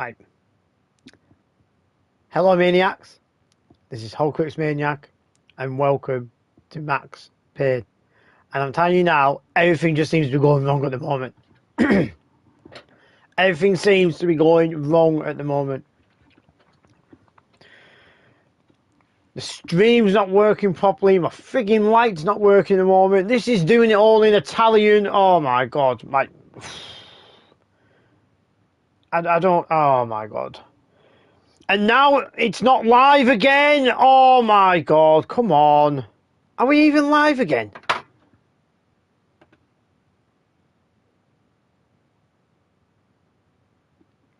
Right. Hello, Maniacs. This is Hulkix Maniac, and welcome to Max Payne. And I'm telling you now, everything just seems to be going wrong at the moment. Everything seems to be going wrong at the moment. The stream's not working properly. My frigging light's not working at the moment. This is doing it all in Italian. Oh my god. I don't. Oh my god. And now it's not live again. Oh my god. Come on. Are we even live again?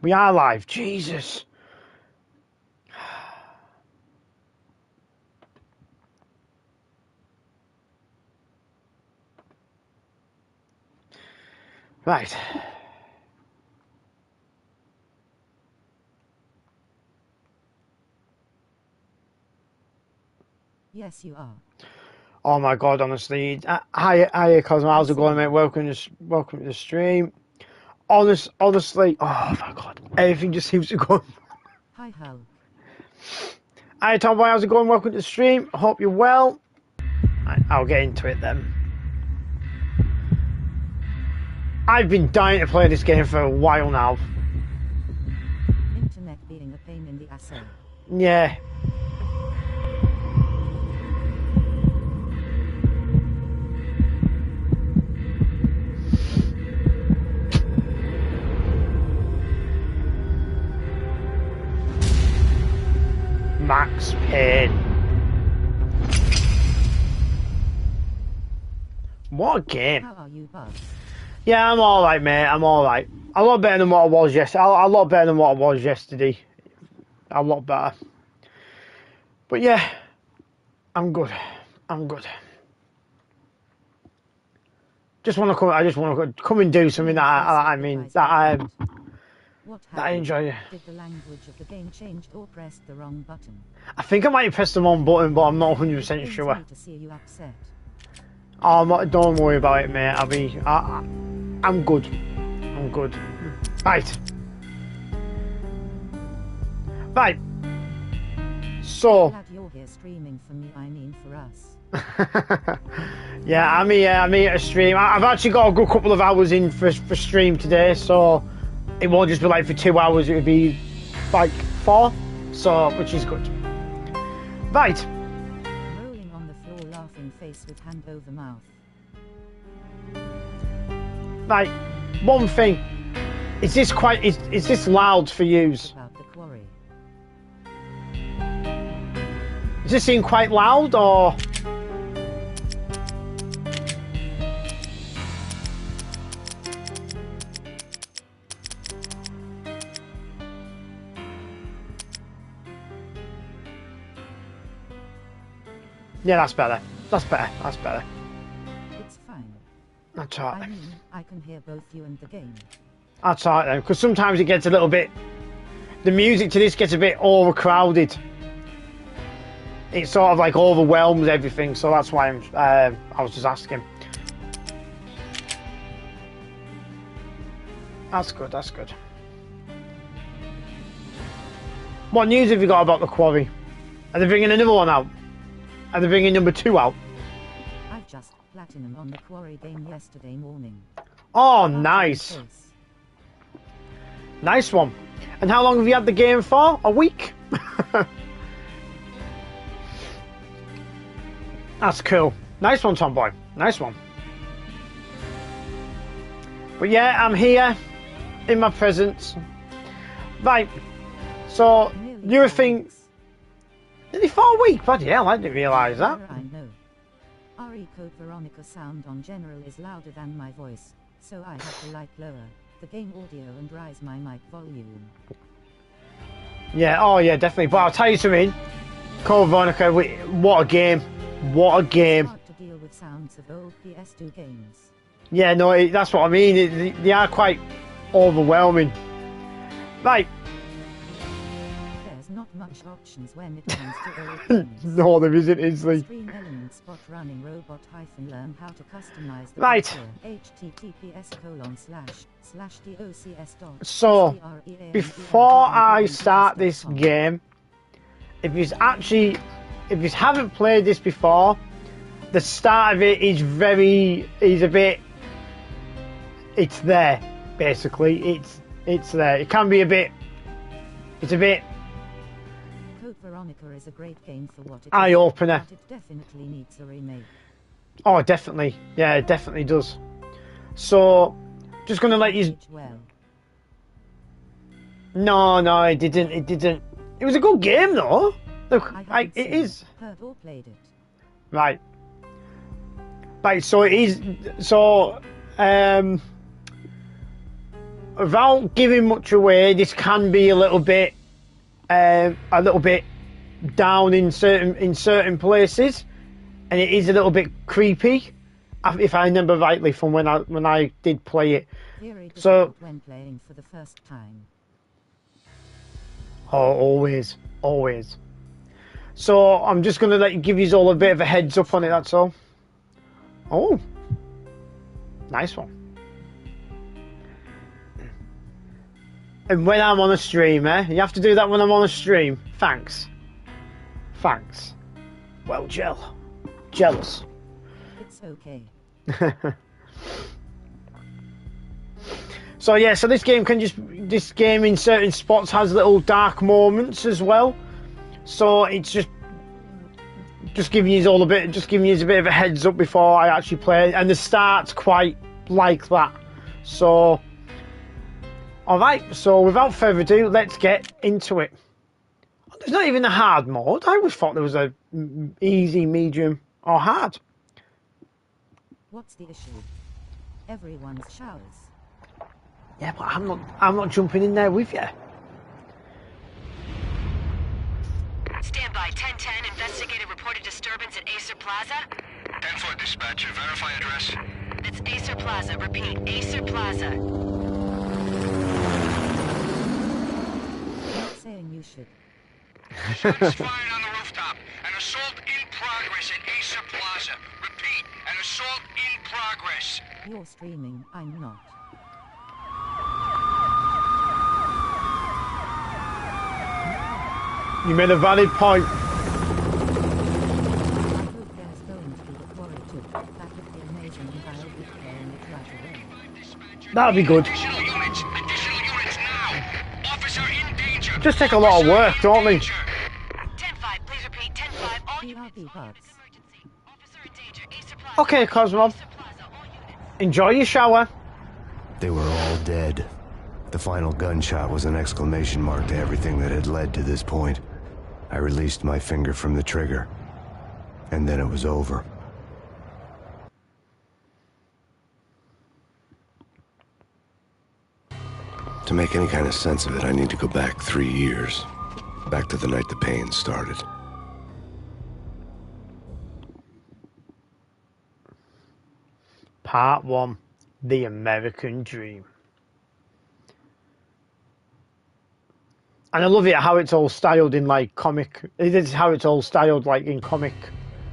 We are live. Jesus. Right. Yes, you are. Oh my god, honestly. Hi, Cosmo. How's it going, mate? Welcome to the stream. Honestly, oh my god. Everything just seems to go. Hi, Hulk. Hi, Tomboy. How's it going? Welcome to the stream. Hope you're well. Right, I'll get into it then. I've been dying to play this game for a while now. Internet being a pain in the ass. Yeah. Max Payne. What a game. How are you, Buzz? Yeah, I'm alright, mate. I'm alright. A lot better than what I was yesterday. A lot better than what I was yesterday. A lot better. But yeah, I'm good. I'm good. Just want to come. I just want to come and do something that I enjoy. Did the language of the game change or pressed the wrong button? I think I might have pressed the wrong button, but I'm not 100% sure. To see you upset. Oh, don't worry about it, mate. I'm good. I'm good. Right. Right. So. Glad you're here streaming for me. I mean for us. Yeah, I'm here at a stream. I've actually got a good couple of hours in for stream today, so it won't just be like for 2 hours. It'll be like 4, so which is good. Right. Rolling on the floor, laughing face with hand over mouth. Right. One thing. Is this loud for yous? About the quarry. Does this seem quite loud or? Yeah, that's better. That's better. That's better. It's fine. That's alright. I mean, I can hear both you and the game. That's alright then, because sometimes it gets a little bit. The music to this gets a bit overcrowded. It sort of like overwhelms everything, so that's why I was just asking. That's good. That's good. What news have you got about the quarry? Are they bringing another one out? Are they bringing number 2 out? I've just platinum on the quarry game yesterday morning. Oh, nice. Nice one. And how long have you had the game for? A week? That's cool. Nice one, Tomboy. Nice one. But yeah, I'm here in my presence. Right. So, you're a thing. Nearly 4 weeks? Bloody hell, I didn't realise that. I know. RE code Veronica sound on general is louder than my voice, so I have to lower the game audio and rise my mic volume. Yeah, oh yeah, definitely. But I'll tell you something. Code Veronica, what a game. What a game. It's hard to deal with sounds of old PS2 games. Yeah, no, that's what I mean. They are quite overwhelming. Right. There's not much much options when it comes to all things. No, there isn't, is there? Stream element spot running robot hyphen learn how to customize the Right. https://docs. So, before I start this game, if you haven't played this before, the start of it is it's there, basically. It's there. It can be it's a bit Code Veronica is a great game for what it is, eye-opener. but it definitely needs a remake. Oh, definitely. Yeah, it definitely does. So, just gonna let you... Well, No, it didn't. It was a good game, though. Look, I it is. heard or played it. Right. So it is. So, without giving much away, this can be a little bit down in certain places, and it is a little bit creepy, if I remember rightly from when I did play it. Very So, difficult when playing for the first time. oh, always. So I'm just going to give you all a bit of a heads up on it, that's all. Oh, nice one. And when I'm on a stream, you have to do that when I'm on a stream. Thanks. Well, jealous. It's okay. So yeah, so this game in certain spots has little dark moments as well. So it's just giving you a bit of a heads up before I actually play, and the start's quite like that. So, all right. So without further ado, let's get into it. There's not even a hard mode. I always thought there was a easy, medium, or hard. What's the issue? Everyone's showers. Yeah, but I'm not jumping in there with you. Stand by. 1010. Investigated reported disturbance at Acer Plaza. 10-4 dispatcher. Verify address. It's Acer Plaza. Repeat. Acer Plaza. Not saying you should. Shots fired on the rooftop. An assault in progress at Acer Plaza. Repeat. An assault in progress. You're streaming, I'm not. You made a valid point. I hope there's going to be the quarry too. That would be amazing and I'll be playing it right away. That'd be good. Additional units now. Officer in danger. Just take a lot of work, don't they? 10-5. Please repeat. 10-5. All units. BRB bugs. Emergency. Officer in danger. Acer Plaza. Okay, Cosmo. Acer Plaza. All units. Enjoy your shower. They were all dead. The final gunshot was an exclamation mark to everything that had led to this point. I released my finger from the trigger, and then it was over. To make any kind of sense of it, I need to go back 3 years. Back to the night the Payne started. Part 1. The American Dream. And I love it how it's all styled in like comic. It is how it's all styled like in comic.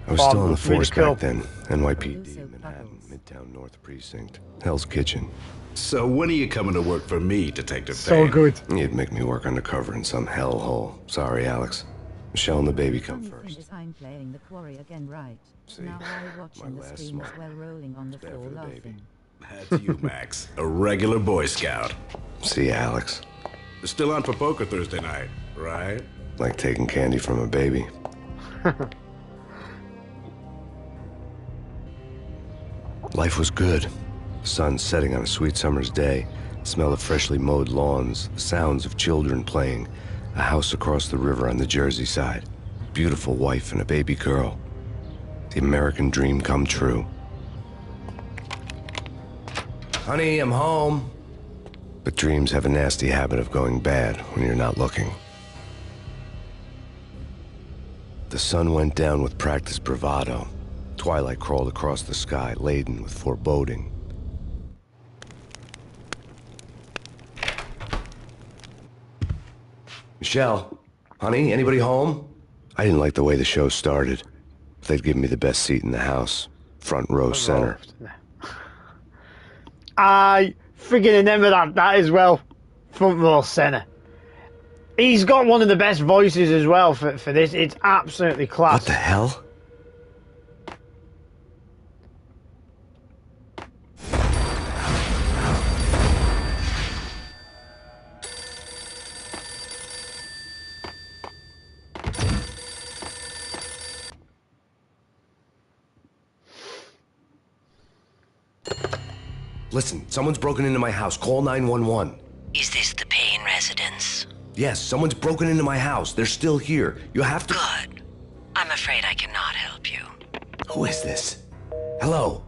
I was still in the It's really force cool. back then. NYPD, Manhattan, Midtown North Precinct, Hell's Kitchen. So when are you coming to work for me, Detective So Payne? good. You'd make me work undercover in some hellhole. Sorry, Alex. Michelle and the baby come Only thing first. is I'm playing the quarry again, right? See, Now while watching my the last stream as smoke. well rolling on the It's bad floor for the baby. laughing. That's you, Max. A regular Boy Scout. See, Alex. Still on for poker Thursday night, right? Like taking candy from a baby. Life was good. The sun setting on a sweet summer's day. The smell of freshly mowed lawns. The sounds of children playing. A house across the river on the Jersey side. Beautiful wife and a baby girl. The American dream come true. Honey, I'm home. But dreams have a nasty habit of going bad when you're not looking. The sun went down with practiced bravado. Twilight crawled across the sky, laden with foreboding. Michelle, Honey, anybody home? I didn't like the way the show started. They'd given me the best seat in the house. Front row center. I friggin' remember that as well. Front row center. He's got one of the best voices as well for this. It's absolutely class. What the hell? Listen, someone's broken into my house. Call 911. Is this the Payne residence? Yes, someone's broken into my house. They're still here. You have to... Good. I'm afraid I cannot help you. Who is this? Hello?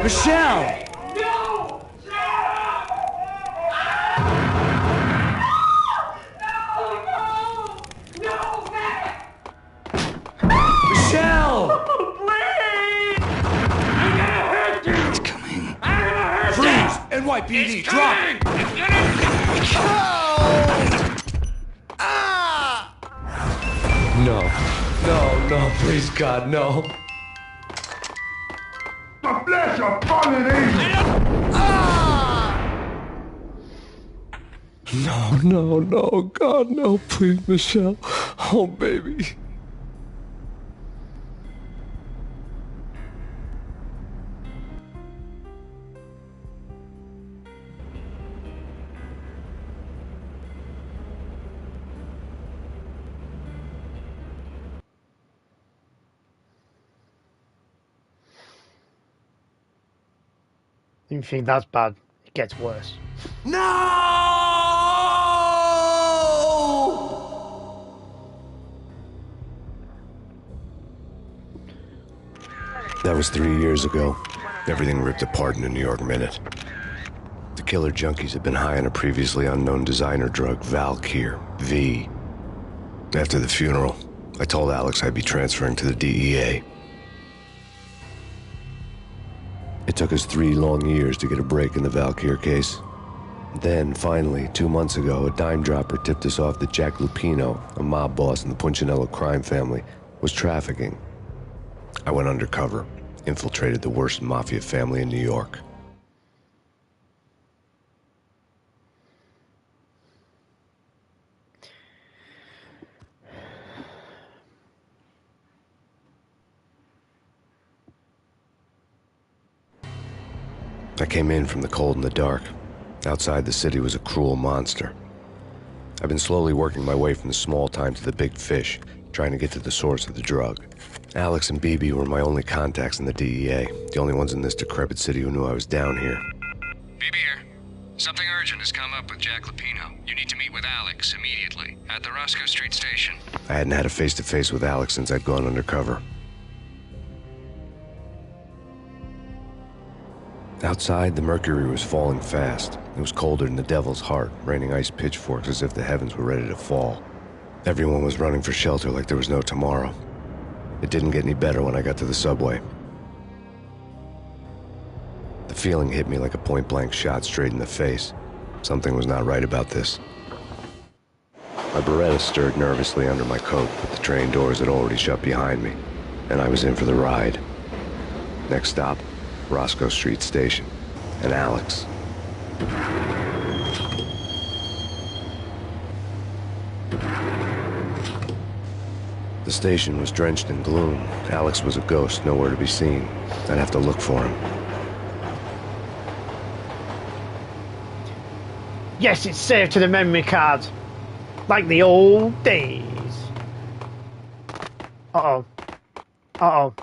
Michelle! Michelle! It's coming. Freeze! NYPD, drop it! No. No, please God, no. The flesh of fallen angels! No, God, no, please, Michelle. Oh, baby. You think that's bad? It gets worse. No! That was 3 years ago. Everything ripped apart in a New York minute. The killer junkies had been high on a previously unknown designer drug, Valkyr, V. After the funeral, I told Alex I'd be transferring to the DEA. It took us 3 long years to get a break in the Valkyr case. Then, finally, 2 months ago, a dime dropper tipped us off that Jack Lupino, a mob boss in the Punchinello crime family, was trafficking. I went undercover, infiltrated the worst mafia family in New York. I came in from the cold and the dark. Outside the city was a cruel monster. I've been slowly working my way from the small time to the big fish, trying to get to the source of the drug. Alex and BB were my only contacts in the DEA, the only ones in this decrepit city who knew I was down here. BB here. Something urgent has come up with Jack Lupino. You need to meet with Alex immediately at the Roscoe Street station. I hadn't had a face-to-face with Alex since I'd gone undercover. Outside, the mercury was falling fast. It was colder than the devil's heart, raining ice pitchforks as if the heavens were ready to fall. Everyone was running for shelter like there was no tomorrow. It didn't get any better when I got to the subway. The feeling hit me like a point-blank shot straight in the face. Something was not right about this. My Beretta stirred nervously under my coat, but the train doors had already shut behind me, and I was in for the ride. Next stop, Roscoe Street Station, and Alex. The station was drenched in gloom. Alex was a ghost, nowhere to be seen. I'd have to look for him. Yes, it's saved to the memory card. Like the old days. Uh-oh. Uh-oh.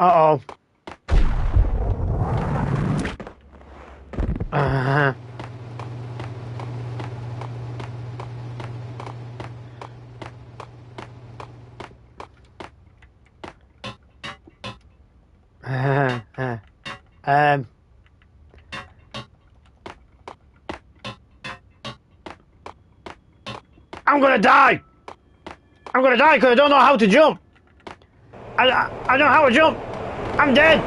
Uh-oh. Uh-huh. I'm gonna die. I'm gonna die because I don't know how to jump. I don't know how to jump. I'm dead.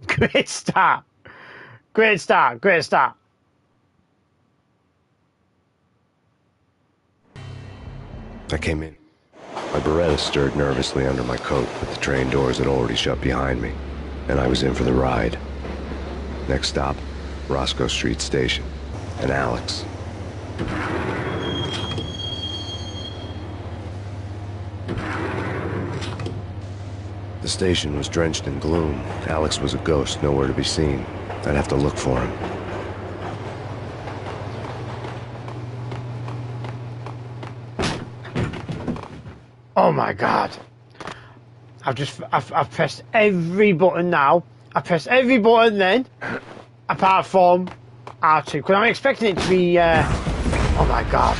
Great start. Great start. Great start. I came in. My Beretta stirred nervously under my coat, but the train doors had already shut behind me, and I was in for the ride. Next stop, Roscoe Street Station, and Alex. The station was drenched in gloom. Alex was a ghost, nowhere to be seen. I'd have to look for him. Oh my god. I've pressed every button now. I pressed every button then, apart from R2, because I'm expecting it to be, oh my god.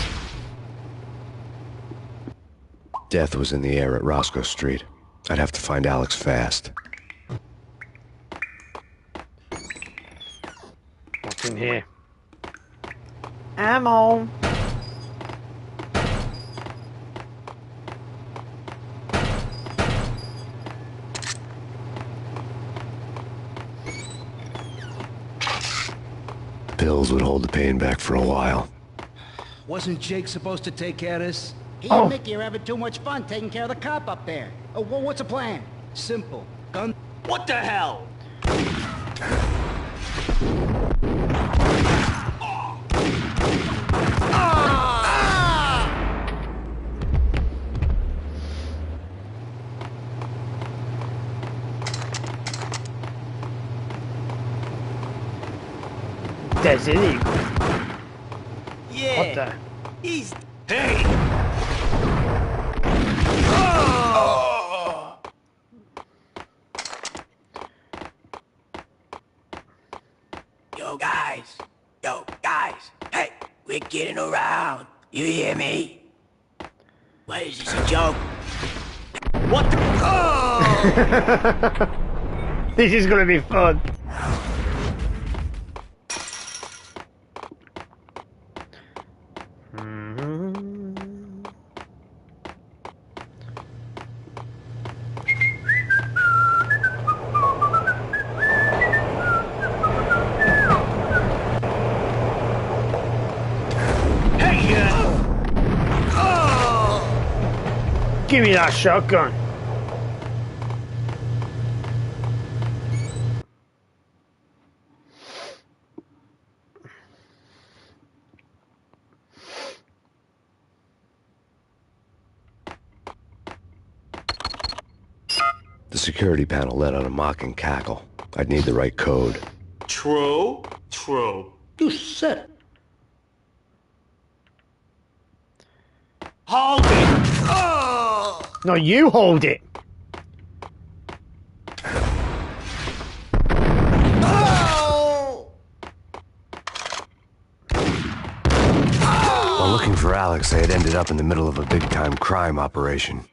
Death was in the air at Roscoe Street. I'd have to find Alex fast. What's in here? Ammo. Pills would hold the pain back for a while. Wasn't Jake supposed to take care of this? He and Mickey are having too much fun taking care of the cop up there. Oh, well, what's the plan? Simple. Gun. What the hell? Desert Eagle. Yeah. What the? He's... Hey! Yo, guys. Hey, we're getting around. You hear me? What is this, a joke? What the... This is gonna be fun. Give me that shotgun. The security panel let out a mocking cackle. I'd need the right code. True. You said. Hold it! No, you hold it. While looking for Alex, I had ended up in the middle of a big-time crime operation.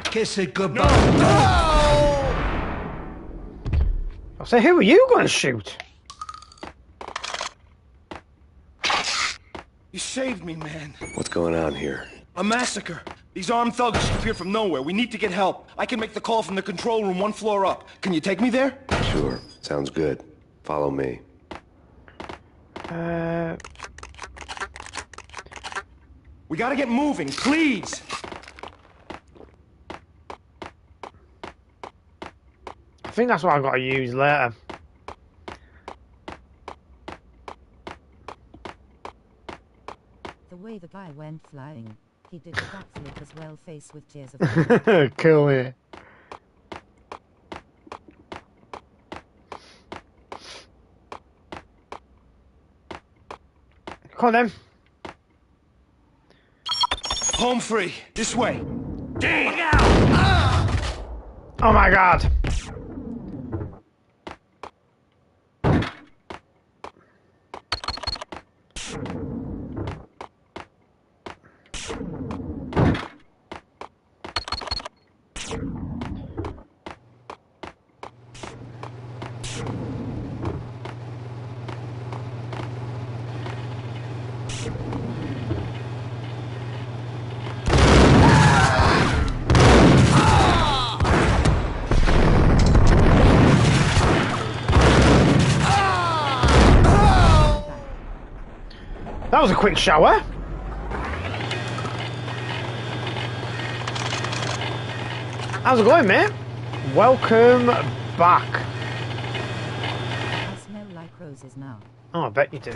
Kiss it goodbye. I'll say, who are you going to shoot? You saved me, man. What's going on here? A massacre. These armed thugs just appeared from nowhere. We need to get help. I can make the call from the control room 1 floor up. Can you take me there? Sure. Sounds good. Follow me. We gotta get moving, please. I think that's what I've got to use later. The way the guy went flying, he did a backflip as well, face with tears of joy. Cool, yeah. Come on then. Home free. This way. Damn! Oh my god. That was a quick shower. How's it going, mate? Welcome back. I smell like roses now. Oh, I bet you do.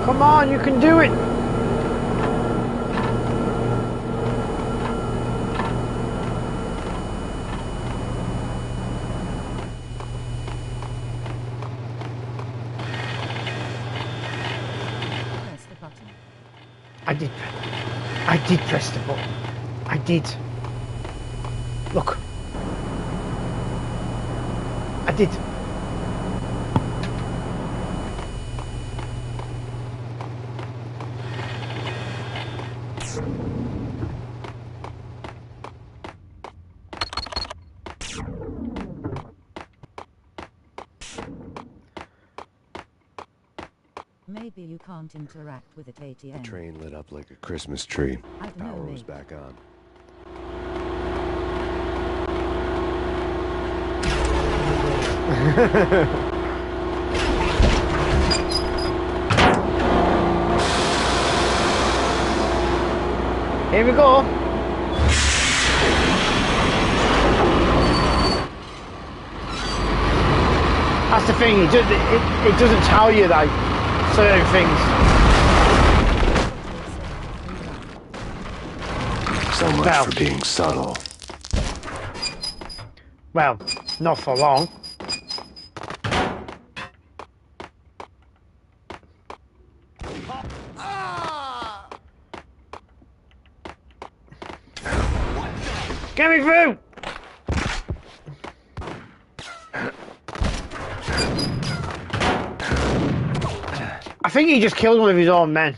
Come on, you can do it. Press the button. I did press the button. I did. Look. I did. Maybe you can't interact with it, ATM. The train lit up like a Christmas tree. I don't know, Power was mate. back on. Here we go. That's the thing, it doesn't tell you like certain things. So much Well. for being subtle. Well, not for long. Get me through! I think he just killed one of his own men.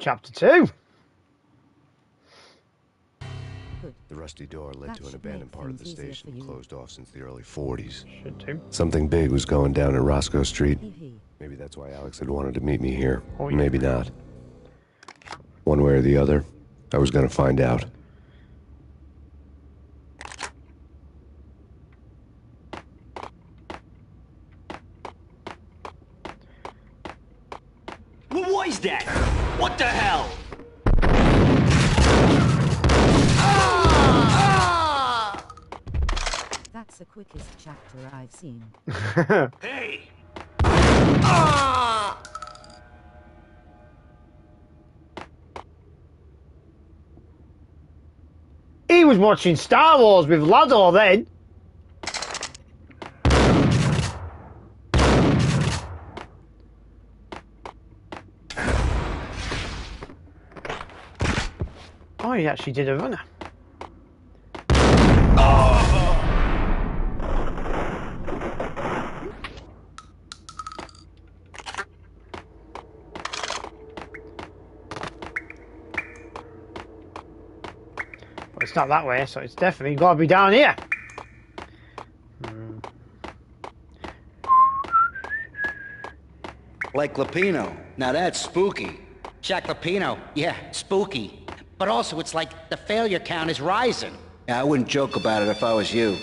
Chapter 2. Good. The rusty door led That to an should abandoned make part of the things easier station, for you. closed off since the early 40s. Should do. Something big was going down at Roscoe Street. Hee hee. Maybe that's why Alex had wanted to meet me here. Oh, yeah. Maybe not. One way or the other, I was gonna find out. What is that? What the hell? That's the quickest chapter I've seen. Hey! He was watching Star Wars with Lado then. Oh, he actually did a runner. But it's not that way, so it's definitely got to be down here. Like Lapino. Now that's spooky. Jack Lapino, yeah, spooky. But also, it's like the failure count is rising. Yeah, I wouldn't joke about it if I was you.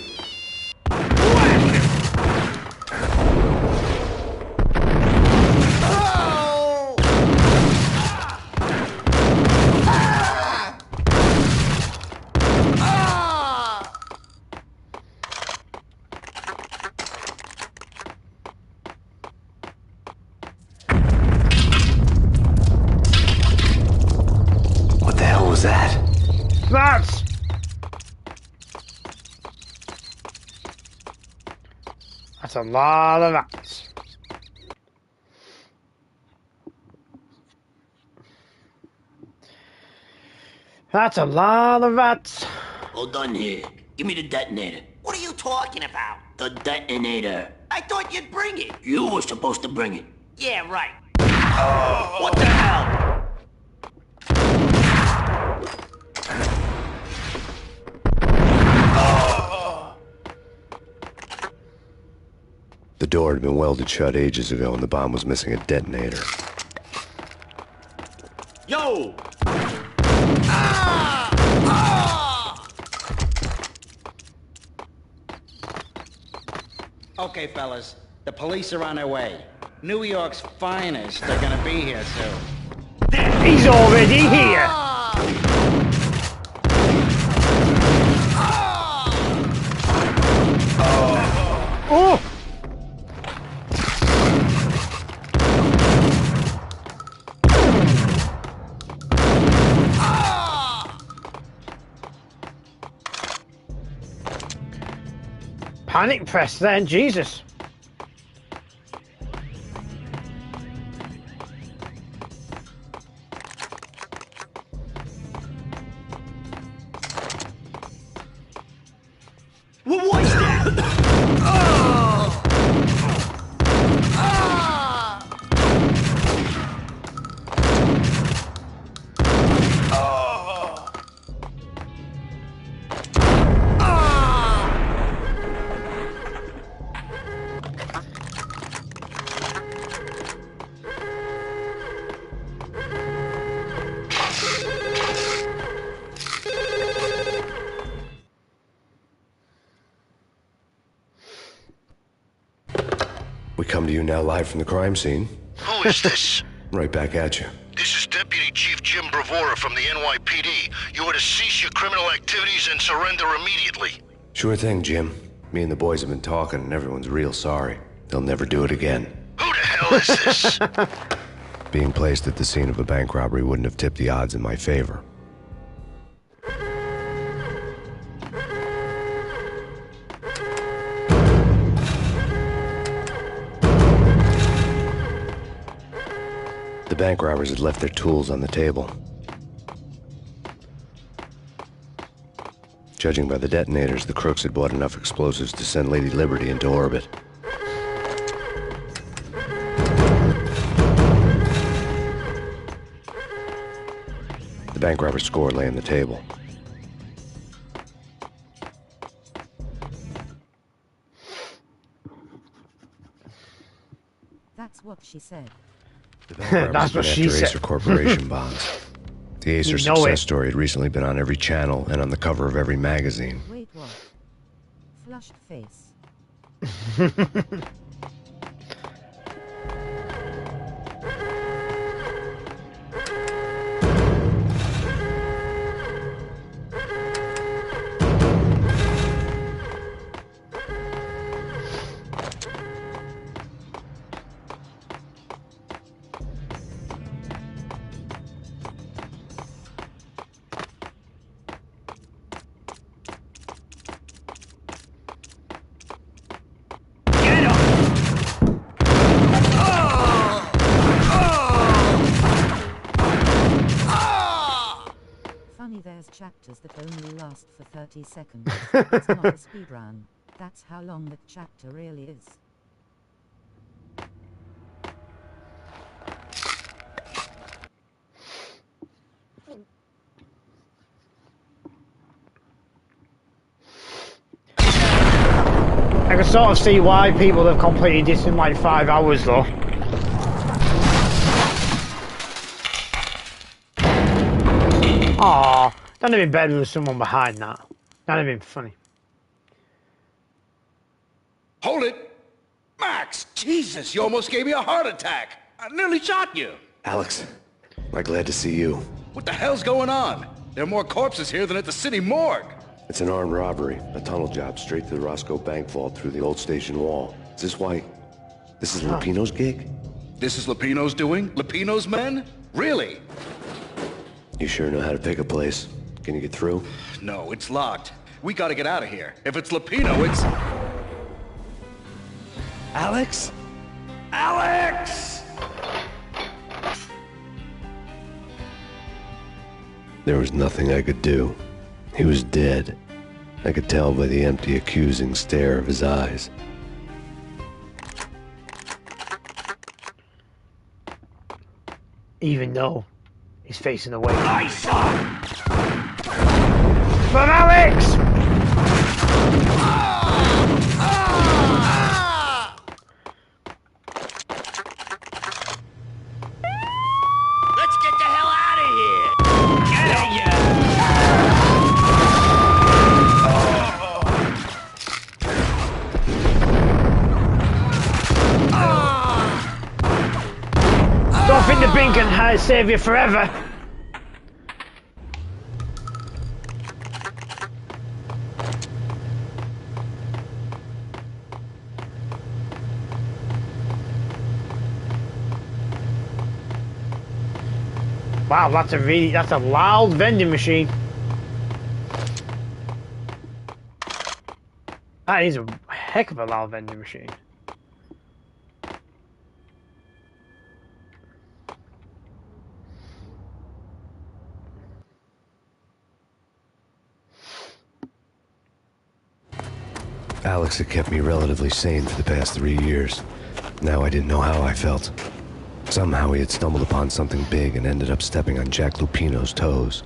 That's a lot of rats. That's a lot of rats. Hold on here. Give me the detonator. What are you talking about? The detonator. I thought you'd bring it. You were supposed to bring it. Yeah, right. What the hell? The door had been welded shut ages ago and the bomb was missing a detonator. Yo! Okay, fellas. The police are on their way. New York's finest are gonna be here soon. He's already here. Oh! Panic press then, Jesus. What was that? We come to you now live from the crime scene. Who is this? Right back at you. This is Deputy Chief Jim Bravura from the NYPD. You are to cease your criminal activities and surrender immediately. Sure thing, Jim. Me and the boys have been talking and everyone's real sorry. They'll never do it again. Who the hell is this? Being placed at the scene of a bank robbery wouldn't have tipped the odds in my favor. The bank robbers had left their tools on the table. Judging by the detonators, the crooks had bought enough explosives to send Lady Liberty into orbit. The bank robber's score lay on the table. That's what she said. That's what she said. Acer Corporation bonds. The Acer success story had recently been on every channel and on the cover of every magazine. Wait, what? Flushed face. There's chapters that only last for 30 seconds. It's not a speedrun. That's how long the chapter really is. I can sort of see why people have completed this in like 5 hours though. Aww, that'd have been better with someone behind that. That'd have been funny. Hold it! Max! Jesus, you almost gave me a heart attack! I nearly shot you! Alex, I'm glad to see you. What the hell's going on? There are more corpses here than at the city morgue! It's an armed robbery, a tunnel job straight to the Roscoe Bank vault through the old station wall. Is this why... this is Lupino's gig? This is Lupino's doing? Lupino's men? Really? You sure know how to pick a place. Can you get through? No, it's locked. We gotta get out of here. If it's Lupino, it's... Alex? Alex! There was nothing I could do. He was dead. I could tell by the empty, accusing stare of his eyes. Even though he's facing away. Nice shot! From Alex! Let's get the hell out of here! Get at ya! Don't think the bin can save you forever. Wow, that's a loud vending machine. That is a heck of a loud vending machine. Alex had kept me relatively sane for the past 3 years. Now I didn't know how I felt. Somehow he had stumbled upon something big and ended up stepping on Jack Lupino's toes.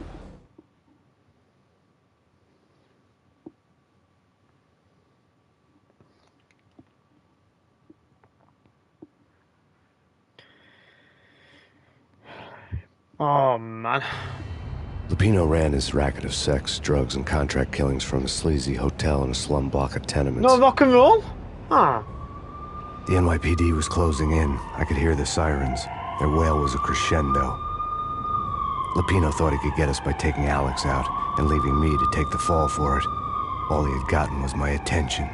Oh, man. Lupino ran his racket of sex, drugs, and contract killings from a sleazy hotel in a slum block of tenements. No rock and roll? Huh. The NYPD was closing in. I could hear the sirens. Their wail was a crescendo. Lupino thought he could get us by taking Alex out and leaving me to take the fall for it. All he had gotten was my attention.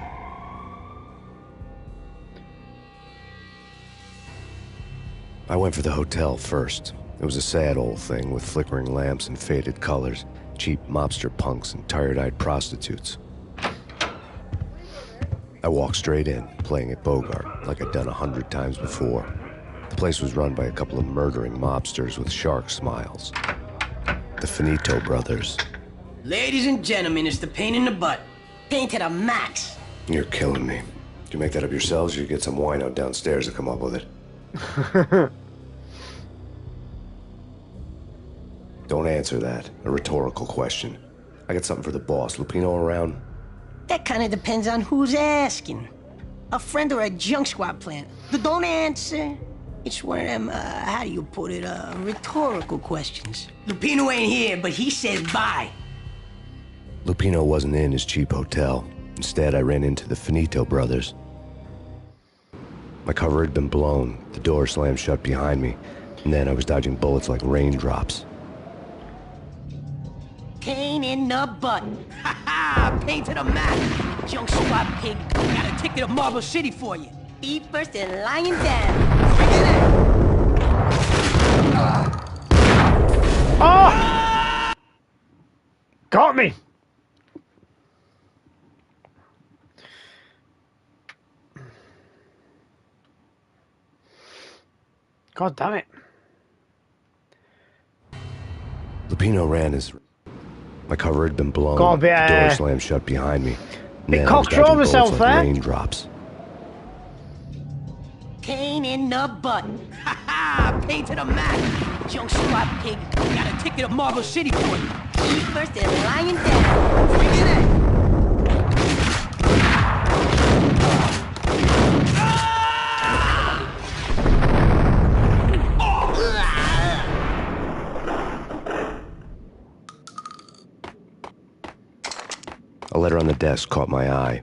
I went for the hotel first. It was a sad old thing with flickering lamps and faded colors, cheap mobster punks and tired-eyed prostitutes. I walked straight in, playing at Bogart, like I'd done 100 times before. The place was run by a couple of murdering mobsters with shark smiles. The Finito brothers. Ladies and gentlemen, it's the pain in the butt. Pain to the max. You're killing me. Did you make that up yourselves, or you get some wino downstairs to come up with it? Don't answer that. A rhetorical question. I got something for the boss. Lupino around? That kind of depends on who's asking. A friend or a junk squad plant. Don't answer. It's one of them, how do you put it, rhetorical questions. Lupino ain't here, but he says bye. Lupino wasn't in his cheap hotel. Instead, I ran into the Finito brothers. My cover had been blown. The door slammed shut behind me. And then I was dodging bullets like raindrops. Pain in the butt. Ha ha! Pain to the max. Junk squad pig. Got a ticket to Marble City for you. Be first and lying down. Bring it in. Oh! Got me. God damn it. Lupino ran his... My cover had been blown. God, the door slammed shut behind me. Bit cock-throw myself there. Raindrops. Pain in the butt. Ha ha! Pain to the max. Junk squad pig. Got a ticket to Marble City for you. Be first and lying down. Bring it in. A letter on the desk caught my eye.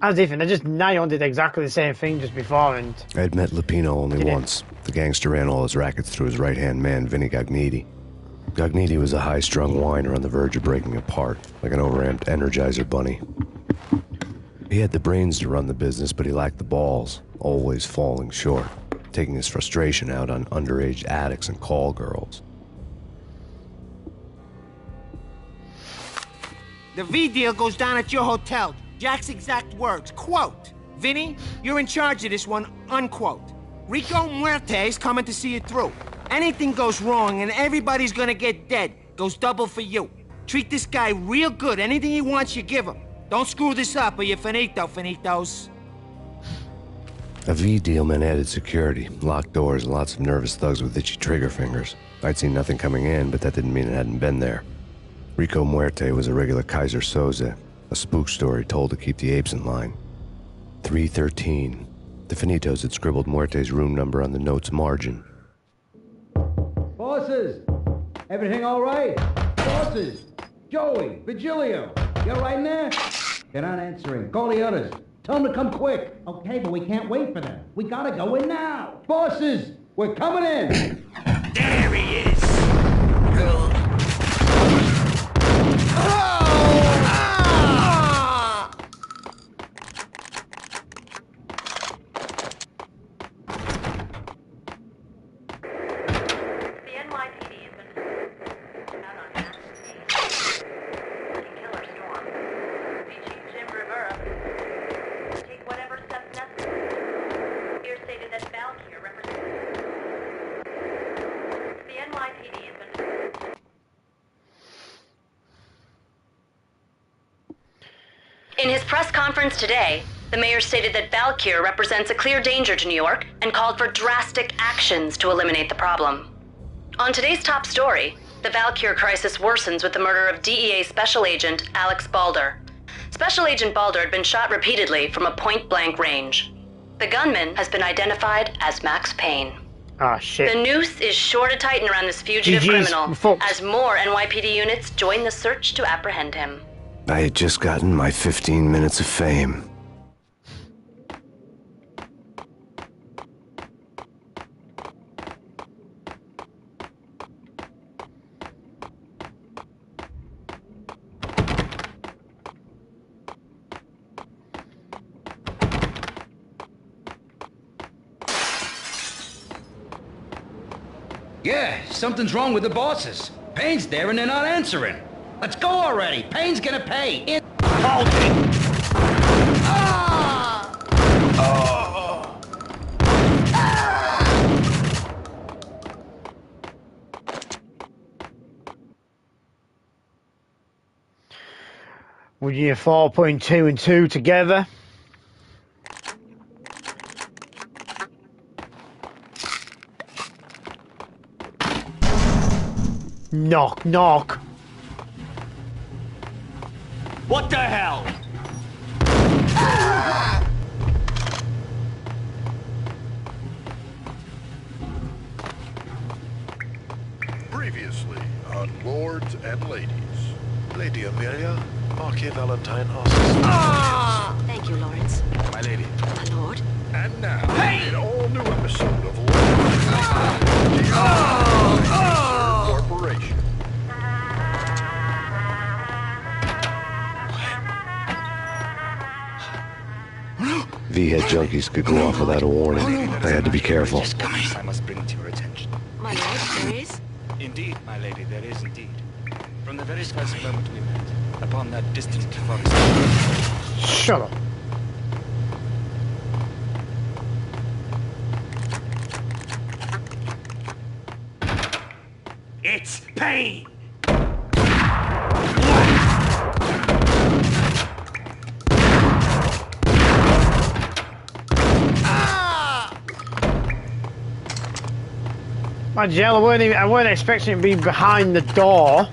As if, and Nyon did exactly the same thing just before, and... I had met Lupino only once. The gangster ran all his rackets through his right-hand man, Vinny Gagniti. Gagniti was a high-strung whiner on the verge of breaking apart, like an overamped Energizer bunny. He had the brains to run the business, but he lacked the balls, always falling short, taking his frustration out on underage addicts and call girls. The V deal goes down at your hotel. Jack's exact words, quote, Vinny, you're in charge of this one, unquote. Rico Muerte's coming to see it through. Anything goes wrong and everybody's gonna get dead. Goes double for you. Treat this guy real good. Anything he wants, you give him. Don't screw this up or you're finito, finitos. A V deal meant added security, locked doors, and lots of nervous thugs with itchy trigger fingers. I'd seen nothing coming in, but that didn't mean it hadn't been there. Rico Muerte was a regular Kaiser Soze, a spook story told to keep the apes in line. 313. The Finitos had scribbled Muerte's room number on the note's margin. Bosses! Everything all right? Bosses! Joey! Vigilio! You all right in there? They're not answering. Call the others. Tell them to come quick. Okay, but we can't wait for them. We gotta go in now. Bosses! We're coming in! There he is! In his press conference today, the mayor stated that Valkyr represents a clear danger to New York and called for drastic actions to eliminate the problem. On today's top story, the Valkyr crisis worsens with the murder of DEA Special Agent Alex Balder. Special Agent Balder had been shot repeatedly from a point-blank range. The gunman has been identified as Max Payne. Ah, shit. The noose is sure to tighten around this fugitive criminal as more NYPD units join the search to apprehend him. I had just gotten my 15 minutes of fame. Yeah, something's wrong with the bosses. Payne's there and they're not answering. Let's go already. Payne's gonna pay. Hold it. Ah! Oh! Ah! Would you 4.2 and 2 together? Knock, knock. What the hell? Previously on Lords and Ladies. Lady Amelia, Marquis Valentine asks. Thank you, Lawrence. My lady. My lord. And now, an all-new episode of Lords and Corporation. V head junkies could go off without a warning. I had to be careful. I must bring it to your attention. My lord, there is? Indeed, my lady, there is indeed. From the very first moment we met, upon that distant forest. Shut up. It's Payne! My jail, I weren't expecting it to be behind the door.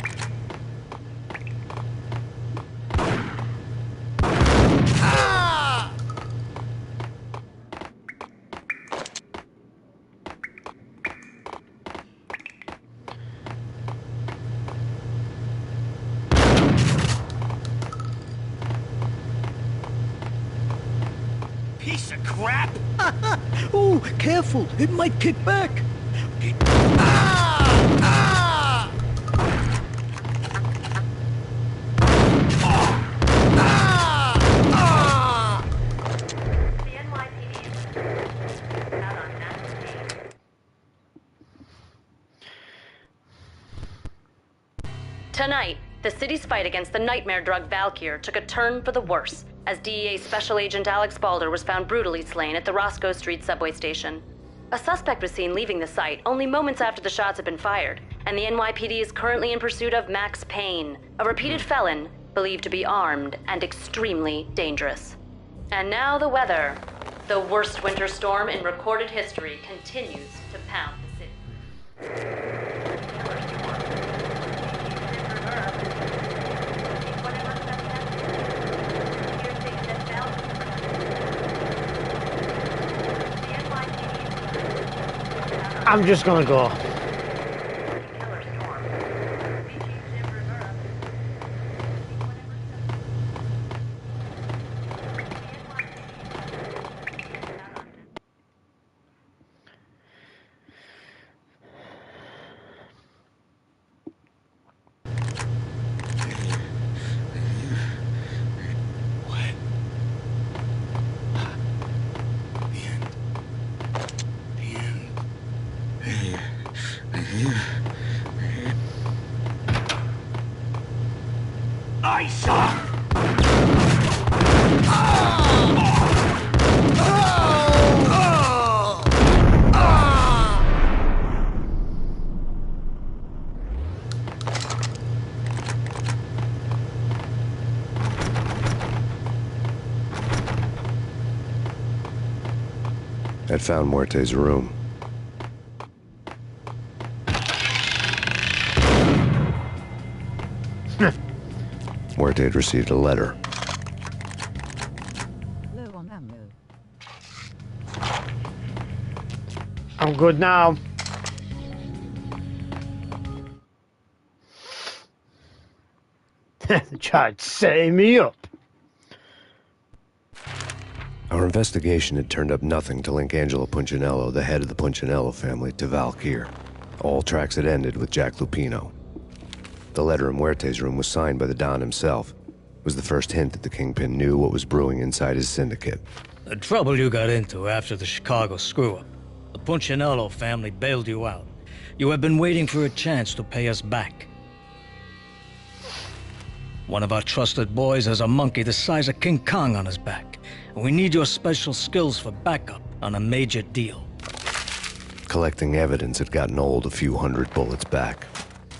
Piece of crap! Oh, careful. It might kick back. Tonight, The city's fight against the nightmare drug Valkyr took a turn for the worse, as DEA Special Agent Alex Balder was found brutally slain at the Roscoe Street subway station. A suspect was seen leaving the site only moments after the shots had been fired, and the NYPD is currently in pursuit of Max Payne, a repeated felon believed to be armed and extremely dangerous. And now the weather. The worst winter storm in recorded history continues to pound the city. I'm just gonna go. I saw. I'd found Muerte's room. Muerte had received a letter. Low on ammo. I'm good now. They tried setting me up. Our investigation had turned up nothing to link Angelo Punchinello, the head of the Punchinello family, to Valkyr. All tracks had ended with Jack Lupino. The letter in Muerte's room was signed by the Don himself. It was the first hint that the Kingpin knew what was brewing inside his syndicate. The trouble you got into after the Chicago screw-up. The Punchinello family bailed you out. You have been waiting for a chance to pay us back. One of our trusted boys has a monkey the size of King Kong on his back. And we need your special skills for backup on a major deal. Collecting evidence had gotten old a few hundred bullets back.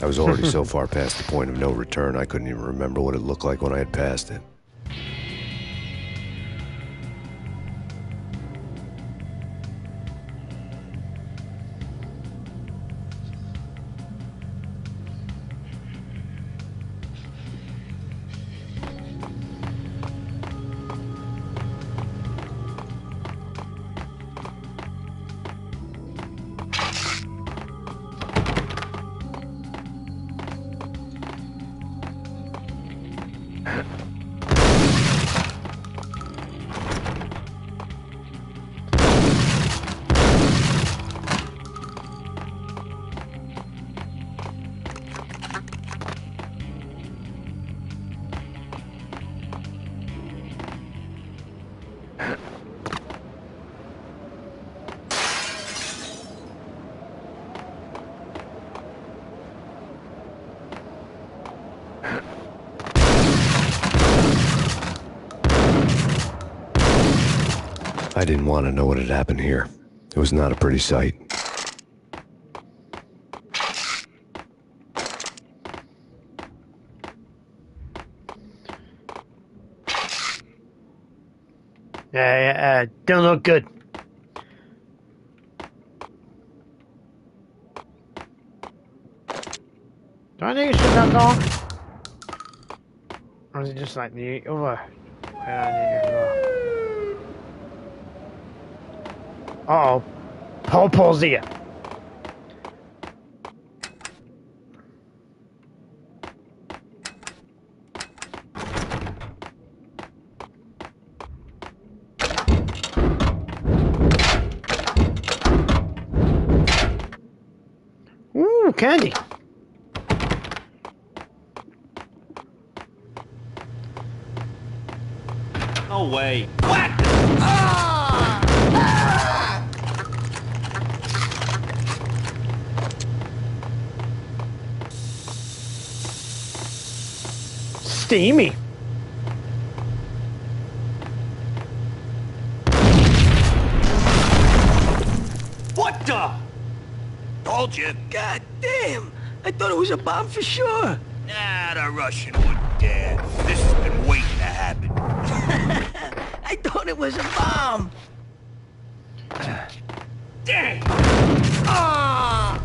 I was already so far past the point of no return, I couldn't even remember what it looked like when I had passed it. I didn't want to know what had happened here. It was not a pretty sight. Yeah, don't look good. Do I need to shut that door? Or is it just like the other where I need to go? Uh-oh. Paul's here. Ooh, candy. No way. What? steamy. What the? Told you. God damn! I thought it was a bomb for sure. Nah, the Russian wouldn't dare. This has been waiting to happen. I thought it was a bomb. Dang! Ah!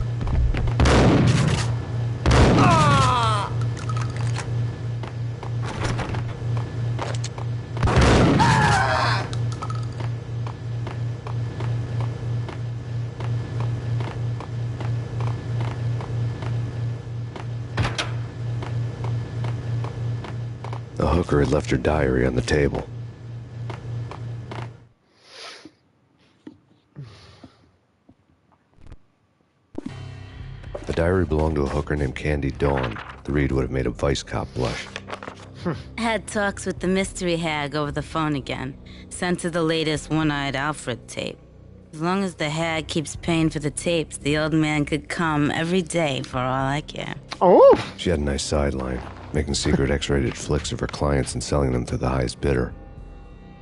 Ah! Ah! The hooker had left her diary on the table. The diary belonged to a hooker named Candy Dawn. The read would have made a vice cop blush. Had talks with the mystery hag over the phone again. Sent her the latest One-Eyed Alfred tape. As long as the hag keeps paying for the tapes, the old man could come every day for all I care. Oh! She had a nice sideline, making secret X-rated flicks of her clients and selling them to the highest bidder.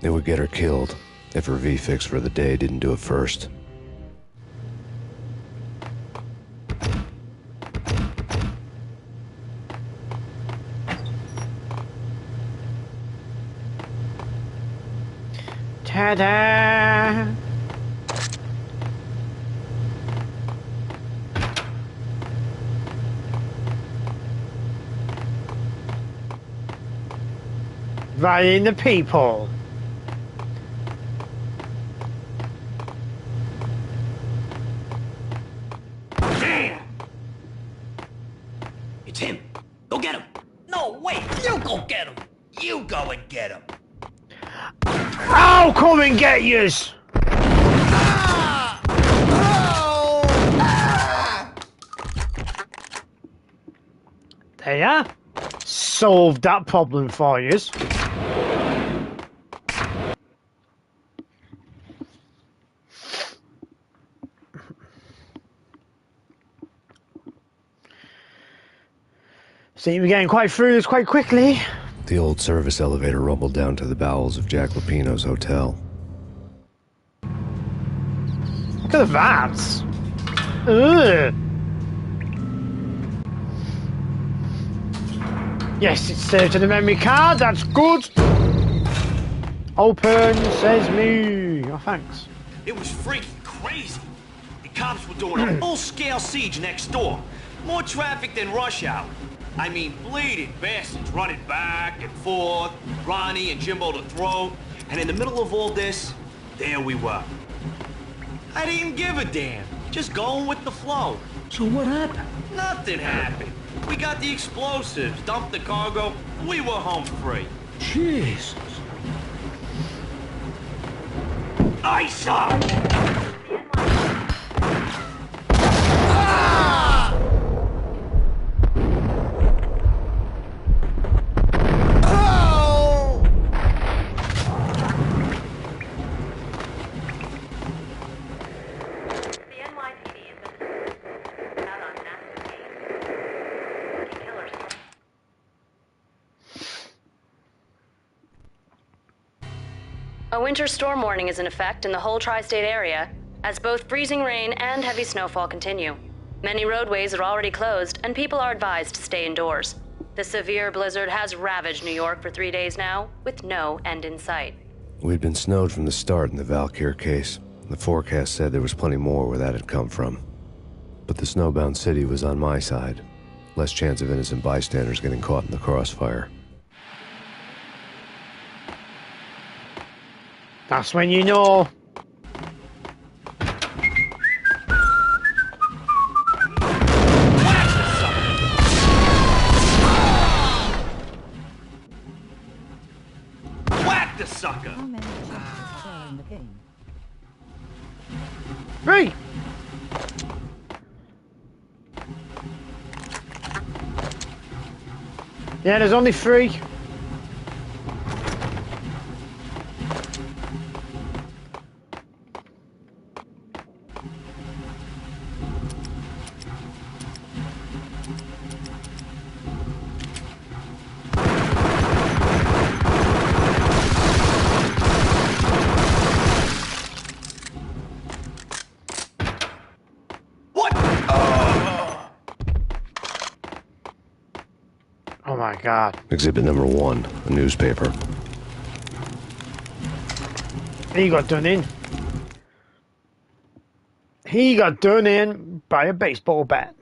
It would get her killed if her V-fix for the day didn't do it first. Ta-da! Rallying the people. Damn! It's him. Go get him. No, wait! You go get him! You go and get him! I'll come and get yous! Ah! Oh! Ah! There you are. Solved that problem for yous. Seem to be getting quite through this quite quickly. The old service elevator rumbled down to the bowels of Jack Lupino's hotel. Look at the vats. Ugh. Yes, it's saved to the memory card. That's good. Open, says me. Oh, thanks. It was freaking crazy. The cops were doing a full-scale siege next door. More traffic than rush hour. I mean, bleeding bastards running back and forth, Ronnie and Jimbo to throw. And in the middle of all this, there we were. I didn't give a damn. Just going with the flow. So what happened? Nothing happened. We got the explosives, dumped the cargo, we were home free. Jesus. Ice up! A winter storm warning is in effect in the whole tri-state area, as both freezing rain and heavy snowfall continue. Many roadways are already closed, and people are advised to stay indoors. The severe blizzard has ravaged New York for 3 days now, with no end in sight. We'd been snowed from the start in the Valkyr case. The forecast said there was plenty more where that had come from. But the snowbound city was on my side. Less chance of innocent bystanders getting caught in the crossfire. That's when you know. Whack the sucker! How many chapters are there in the game? 3. Yeah, there's only 3. God. Exhibit number 1, a newspaper. He got done in. He got done in by a baseball bat.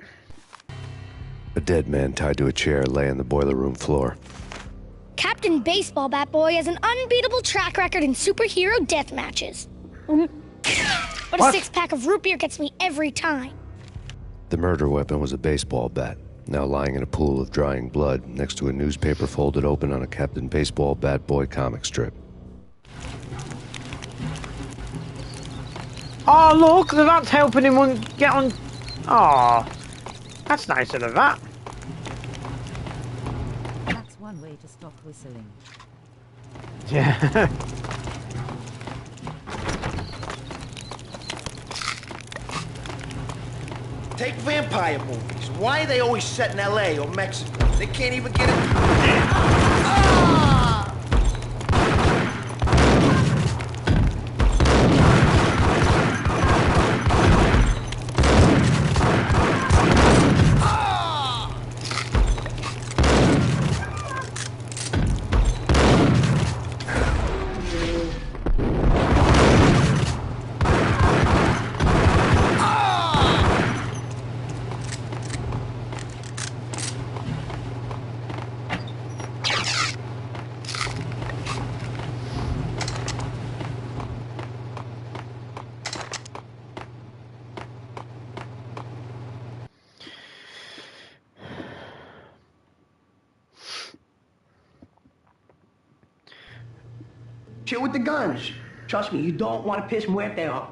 A dead man tied to a chair lay on the boiler room floor. Captain Baseball Bat Boy has an unbeatable track record in superhero death matches. But a six-pack of root beer gets me every time. The murder weapon was a baseball bat, now lying in a pool of drying blood next to a newspaper folded open on a Captain Baseball Bat Boy comic strip. Oh, look, that's helping him get on. Oh, that's nicer than that. That's one way to stop whistling. Yeah. Take vampire movies. Why are they always set in LA or Mexico? They can't even get it. Chill with the guns. Trust me, you don't want to piss Muerte off.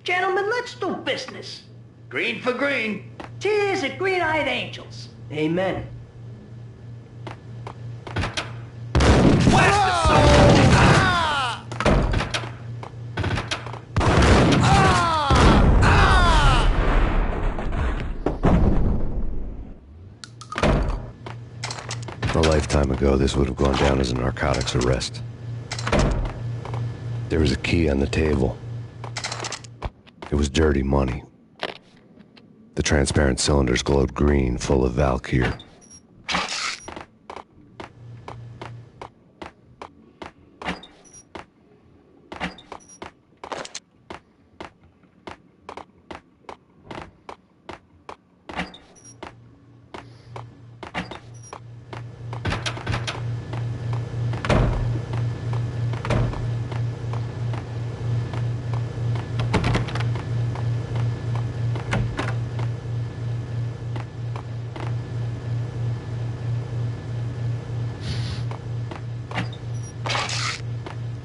Gentlemen, let's do business. Green for green. Cheers at green-eyed angels. Amen. A lifetime ago, this would have gone down as a narcotics arrest. There was a key on the table. It was dirty money. The transparent cylinders glowed green, full of Valkyr.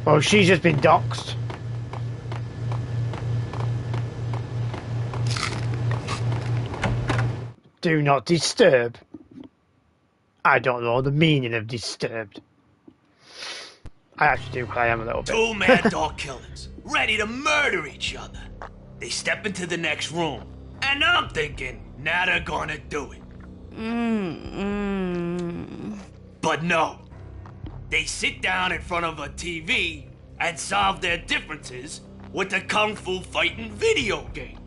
Oh, she's just been doxxed. Do not disturb. I don't know the meaning of disturbed. I actually do, I am a little bit. Two mad dog killers, ready to murder each other. They step into the next room, and I'm thinking, now they're gonna do it. But no. They sit down in front of a TV and solve their differences with a kung fu fighting video game.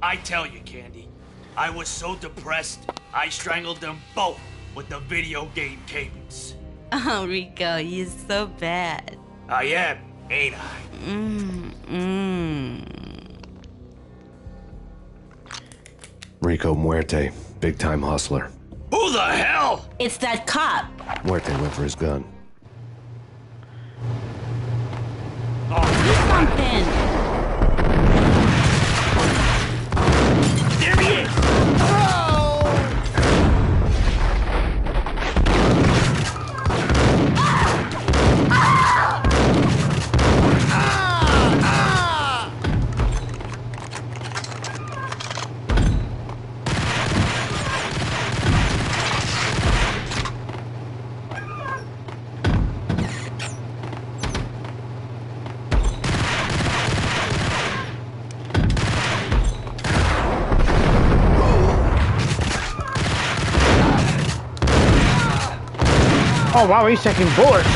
I tell you, Candy, I was so depressed, I strangled them both with the video game cables. Oh, Rico, you're so bad. I am, ain't I? Rico Muerte, big-time hustler. Who the hell? It's that cop. Muerte went for his gun. Do something. There he is. Oh wow, he's taking bullets.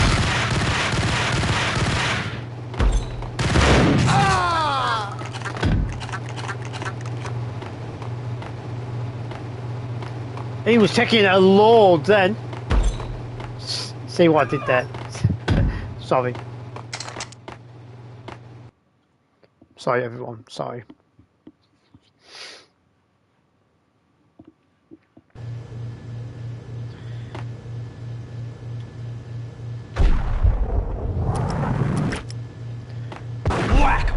He was taking a load then. See what I did there. Sorry. Sorry, everyone. Sorry. Whack!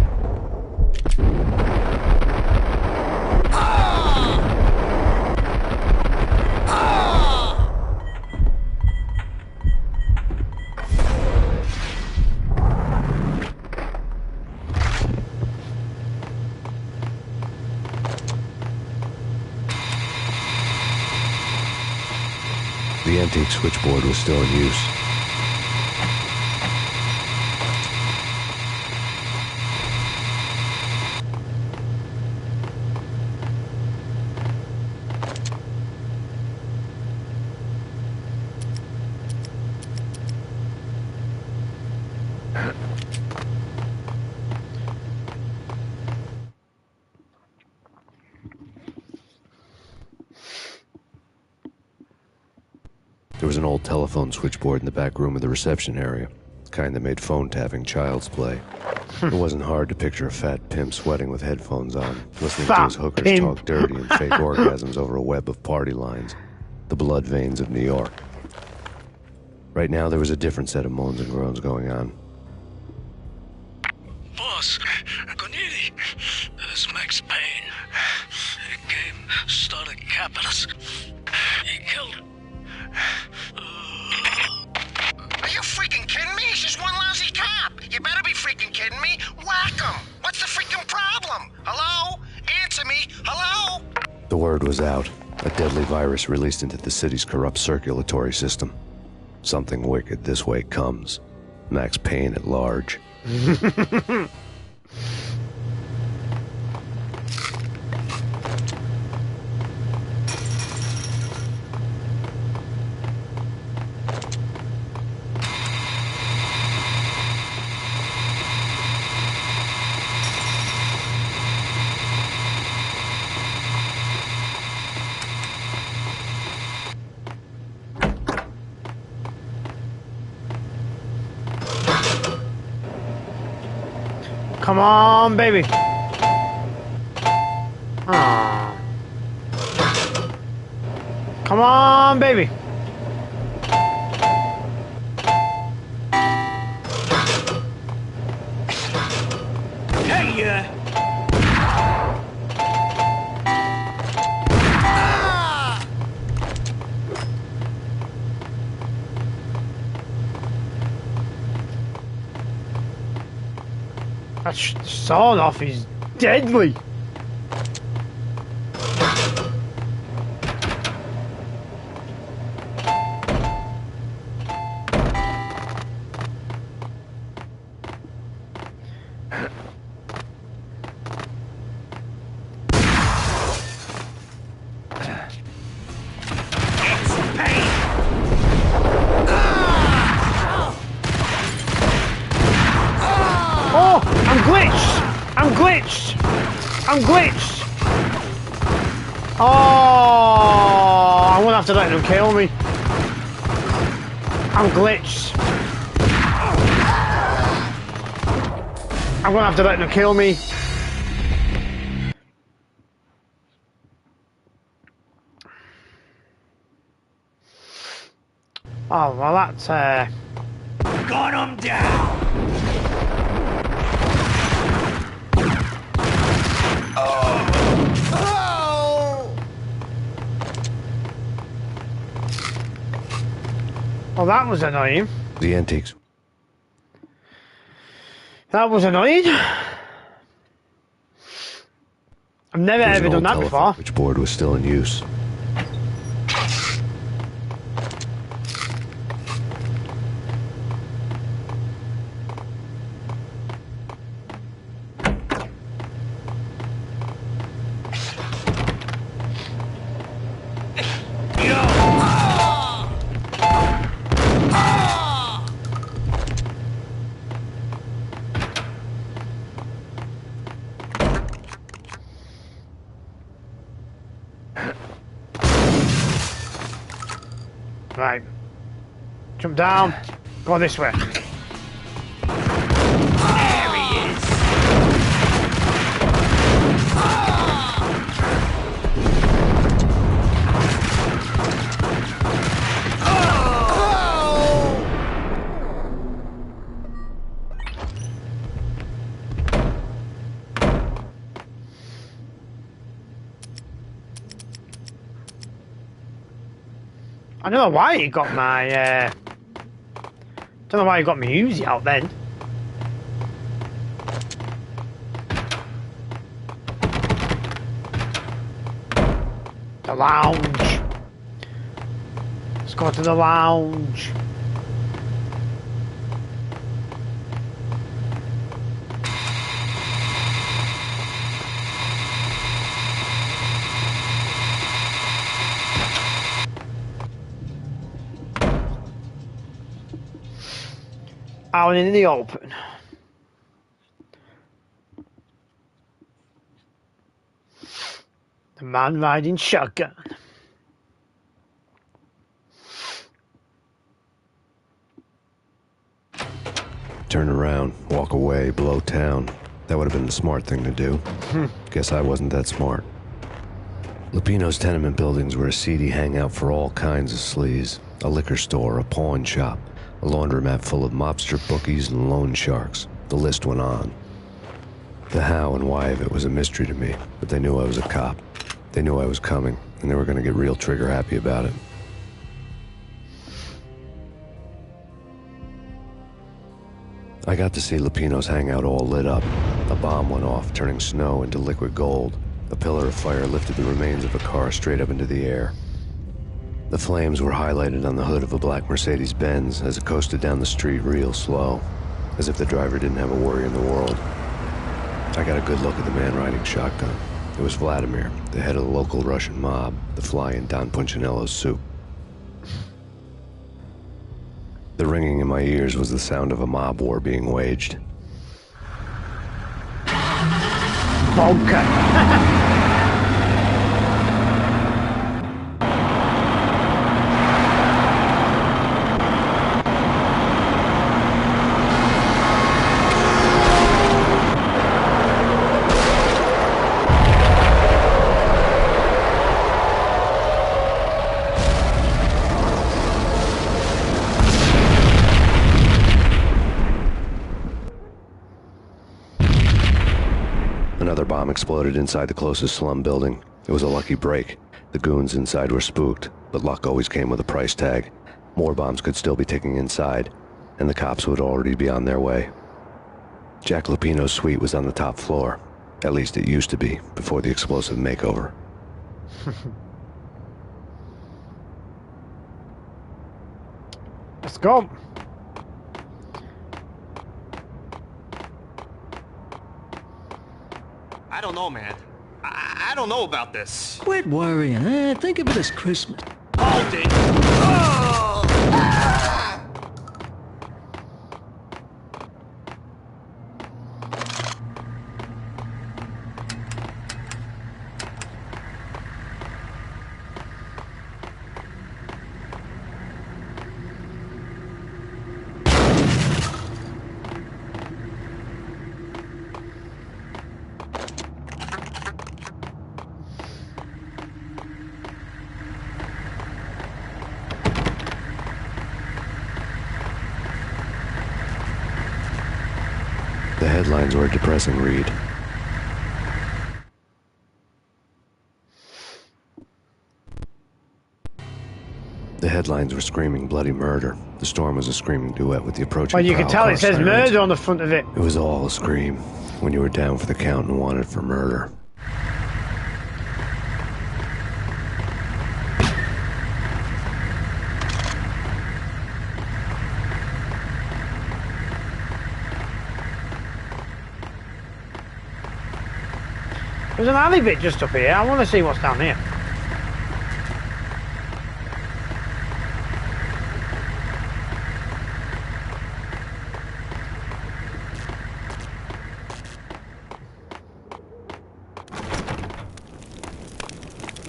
The antique switchboard was still in use. There was an old telephone switchboard in the back room of the reception area, the kind that made phone tapping child's play. It wasn't hard to picture a fat pimp sweating with headphones on, listening to his hookers talk dirty and fake orgasms over a web of party lines, the blood veins of New York. Right now, there was a different set of moans and groans going on. Boss, Conidi, this is Max Payne. He came, started capping us. He killed her. Are you freaking kidding me? He's just one lousy cop. You better be freaking kidding me. Whack him. What's the freaking problem? Hello? Answer me. Hello? The word was out. A deadly virus released into the city's corrupt circulatory system. Something wicked this way comes. Max Payne at large. Come on, baby. Aww. Come on, baby. Hey, That sawn off is deadly. I'm glitched! Oh, I'm gonna have to let them kill me. I'm glitched. I'm gonna have to let them kill me. Oh, well that's gun him down! Oh, that was annoying. The antiques. That was annoying. I've never ever done that before. Which board was still in use. Jump down. Go this way. There he is. I don't know why he got my, don't know why he got my Uzi out then. The lounge. Let's go to the lounge. Out in the open. The man riding shotgun. Turn around, walk away, blow town. That would have been the smart thing to do. Guess I wasn't that smart. Lupino's tenement buildings were a seedy hangout for all kinds of sleaze. A liquor store, a pawn shop, a laundromat full of mobster bookies and loan sharks. The list went on. The how and why of it was a mystery to me, but they knew I was a cop. They knew I was coming, and they were going to get real trigger happy about it. I got to see Lupino's hangout all lit up. A bomb went off, turning snow into liquid gold. A pillar of fire lifted the remains of a car straight up into the air. The flames were highlighted on the hood of a black Mercedes-Benz as it coasted down the street real slow, as if the driver didn't have a worry in the world. I got a good look at the man riding shotgun. It was Vladimir, the head of the local Russian mob, the fly in Don Punchinello's soup. The ringing in my ears was the sound of a mob war being waged. Vodka. Another bomb exploded inside the closest slum building. It was a lucky break. The goons inside were spooked, but luck always came with a price tag. More bombs could still be ticking inside, and the cops would already be on their way. Jack Lupino's suite was on the top floor. At least it used to be, before the explosive makeover. Let's go. I don't know, man. I don't know about this. Quit worrying, eh? Think of it as Christmas. Hold it! Oh! Ah! The headlines were a depressing read. The headlines were screaming bloody murder. The storm was a screaming duet with the approaching Well, you can tell prowl it says car murder sirens. on the front of it. It was all a scream when you were down for the count and wanted for murder. There's an alley bit just up here. I want to see what's down here.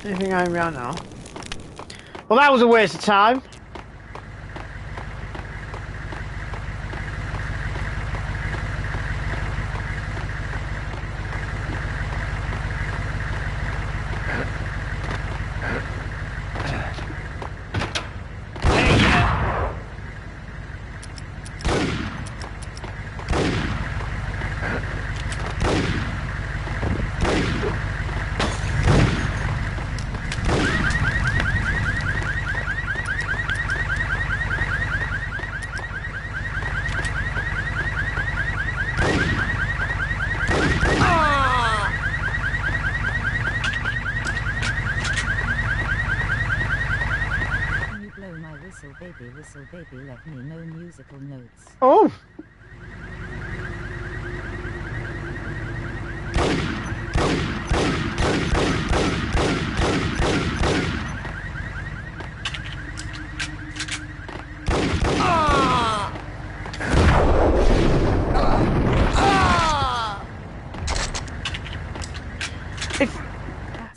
Anything around now? Well, that was a waste of time. baby whistle baby let me know musical notes. Oh!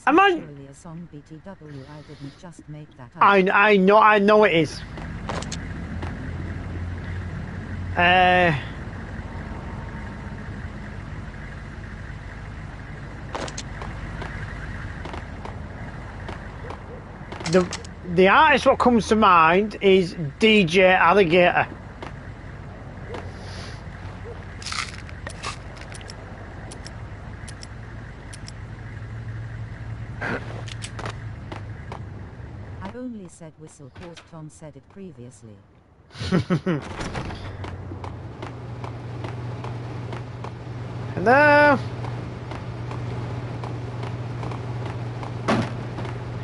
Am I? Surely a song BTW. I didn't just make that up. I know it is. The artist what comes to mind is DJ Alligator. I only said whistle cause Tom said it previously. Hello?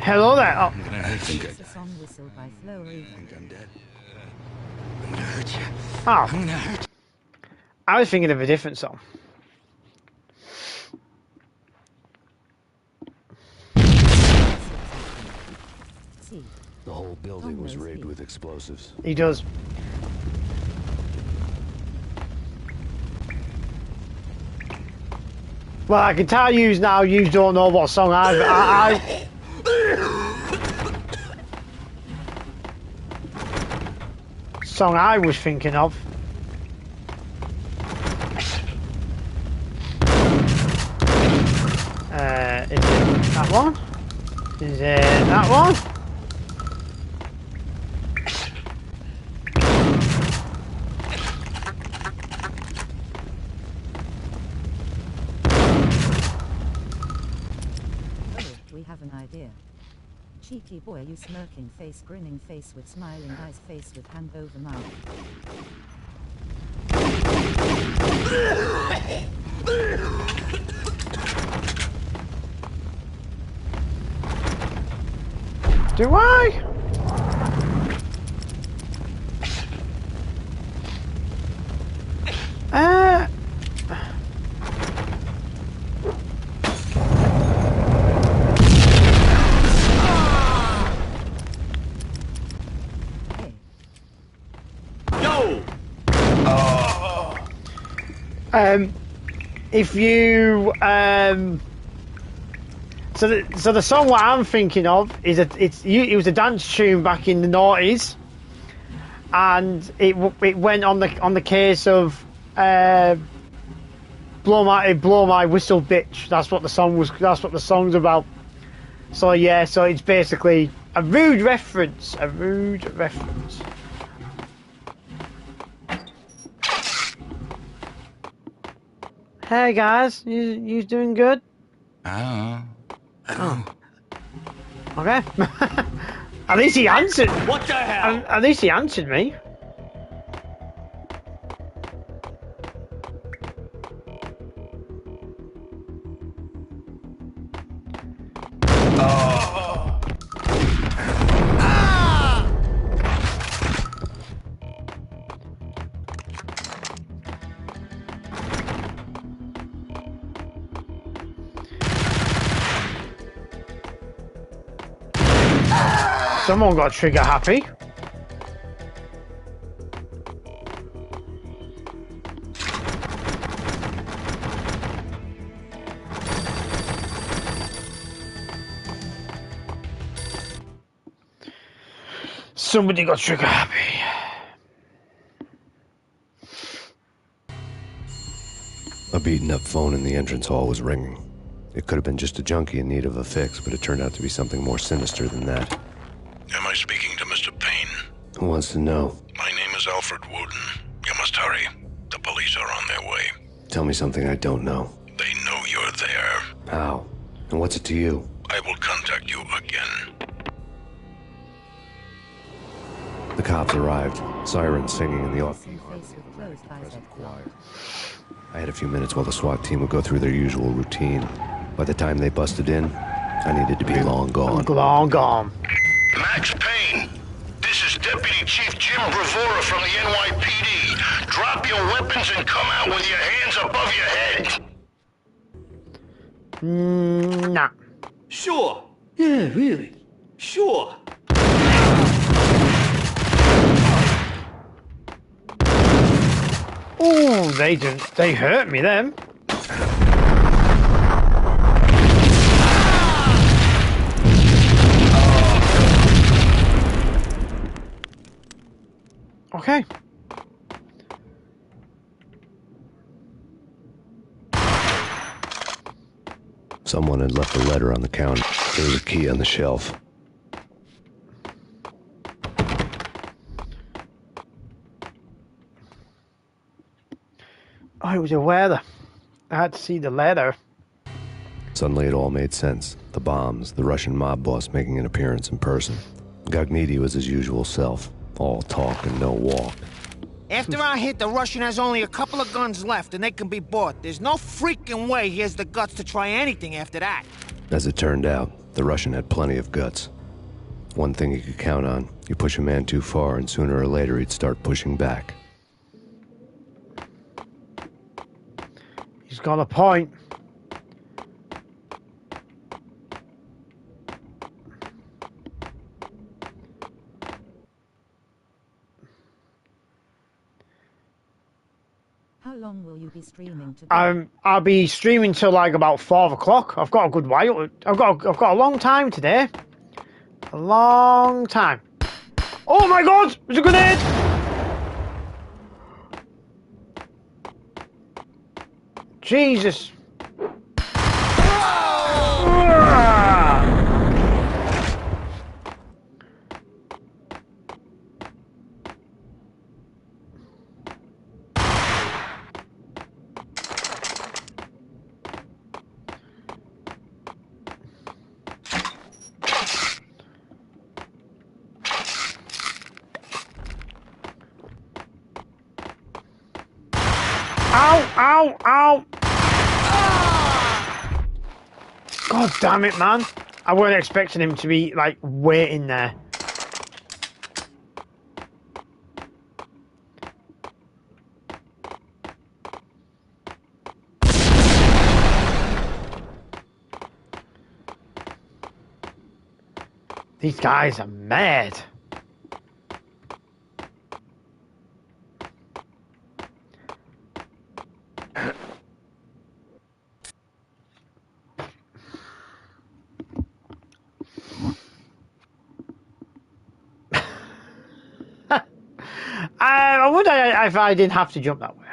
Hello there. Oh. It's a song whistle by Flo Reed. I'm dead. Oh. I was thinking of a different song. The whole building was rigged with explosives. He does. Well, I can tell you now you don't know what song I song I was thinking of. Is it that one? Is it that one? We have an idea. Cheeky boy, you smirking face, grinning face with smiling eyes, face with hand over mouth. Do I? If you so the song what I'm thinking of is it was a dance tune back in the noughties, and it went on the case of blow my whistle bitch. That's what the song's about. So yeah, so it's basically a rude reference. Hey guys, you doing good? I don't know. Okay. At least he answered. What the hell? At least he answered me. Someone got trigger happy. Somebody got trigger happy. A beaten up phone in the entrance hall was ringing. It could have been just a junkie in need of a fix, but it turned out to be something more sinister than that. Am I speaking to Mr. Payne? Who wants to know? My name is Alfred Wooden. You must hurry. The police are on their way. Tell me something I don't know. They know you're there. How? And what's it to you? I will contact you again. The cops arrived, sirens singing in the office. I had a few minutes while the SWAT team would go through their usual routine. By the time they busted in, I needed to be long gone. Long gone. Max Payne, this is Deputy Chief Jim Bravura from the NYPD. Drop your weapons and come out with your hands above your head. Nah. Sure. Yeah, really. Sure. Oh, they didn't. They hurt me, them. Okay. Someone had left a letter on the counter. There was a key on the shelf. Oh, it was a letter. I had to see the letter. Suddenly it all made sense. The bombs, the Russian mob boss making an appearance in person. Gagniti was his usual self. All talk and no walk. After our hit, the Russian has only a couple of guns left, and they can be bought. There's no freaking way he has the guts to try anything after that. As it turned out, the Russian had plenty of guts. One thing you could count on, you push a man too far and sooner or later he'd start pushing back. He's got a point. How long will you be streaming today? I'll be streaming till like about 4 o'clock. I've got a good while. I've got a long time today. A long time. Oh my God! There's a grenade! Jesus. Ow, ow, ow! God damn it, man. I weren't expecting him to be, like, waiting there. These guys are mad. I wonder if I didn't have to jump that way.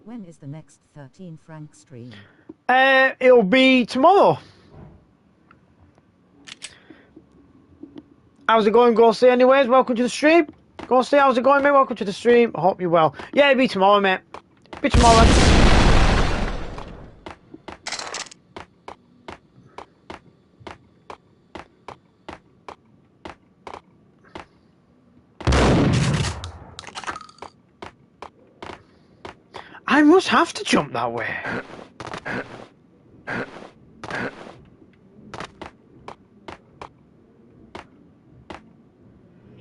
When is the next 13 Frank stream? It'll be tomorrow. How's it going, Ghosty? Anyways, welcome to the stream. Ghosty, how's it going, mate? Welcome to the stream. I hope you're well. Yeah, it'll be tomorrow, mate. Be tomorrow. I must have to jump that way.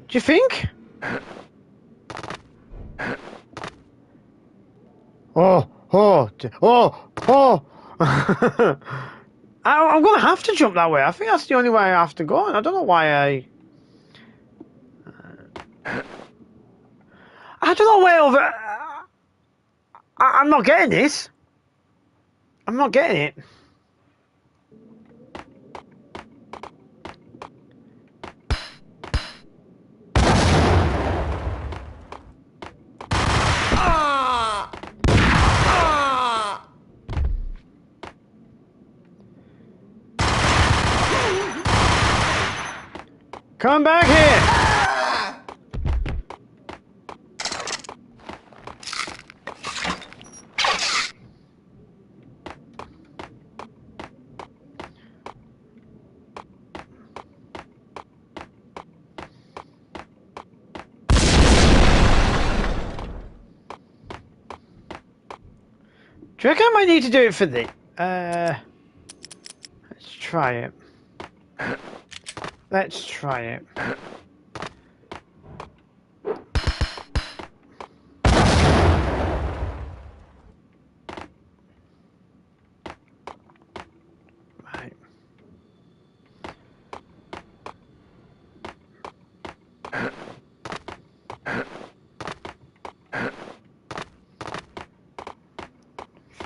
Do you think? Oh. I'm gonna have to jump that way. I think that's the only way I have to go, and I don't know why I don't know where over. I'm not getting this. I'm not getting it. Come back here! Do you reckon I might need to do it for the... let's try it. Let's try it. Right.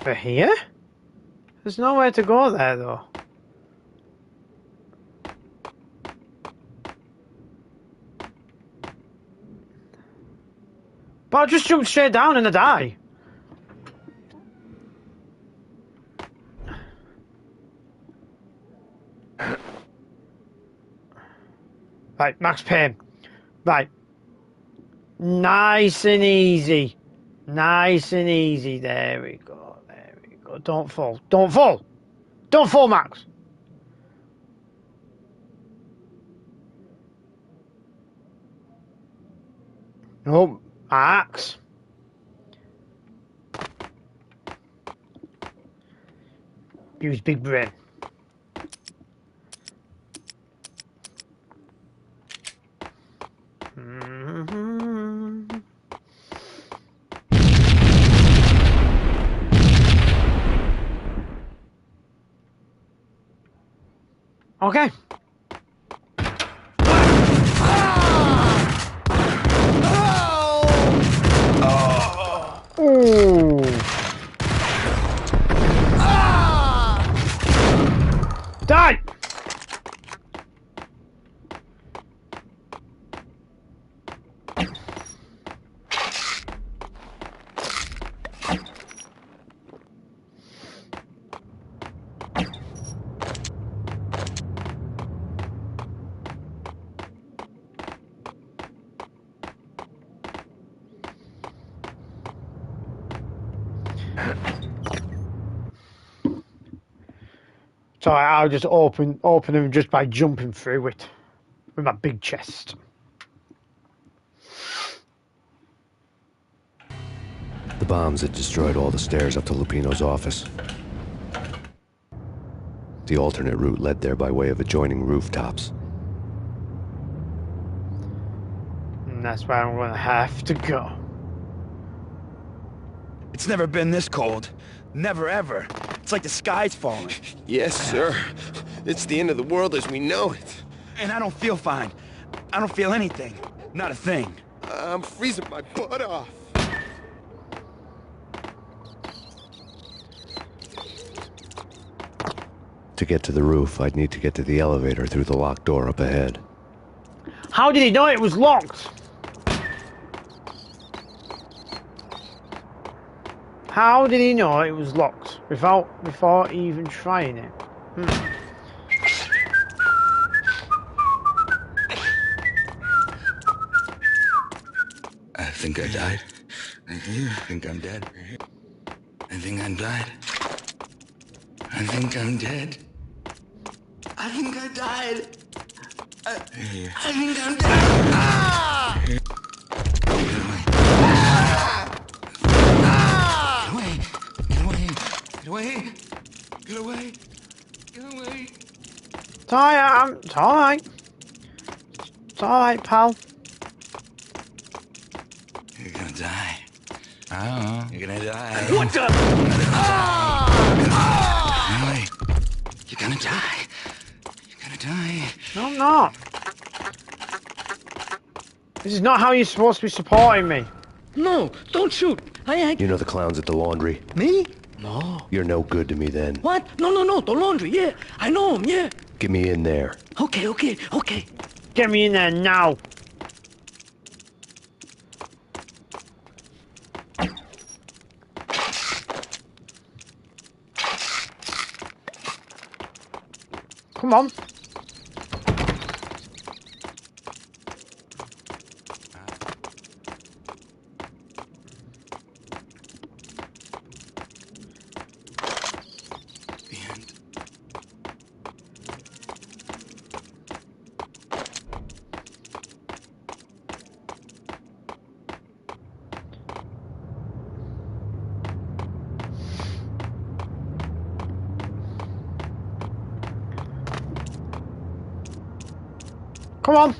For here? There's nowhere to go there though. But I'll just jump straight down and I die. Right, Max Payne. Right. Nice and easy. Nice and easy. There we go. There we go. Don't fall. Don't fall. Don't fall, Max. No, Max. Use big brain. Okay. Ooh. Die! So I'll just open them just by jumping through it with my big chest. The bombs had destroyed all the stairs up to Lupino's office. The alternate route led there by way of adjoining rooftops. And that's where I'm going to have to go. It's never been this cold. Never ever. It's like the sky's falling. Yes, sir. It's the end of the world as we know it. And I don't feel fine. I don't feel anything. Not a thing. I'm freezing my butt off. To get to the roof, I'd need to get to the elevator through the locked door up ahead. How did he know it was locked? How did he know it was locked before even trying it? I think I died. I think I'm dead. I think I'm died. I think I'm dead. I think I died. I think I'm dead. Ah! Get away. Get away. Get away. Get away. It's alright, it's alright. It's alright, pal. You're gonna die. Oh, you're gonna die. What the? Anyway, you're gonna die. You're gonna die. No, I'm not. This is not how you're supposed to be supporting me. No, don't shoot. You know the clowns at the laundry? Me? No. You're no good to me then. What? No, the laundry, yeah. I know him, yeah. Get me in there. Okay. Get me in there now. Come on. Come on.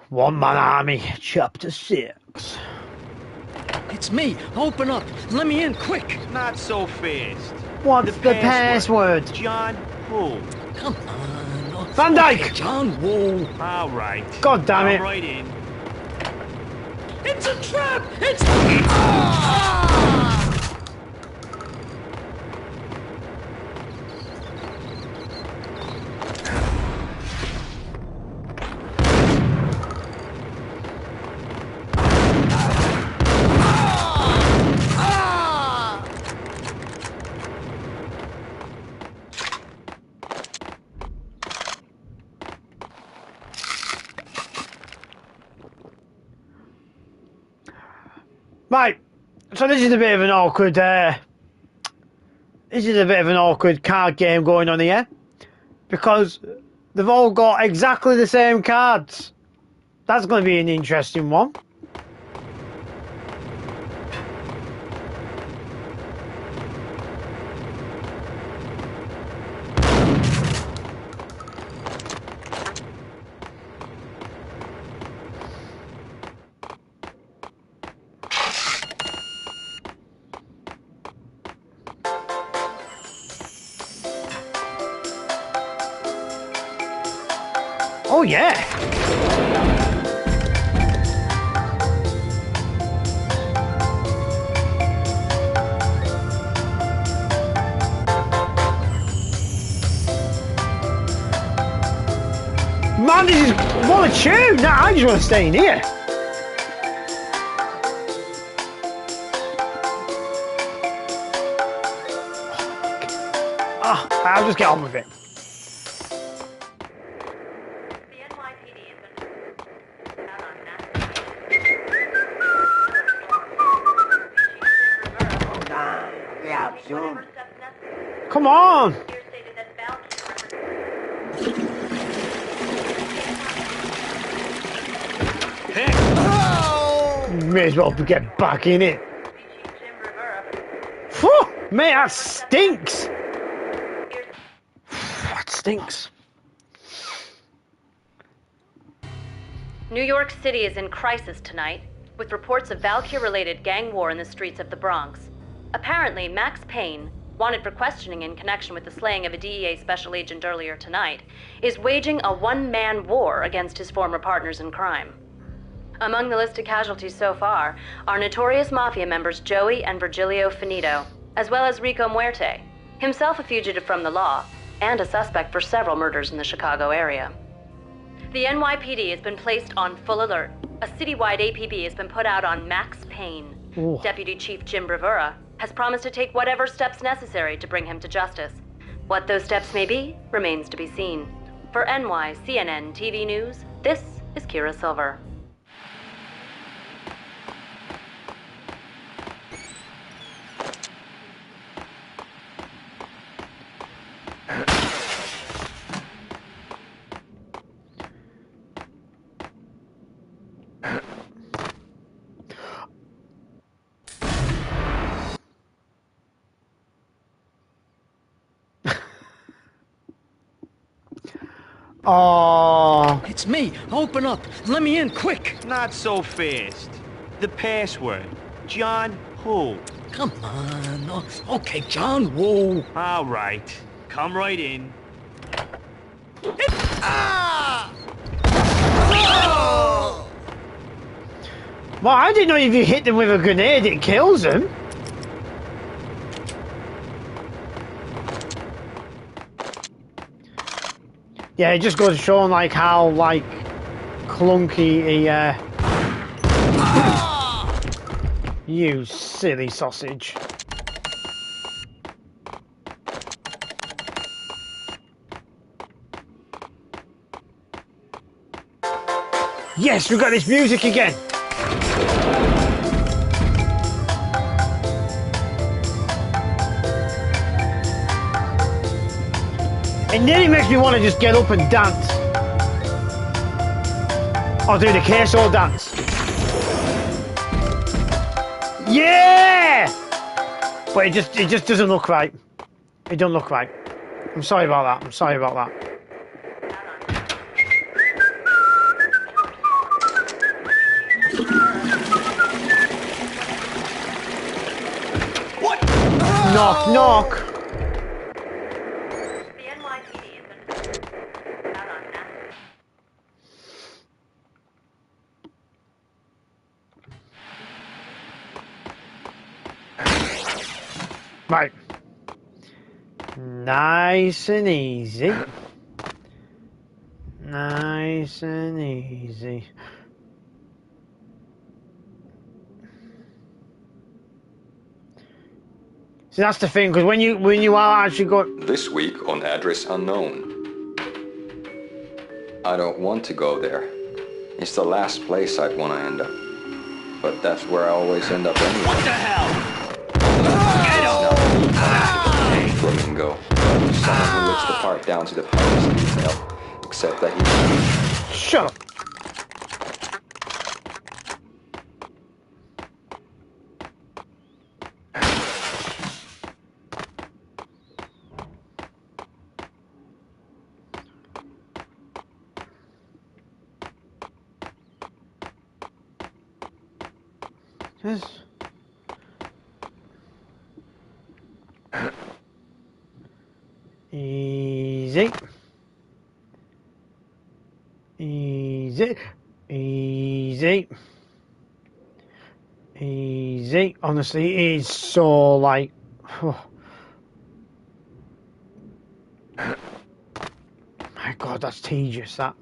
One Man Army, Chapter 6. It's me. Open up. Let me in, quick. Not so fast. What's the password? John who? Come on. Van Dyke. Okay, John Woo. All right. God damn it. Come right in. It's a trap. It's. Right, so this is a bit of an awkward card game going on here, because they've all got exactly the same cards. That's going to be an interesting one. Oh yeah! Man, this is what a tune! Nah, I just want to stay in here. I'll just get on with it. Come on! May as well get back in it. Phew, mate, that stinks. That stinks. New York City is in crisis tonight, with reports of Valkyr-related gang war in the streets of the Bronx. Apparently, Max Payne, wanted for questioning in connection with the slaying of a DEA special agent earlier tonight, is waging a one-man war against his former partners in crime. Among the listed casualties so far are notorious mafia members Joey and Virgilio Finito, as well as Rico Muerte, himself a fugitive from the law, and a suspect for several murders in the Chicago area. The NYPD has been placed on full alert. A citywide APB has been put out on Max Payne. Ooh. Deputy Chief Jim Bravura has promised to take whatever steps necessary to bring him to justice. What those steps may be remains to be seen. For NYCNN TV News, this is Kira Silver. Oh, it's me. Open up. Let me in, quick. Not so fast. The password. John who? Come on. Oh, okay, John Woo. All right. Come right in. Well, I didn't know if you hit them with a grenade, it kills them. Yeah, it just goes showing like how like clunky he you silly sausage. Yes, we got this music again. It nearly makes me want to just get up and dance. Or do the queso dance. Yeah! But it just doesn't look right. It don't look right. I'm sorry about that. I'm sorry about that. What? Knock, knock. Right. Nice and easy. Nice and easy. See, that's the thing, because when you are actually going... This week on Address Unknown. I don't want to go there. It's the last place I'd want to end up. But that's where I always end up anyway. What the hell? Flamingo. Someone who looks the part down to the tiniest detail. Except that he... Shut up. Yes. Easy. Easy. Easy. Easy. Honestly, it is so like... My God, that's tedious, that.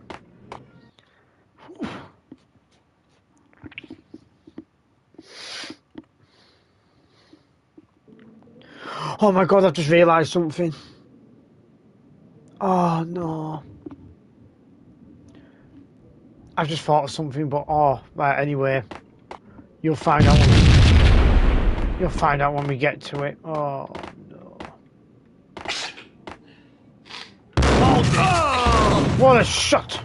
Oh my God, I've just realised something. Oh no. I've just thought of something, but right, anyway. You'll find out when we get to it. Oh no. Oh, what a shot!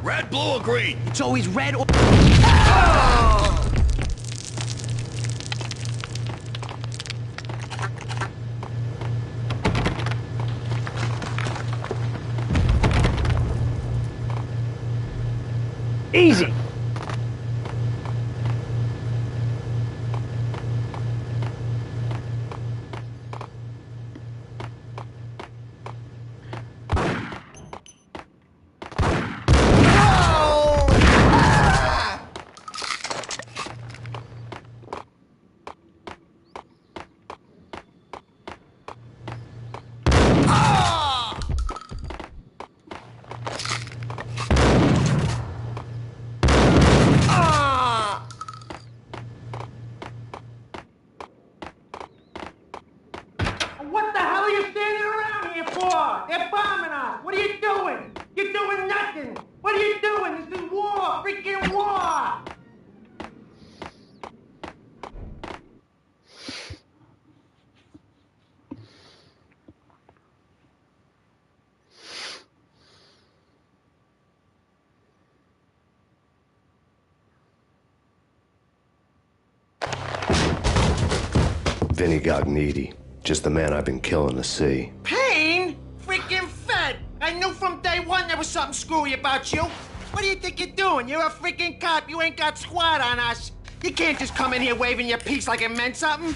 Red, blue, or green? It's always red or... Easy. What the hell are you standing around here for? They're bombing us. What are you doing? You're doing nothing. What are you doing? This is war. Freaking war. Vinny Gognitti. Just the man I've been killing to see. Payne? Freaking fed. I knew from day one there was something screwy about you. What do you think you're doing? You're a freaking cop. You ain't got squat on us. You can't just come in here waving your piece like it meant something.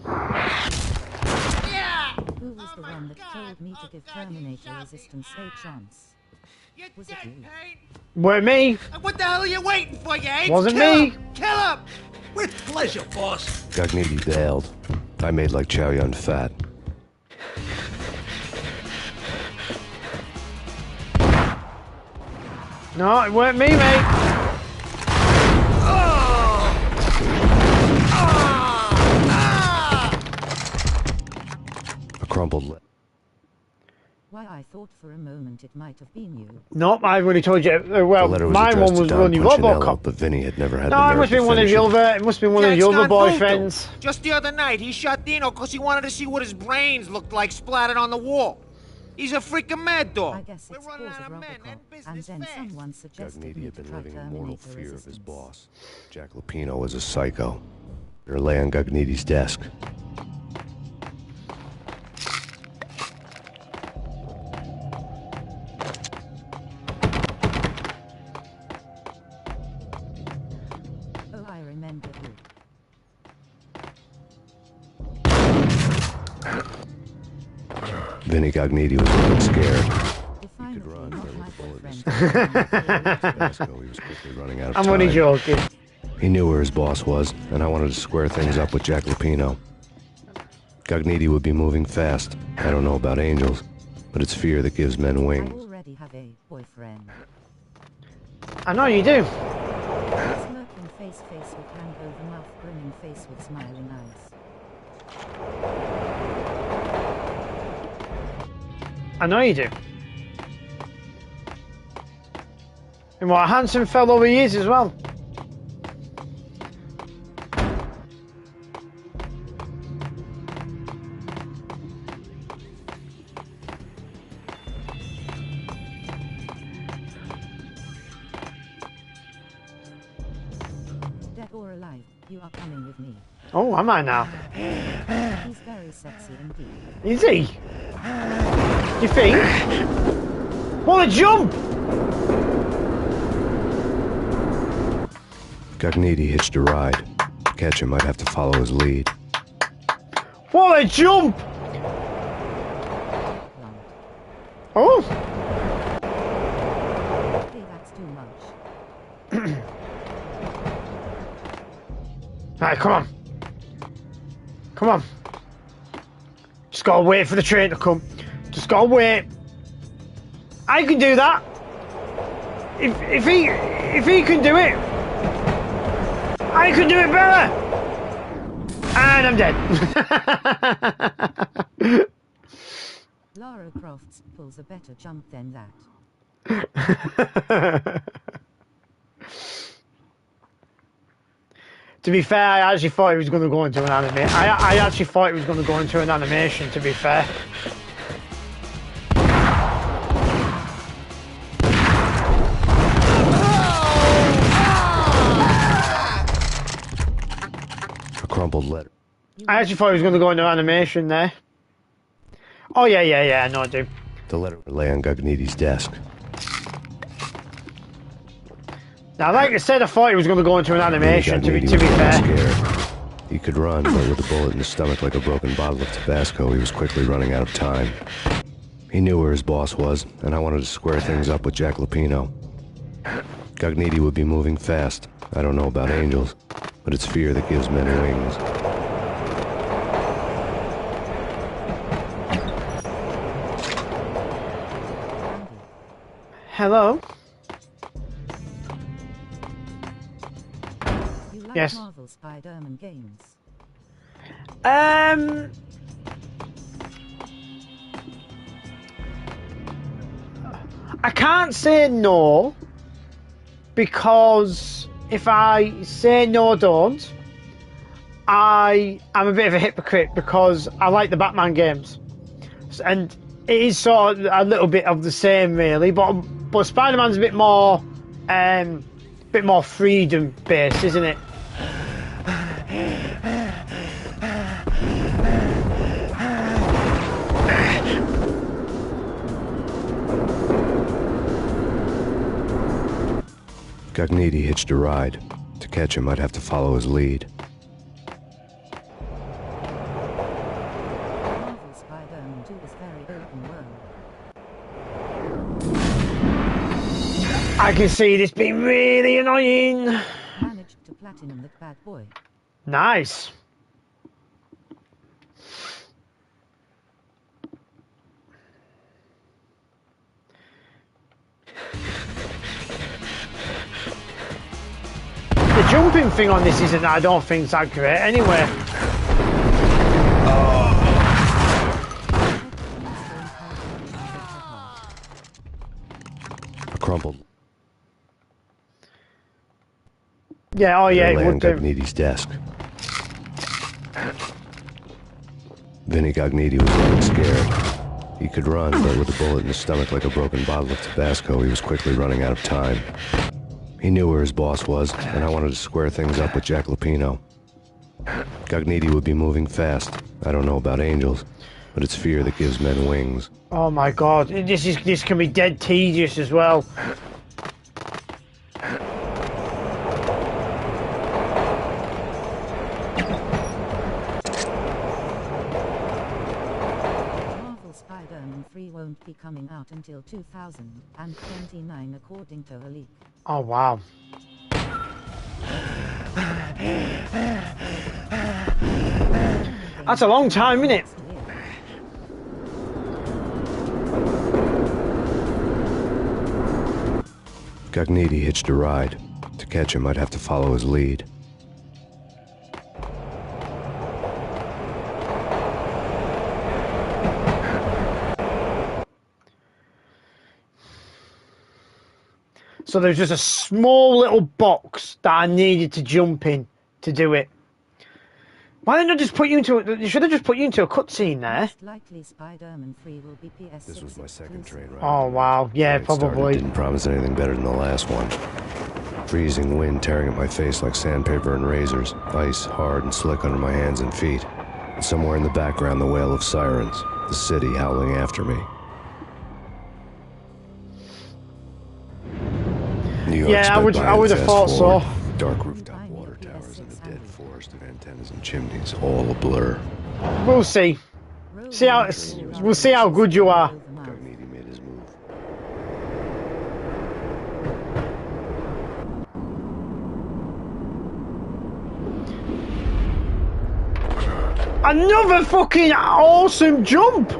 Yeah! Who was the one that told me to give Terminator Resistance a chance? Was it you? Weren't me. What the hell are you waiting for, you apes? Wasn't Kill me. him. Kill him! With pleasure, boss. Gognitti bailed. I made like Chow Yun Fat. No, it weren't me, mate. A crumpled... Why, I thought for a moment it might have been you. No, I've already told you. Well, mine one was running Robocop. But Vinny had never had no, the it must be one of the other. It must be one of the other boyfriends. Just the other night, he shot Dino because he wanted to see what his brains looked like splattered on the wall. He's a freaking mad dog. I guess it's cause of Robocop, and then someone suggested Gognitti me had to been try living in mortal Terminator fear of his Resistance. boss. Jack Lupino was a psycho. There lay on Gognitti's desk. Vinny Gognitti was looking scared. He could run, but with a bullet in his stomach, Tabasco, he was quickly running out of time. I'm only joking. He knew where his boss was, and I wanted to square things up with Jack Lupino. Gognitti would be moving fast. I don't know about angels, but it's fear that gives men wings. I already have a boyfriend. I know you do. Smirking face with hand over mouth, grinning face with smiling eyes. I know you do. And what a handsome fellow he is as well. Dead or alive, you are coming with me. Oh, am I now? He's very sexy indeed. Is he? You think? What a jump! Gognitti hitched a ride. To catch him, I'd have to follow his lead. What a jump! Oh! Hey, that's too much. Alright, come on. Come on. Just gotta wait for the train to come. Just gotta wait. I can do that. If he can do it, I can do it better. And I'm dead. Lara Croft pulls a better jump than that. To be fair, I actually thought he was going to go into an anime. I actually thought he was going to go into an animation, to be fair. A crumpled letter. I actually thought he was going to go into animation there. Oh, yeah, I know I do. The letter lay on Gognitti's desk. Now, like I said, I thought he was going to go into an animation, to be fair. Scared. He could run, but with a bullet in his stomach like a broken bottle of Tabasco, he was quickly running out of time. He knew where his boss was, and I wanted to square things up with Jack Lupino. Gognitti would be moving fast. I don't know about angels, but it's fear that gives men wings. Hello? You like Yes. Marvel Spider-Man games? I can't say no, because if I say no, don't, I'm a bit of a hypocrite because I like the Batman games, and it is sort of a little bit of the same, really. But Spider-Man's a bit more freedom based, isn't it? Gognitti hitched a ride. To catch him, I'd have to follow his lead. Marvel Spider-Man 2 is very open world. I can see this being really annoying. Managed to platinum the bad boy. Nice. The jumping thing on this isn't, I don't think, that great anyway. A crumpled. Yeah, oh yeah, it lay would on do. Gognitti's desk. Vinny Gognitti was looking scared. He could run, but with a bullet in his stomach like a broken bottle of Tabasco, he was quickly running out of time. He knew where his boss was, and I wanted to square things up with Jack Lupino. Gognitti would be moving fast. I don't know about angels, but it's fear that gives men wings. Oh my god, this can be dead tedious as well. Marvel Spider-Man Spider-Man 3 won't be coming out until 2029 according to a leak. Oh, wow. That's a long time, isn't it? Gognitti hitched a ride. To catch him, I'd have to follow his lead. So there's just a small little box that I needed to jump in to do it. Why didn't I just put you into? You should have just put you into a cutscene there. Most likely Spider-Man 3 will be PS6 This was my second train ride. Oh wow, yeah, It started, probably. didn't promise anything better than the last one. Freezing wind tearing at my face like sandpaper and razors. Ice hard and slick under my hands and feet. And somewhere in the background, the wail of sirens. The city howling after me. New York Yeah, I would have thought so. Dark rooftop water towers and the dead forest of antennas and chimneys, all a blur. We'll see. We'll see how good you are. Gognitti made his move. Another fucking awesome jump.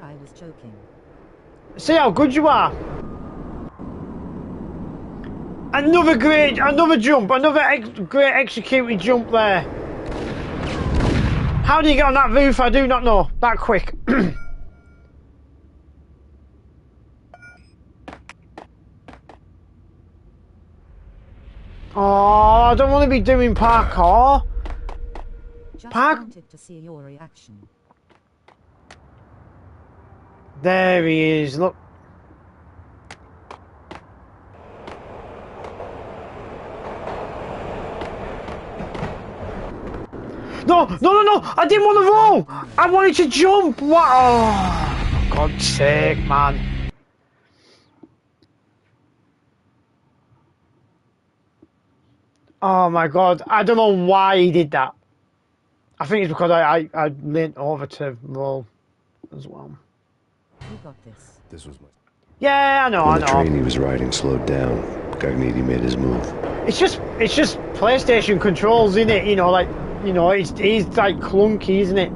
I was joking. See how good you are. Another jump, another great executed jump there. How do you get on that roof? I do not know. That quick. Oh, I don't want to be doing parkour. Just wanted to see your reaction. There he is. Look. No! I didn't want to roll! I wanted to jump! What? Oh, for God's sake, man. Oh my God. I don't know why he did that. I think it's because I leant over to roll as well. You got this. This was my... Yeah, I know, When the train he was riding slowed down, Gognitti made his move. It's just PlayStation controls, isn't it? You know, like, you know, it's like clunky, isn't it?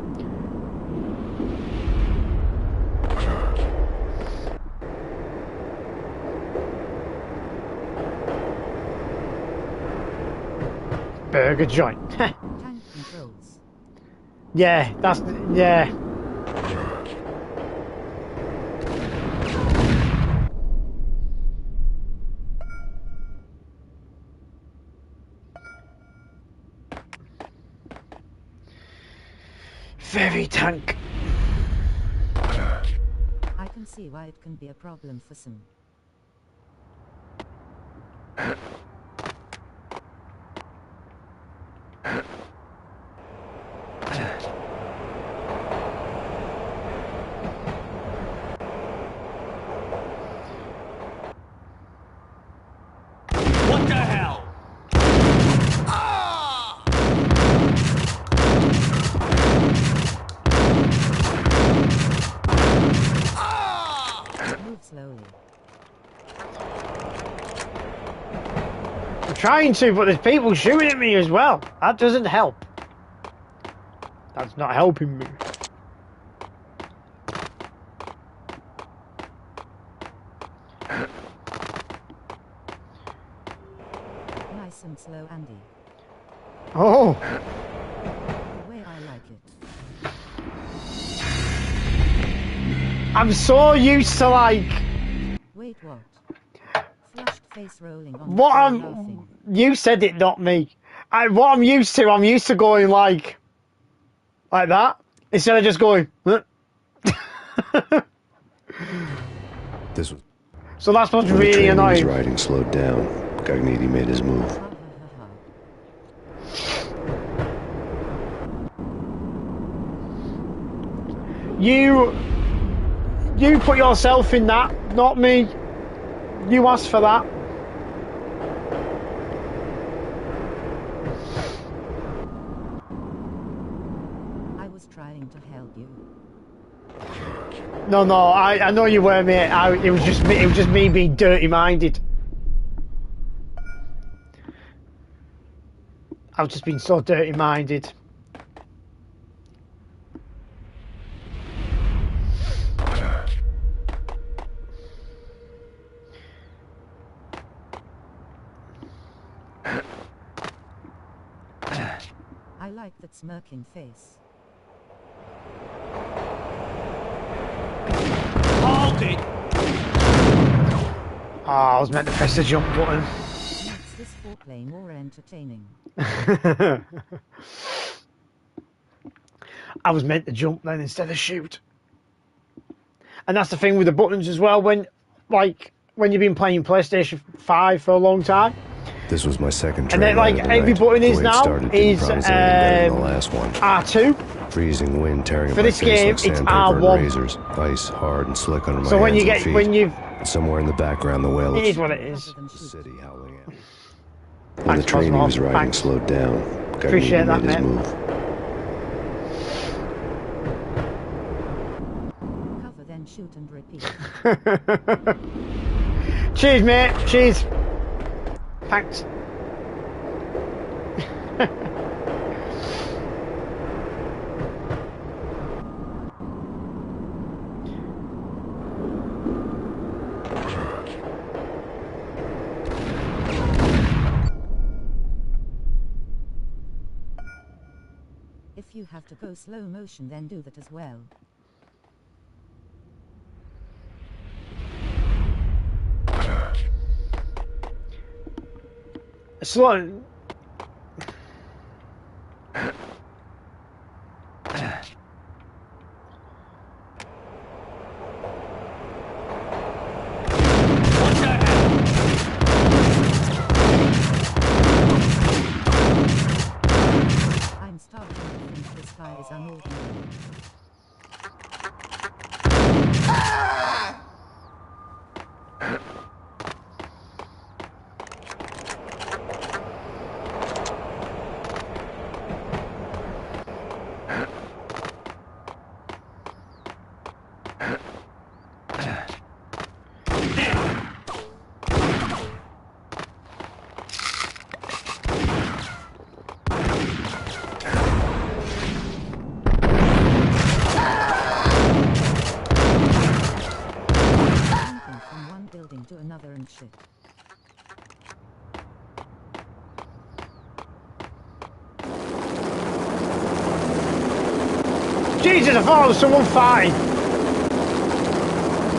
Burger joint. Tank controls. Yeah, yeah. Very tank. I can see why it can be a problem for some. What the hell? Move slowly. I'm trying to, but there's people shooting at me as well. That doesn't help. That's not helping me. Nice and slow, Andy. Oh. The way I like it. I'm so used to like... Wait, what? Flushed face rolling on What the I'm... floor laughing. You said it, not me. What I'm used to going like that, instead of just going... This was... So that's what's When the really train he was annoying. riding slowed down, Gognitti made his move. You put yourself in that, not me. You asked for that. I was trying trying to help you. No, I know you were, mate. It was just me being dirty-minded. I've just been so dirty-minded. I like that smirking face. Hold it! Oh, I was meant to press the jump button. Makes this foreplay more entertaining. I was meant to jump then instead of shoot. And that's the thing with the buttons as well, when you've been playing PlayStation 5 for a long time. This was my second And train then like ride of the every night. button The is way it now started didn't is promise anything better than the last one. R2. Freezing wind tearing up For my this face game, like it's sandpaper and R1. razors. Ice hard and slick under my So when hands you and get feet. when you've And somewhere in the background, the wail it of is what it is. the city howling at me. When Thanks, the train he Cosmo. was riding Thanks. slowed down, Gardini Appreciate that, made his mate. move. Cover then shoot and repeat. Cheers, mate. Cheers. Thanks. If you have to go slow motion, then do that as well. Slow. I'm starting to think this guy is unordinary. Jumping from one building to another and shit. Jesus, I thought it was someone fine.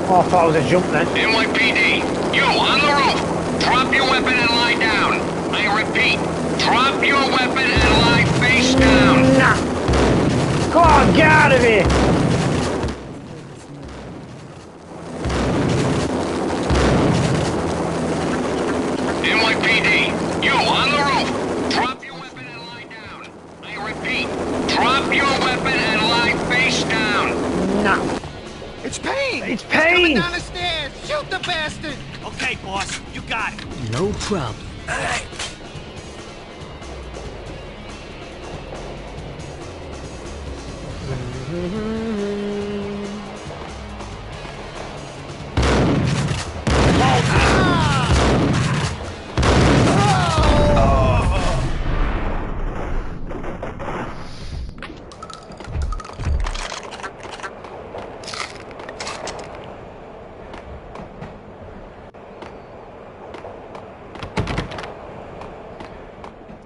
Oh, I thought it was a jump then. NYPD, you on the roof. Drop your weapon and lie down. I repeat, drop your weapon and lie face down. Nah. Come on, get out of here. NYPD, you on the roof. Drop your weapon and lie down. I repeat, drop your weapon and lie face down. Nah. It's Payne! It's He's coming Payne. down the stairs! Shoot the bastard! Okay, boss, you got it. No problem.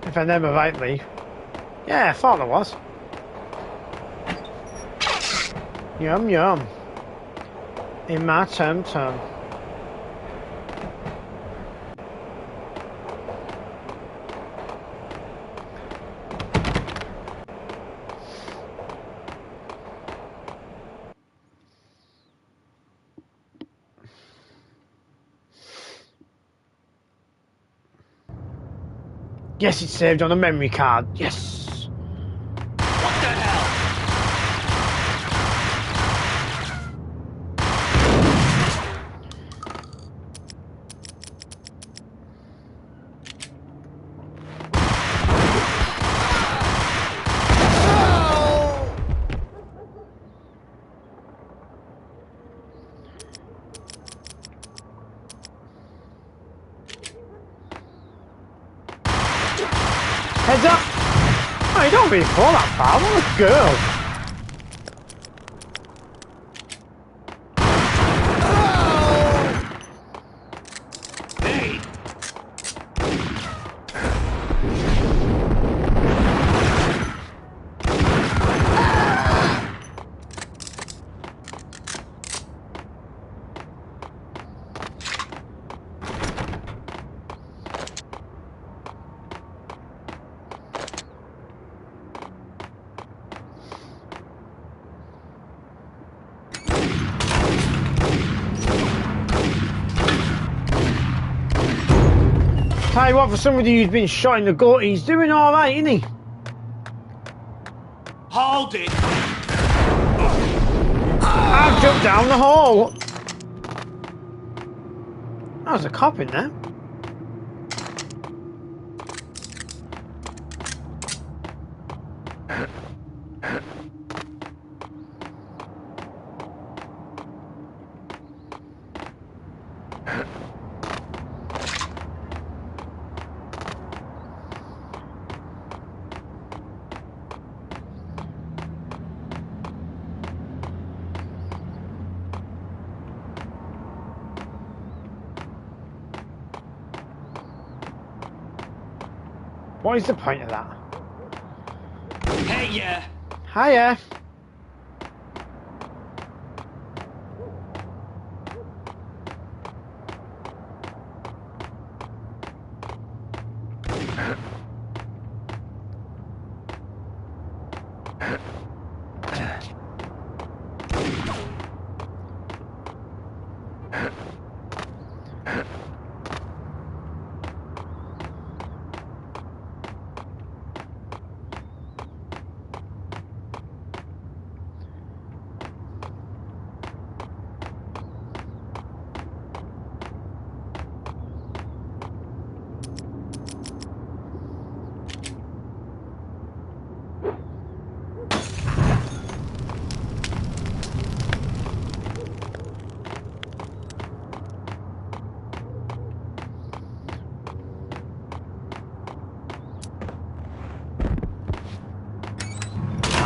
If I remember rightly. Yeah, I thought there was. Yum yum. In my tum. Yes, it's saved on a memory card. Yes. What the hell? Heads up! Oh, you don't really fall that far. What a girl. Tell you what, for somebody who's been shot in the gut, he's doing alright, isn't he? Hold it! I've jumped down the hole! There's a cop in there. What is the point of that? Hey, yeah. Hiya.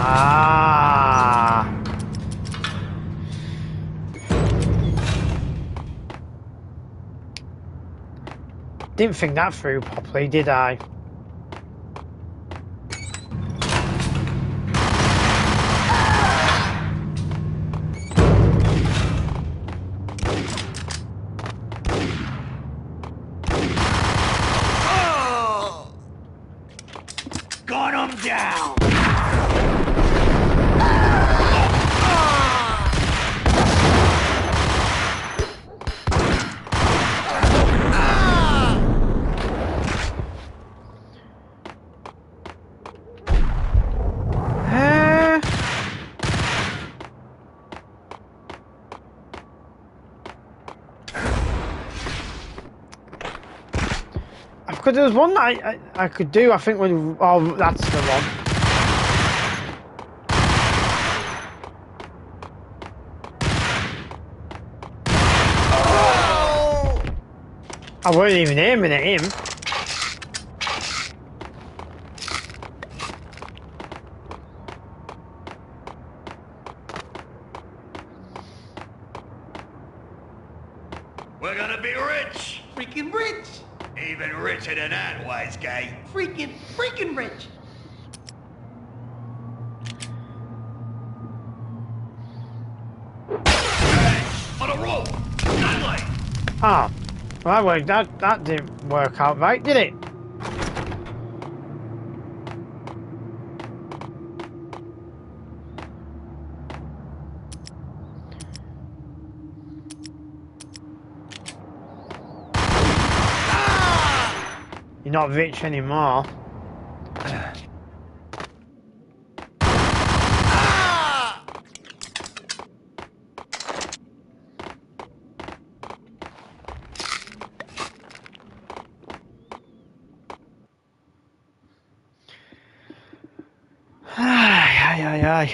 Ah. Didn't think that through properly, did I? Gun him down! Because there was one that I could do, I think, when... Oh, that's the one. I wasn't even aiming at him. We're gonna be rich! Freaking rich! Even richer than that, wise guy. Freaking rich! On a rope! That way! Ah. Well, that didn't work out right, did it? You're not rich anymore. Ay.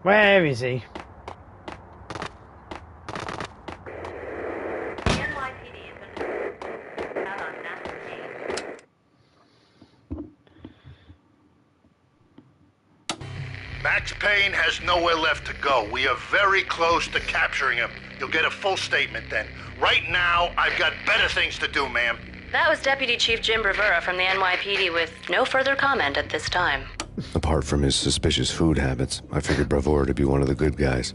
Where is he? Max Payne has nowhere left to go. We are very close to capturing him. You'll get a full statement then. Right now, I've got better things to do, ma'am. That was Deputy Chief Jim Bravura from the NYPD with no further comment at this time. Apart from his suspicious food habits, I figured Bravura to be one of the good guys.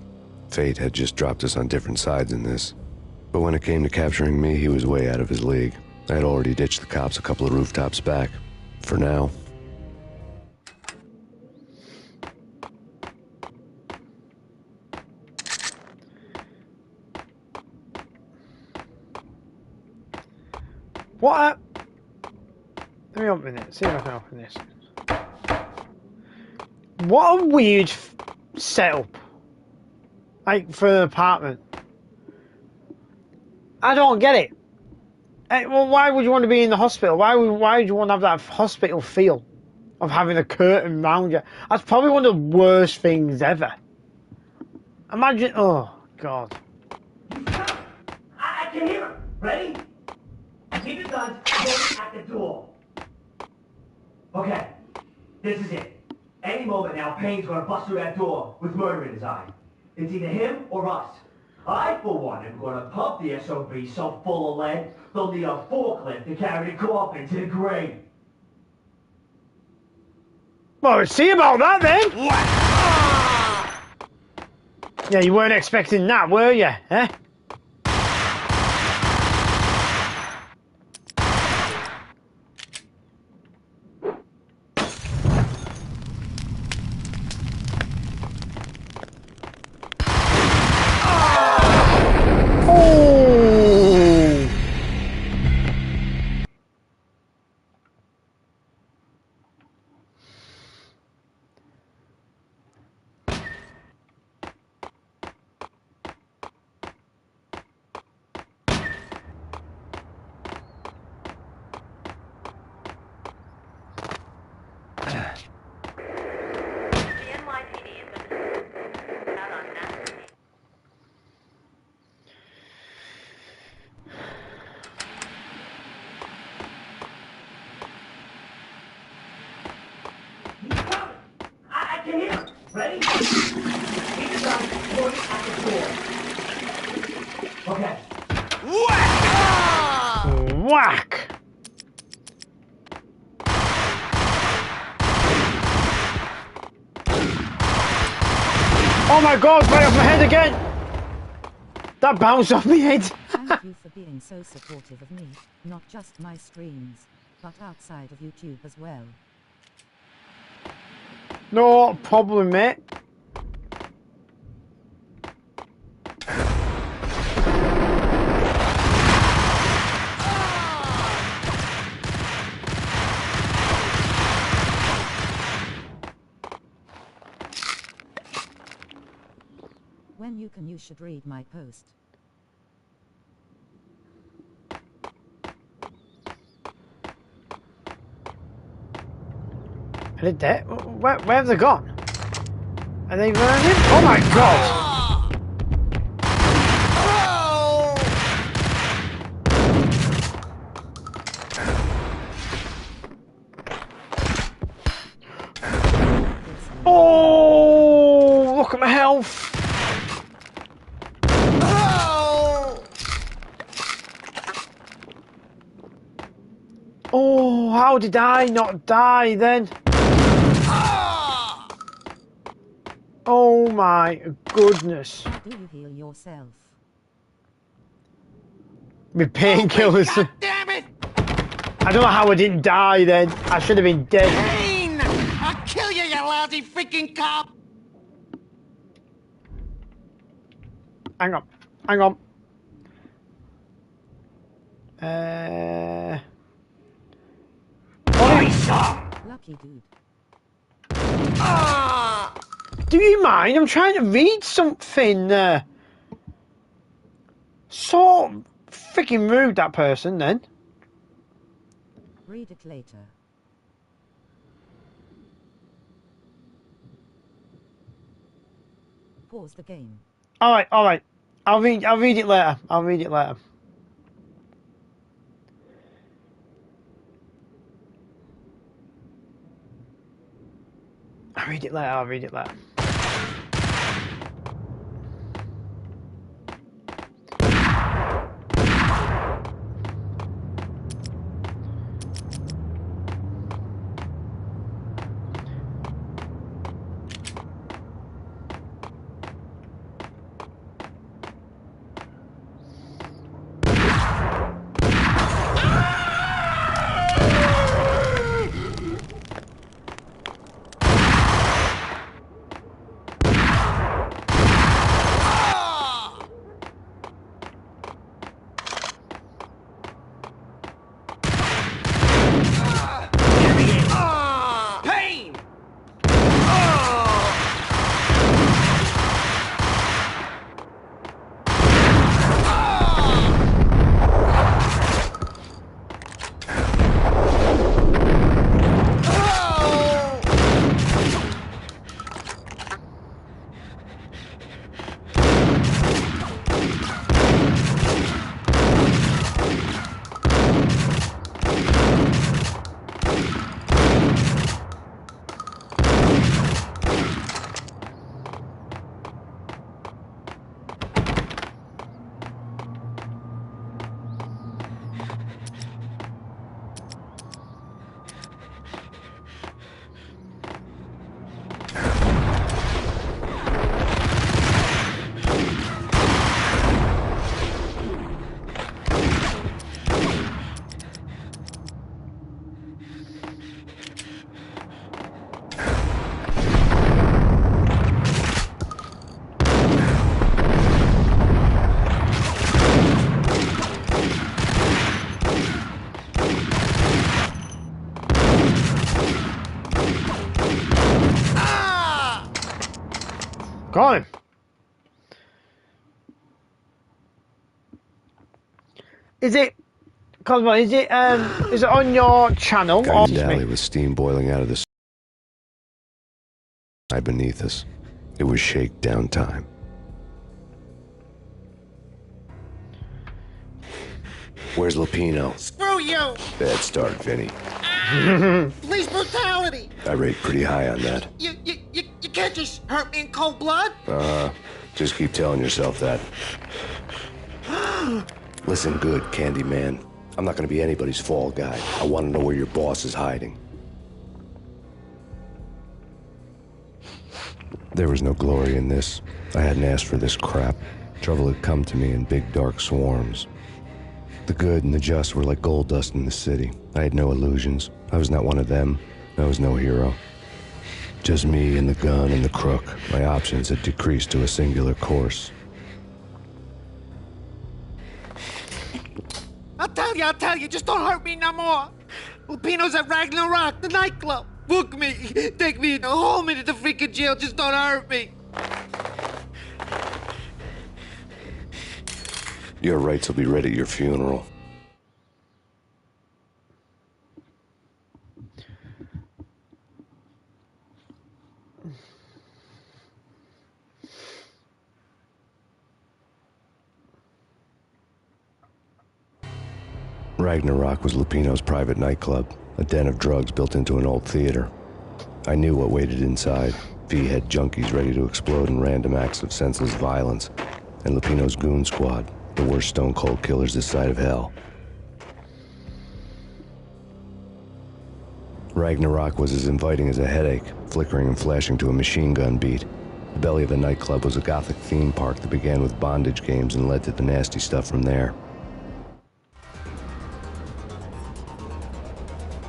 Fate had just dropped us on different sides in this. But when it came to capturing me, he was way out of his league. I had already ditched the cops a couple of rooftops back. For now. What? Let me open it. See if I can open this. What a weird setup. Like, for an apartment. I don't get it. Well, why would you want to be in the hospital? Why would you want to have that hospital feel of having a curtain around you? That's probably one of the worst things ever. Imagine, oh, God. I can hear him. Ready? Keep your guns pointed at the door. Okay, this is it. Any moment now, Payne's gonna bust through that door with murder in his eye. It's either him or us. I, for one, am gonna pump the SOB so full of lead, they'll need a forklift to carry the coffin to the grave. Well, see about that then. Yeah, you weren't expecting that, were you? Eh? I can hear him. Ready? Keep your guns pointed at the door. Okay. Whack! Oh my God, right off my head again! That bounced off my head. Thank you for being so supportive of me, not just my streams, but outside of YouTube as well. No problem, mate. When you can, you should read my post. Are they dead? Where have they gone? Are they running? Oh my God! Oh, look at my health! Oh, how did I not die then? Oh my goodness. How do you heal yourself? With painkillers. God damn it! I don't know how I didn't die then. I should have been dead. Payne! I'll kill you, you lousy freaking cop! Hang on. Hang on. Lucky dude. Do you mind? I'm trying to read something. So freaking rude, that person then. Read it later. pause the game. Alright, alright. I'll read it later. I'll read it later. I'll read it later, I'll read it later. Payne! Got him. Is it, Cosmo, is it on your channel? Got Dally with steam boiling out of the sky beneath us. It was shakedown time. Where's Lupino? Screw you! Bad start, Vinny. Police brutality! I rate pretty high on that. You can't just hurt me in cold blood? Just keep telling yourself that. Listen good, Candyman. I'm not gonna be anybody's fall guy. I want to know where your boss is hiding. There was no glory in this. I hadn't asked for this crap. Trouble had come to me in big dark swarms. The good and the just were like gold dust in the city. I had no illusions. I was not one of them. I was no hero. Just me and the gun and the crook. My options had decreased to a singular course. I'll tell you, just don't hurt me no more. Lupino's at Ragnarok, the nightclub. Book me, take me home into the freaking jail, just don't hurt me. Your rights will be ready at your funeral. Ragnarok was Lupino's private nightclub, a den of drugs built into an old theater. I knew what waited inside. V had junkies ready to explode in random acts of senseless violence, and Lupino's goon squad, the worst stone-cold killers this side of hell. Ragnarok was as inviting as a headache, flickering and flashing to a machine gun beat. The belly of the nightclub was a gothic theme park that began with bondage games and led to the nasty stuff from there.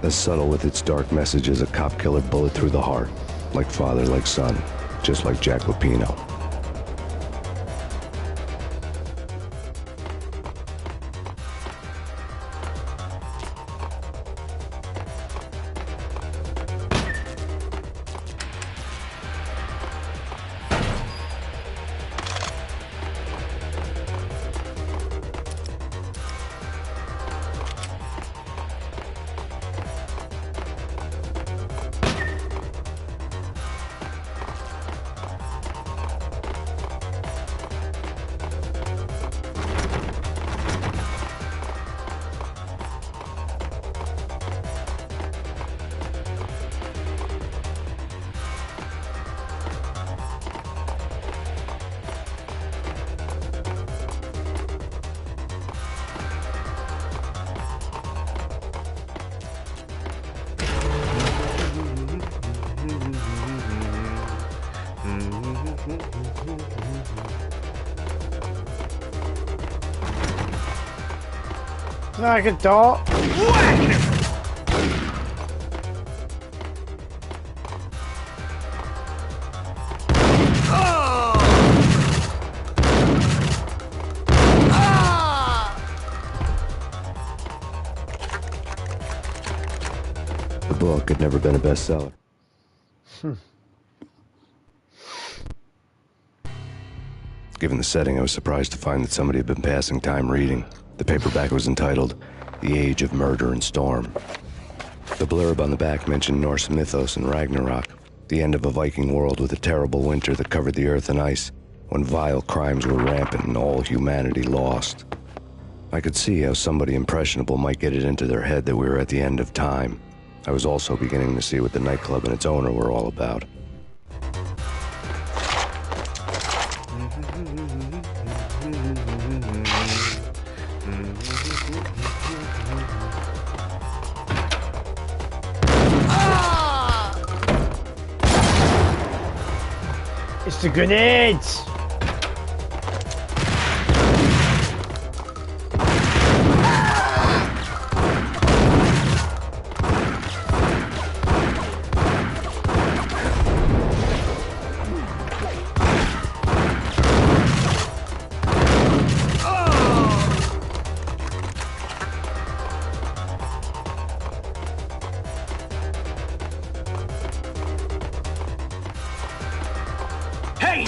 As subtle with its dark message as a cop killer bullet through the heart, like father, like son, just like Jack Lupino. Like a dot. The book had never been a bestseller. Given the setting, I was surprised to find that somebody had been passing time reading. The paperback was entitled The Age of Murder and Storm. The blurb on the back mentioned Norse mythos and Ragnarok, the end of a Viking world with a terrible winter that covered the earth in ice, when vile crimes were rampant and all humanity lost. I could see how somebody impressionable might get it into their head that we were at the end of time. I was also beginning to see what the nightclub and its owner were all about. It's the grenades! Hey,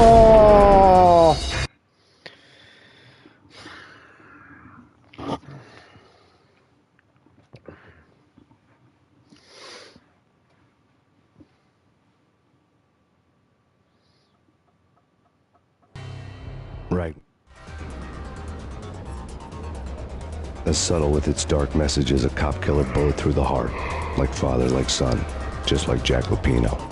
Oh! Right. As subtle with its dark message as a cop killer bullet through the heart. Like father, like son. Just like Jack Lupino.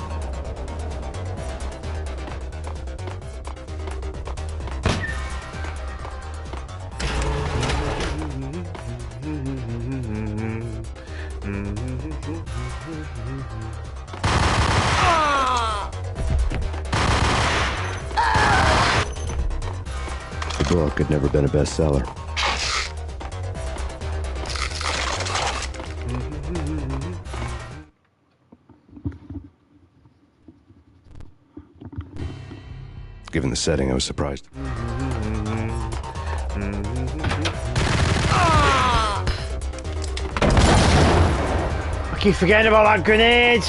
The book had never been a bestseller. Given the setting, I was surprised. I keep forgetting about that grenade.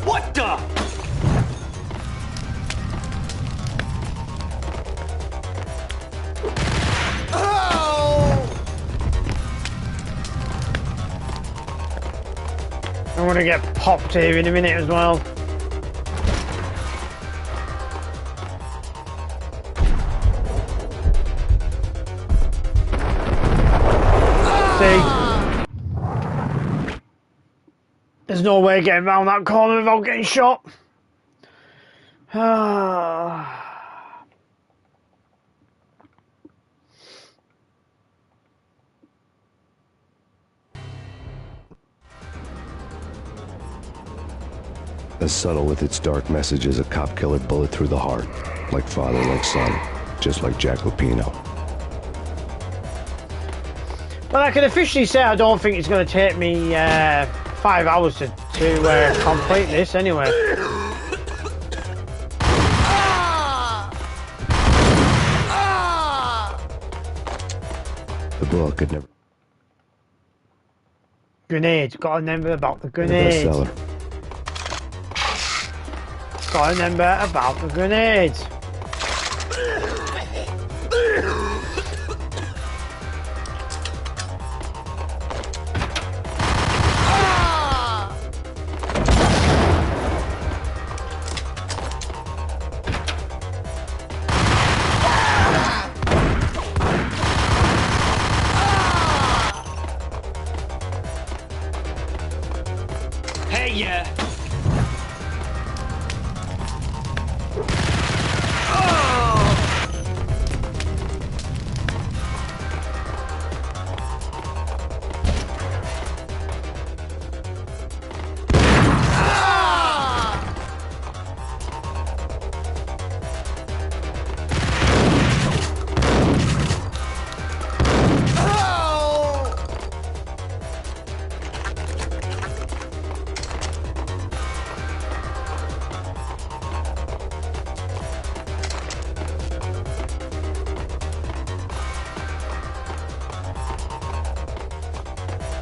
what the? I'm gonna get popped here in a minute as well. See? There's no way getting around that corner without getting shot. As subtle with its dark message as a cop killer bullet through the heart. Like father, like son. Just like Jack Lupino. Well, I can officially say I don't think it's going to take me 5 hours to complete this anyway. The book had never... Grenade. Got to remember about the The grenade. bestseller. Got to remember about the grenade. Hey, yeah.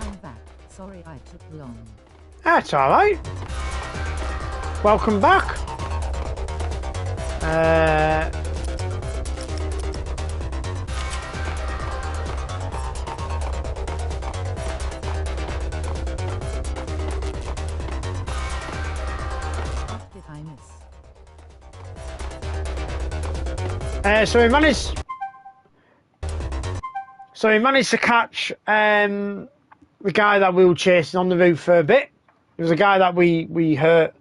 I'm back. Sorry I took long. That's alright. Welcome back. What did I miss? So we managed to catch the guy that we were chasing on the roof for a bit. There was a guy that we hurt,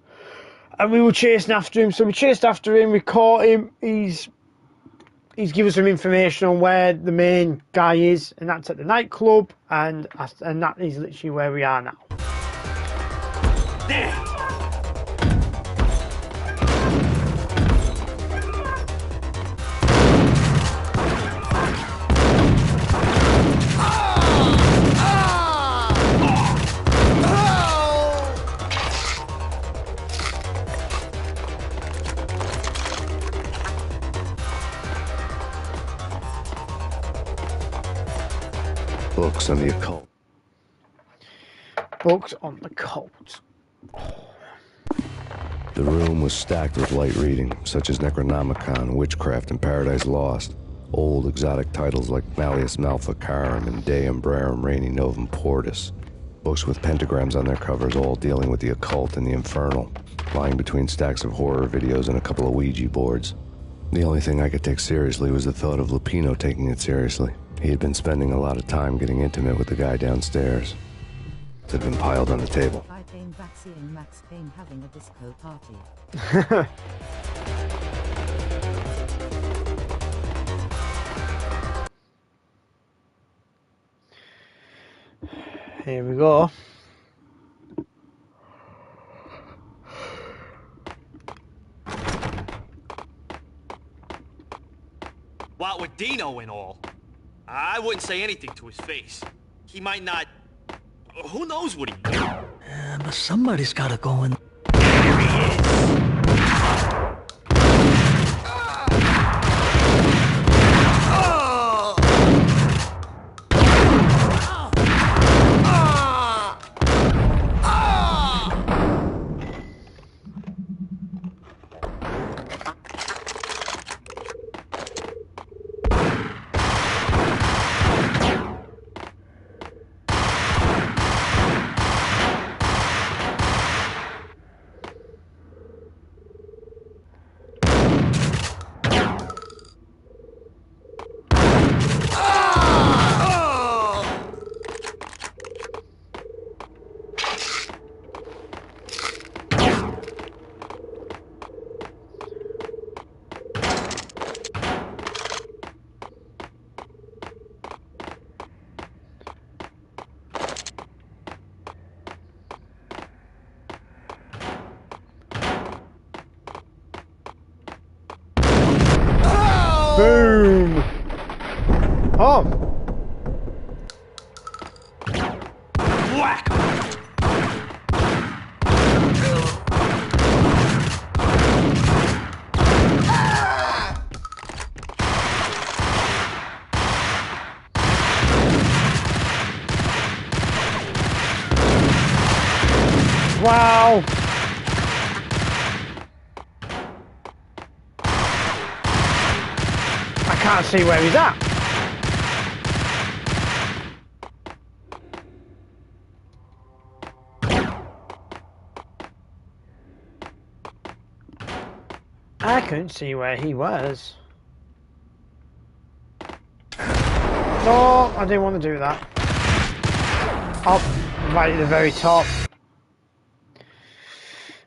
and we were chasing after him. So we chased after him. We caught him. He's given some information on where the main guy is, and that's at the nightclub. And that is literally where we are now. There. Books on the occult. Books on the cult. The room was stacked with light reading, such as Necronomicon, Witchcraft, and Paradise Lost. Old exotic titles like Malleus Maleficarum and De Umbrarum Reini Novum Portus. Books with pentagrams on their covers, all dealing with the occult and the infernal, lying between stacks of horror videos and a couple of Ouija boards. The only thing I could take seriously was the thought of Lupino taking it seriously. He had been spending a lot of time getting intimate with the guy downstairs. It had been piled on the table. I came back seeing Max Payne having a disco party. Here we go. What with Dino and all, I wouldn't say anything to his face. He might not... Who knows what he did? But somebody's gotta go in. There he is! Boom! Oh! Whack! Wow. I can't see where he's at. I couldn't see where he was. No, I didn't want to do that. Up, right at the very top.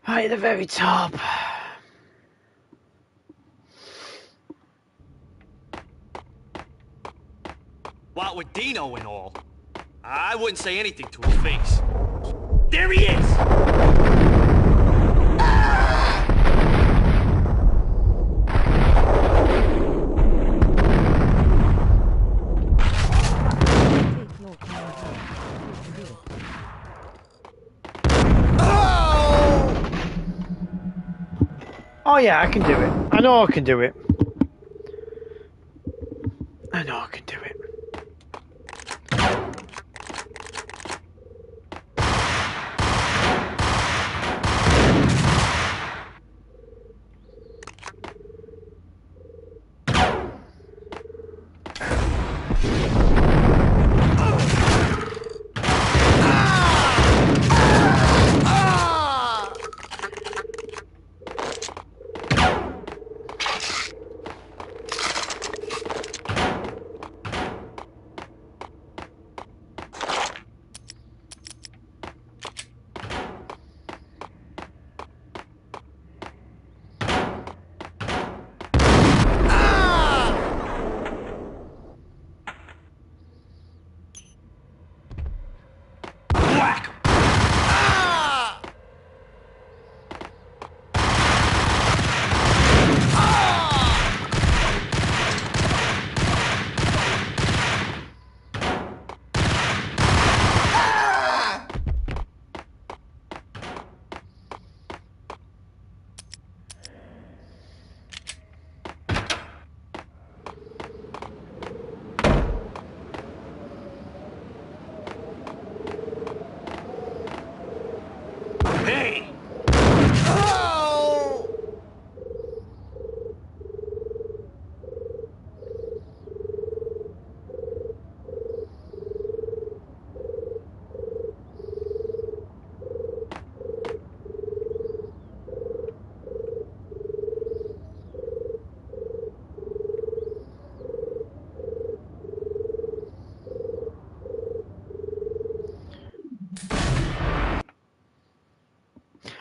Right at the very top. What with Dino and all, I wouldn't say anything to his face. There he is! Oh yeah, I can do it. I know I can do it. I know I can do it. Hey!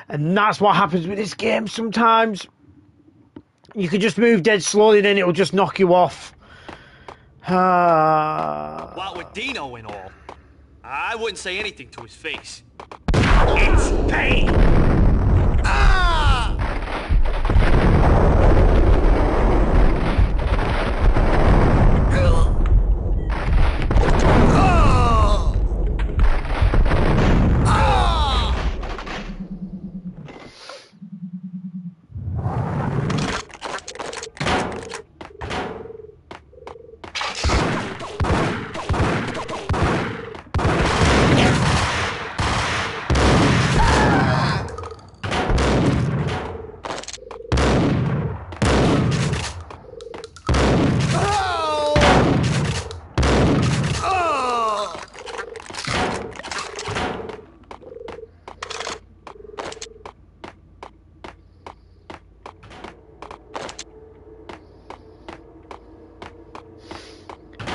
And that's what happens with this game sometimes. You can just move dead slowly, then it'll just knock you off. What with Dino and all, I wouldn't say anything to his face. It's Payne!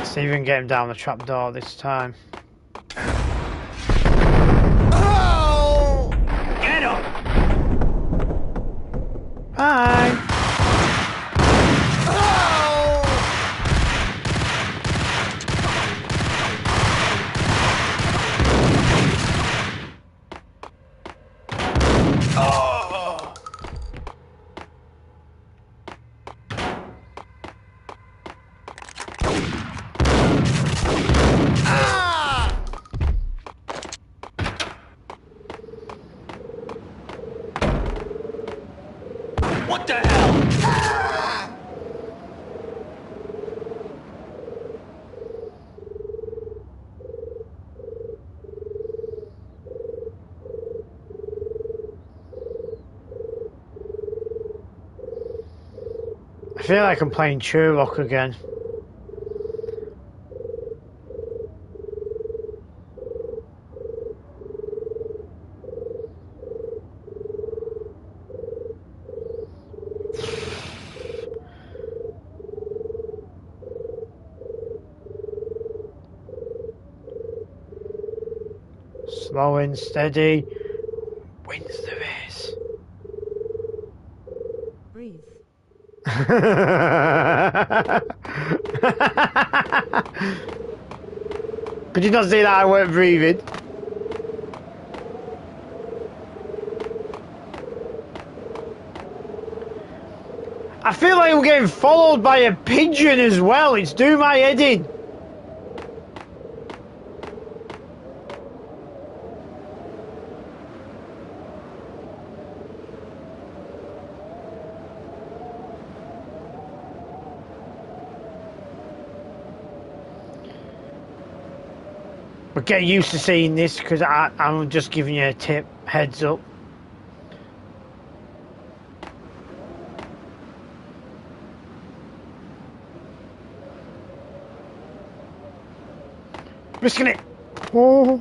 See if we can get him down the trapdoor this time. Get him! Bye! What the hell? I feel like I'm playing Turok again. Slow and steady wins the race. Breathe. Could you not see that I weren't breathing? I feel like I'm getting followed by a pigeon as well. It's doing my head in. But get used to seeing this because I'm just giving you a tip, heads up. Risking it. Oh.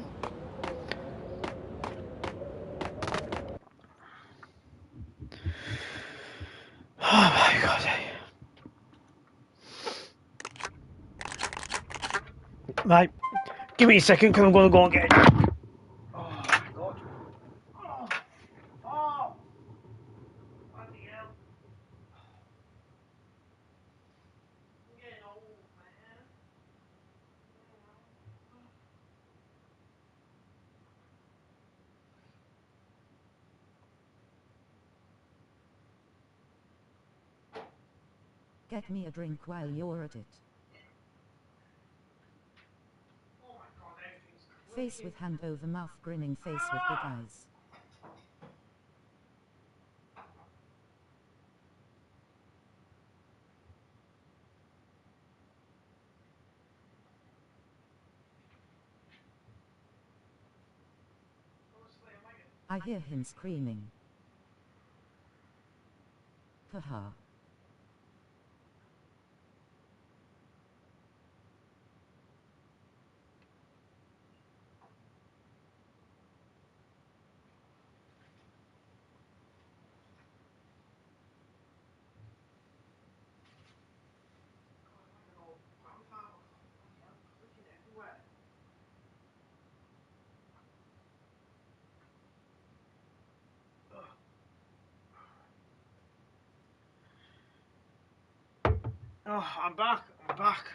Oh my god. Right. Give me a second because I'm going to go and get it. Oh my god. Oh. Oh. Bloody hell. I'm getting old, man. Get me a drink while you're at it. Face with hand over mouth, grinning face with big eyes. I hear him screaming. Haha. Oh, I'm back. I'm back.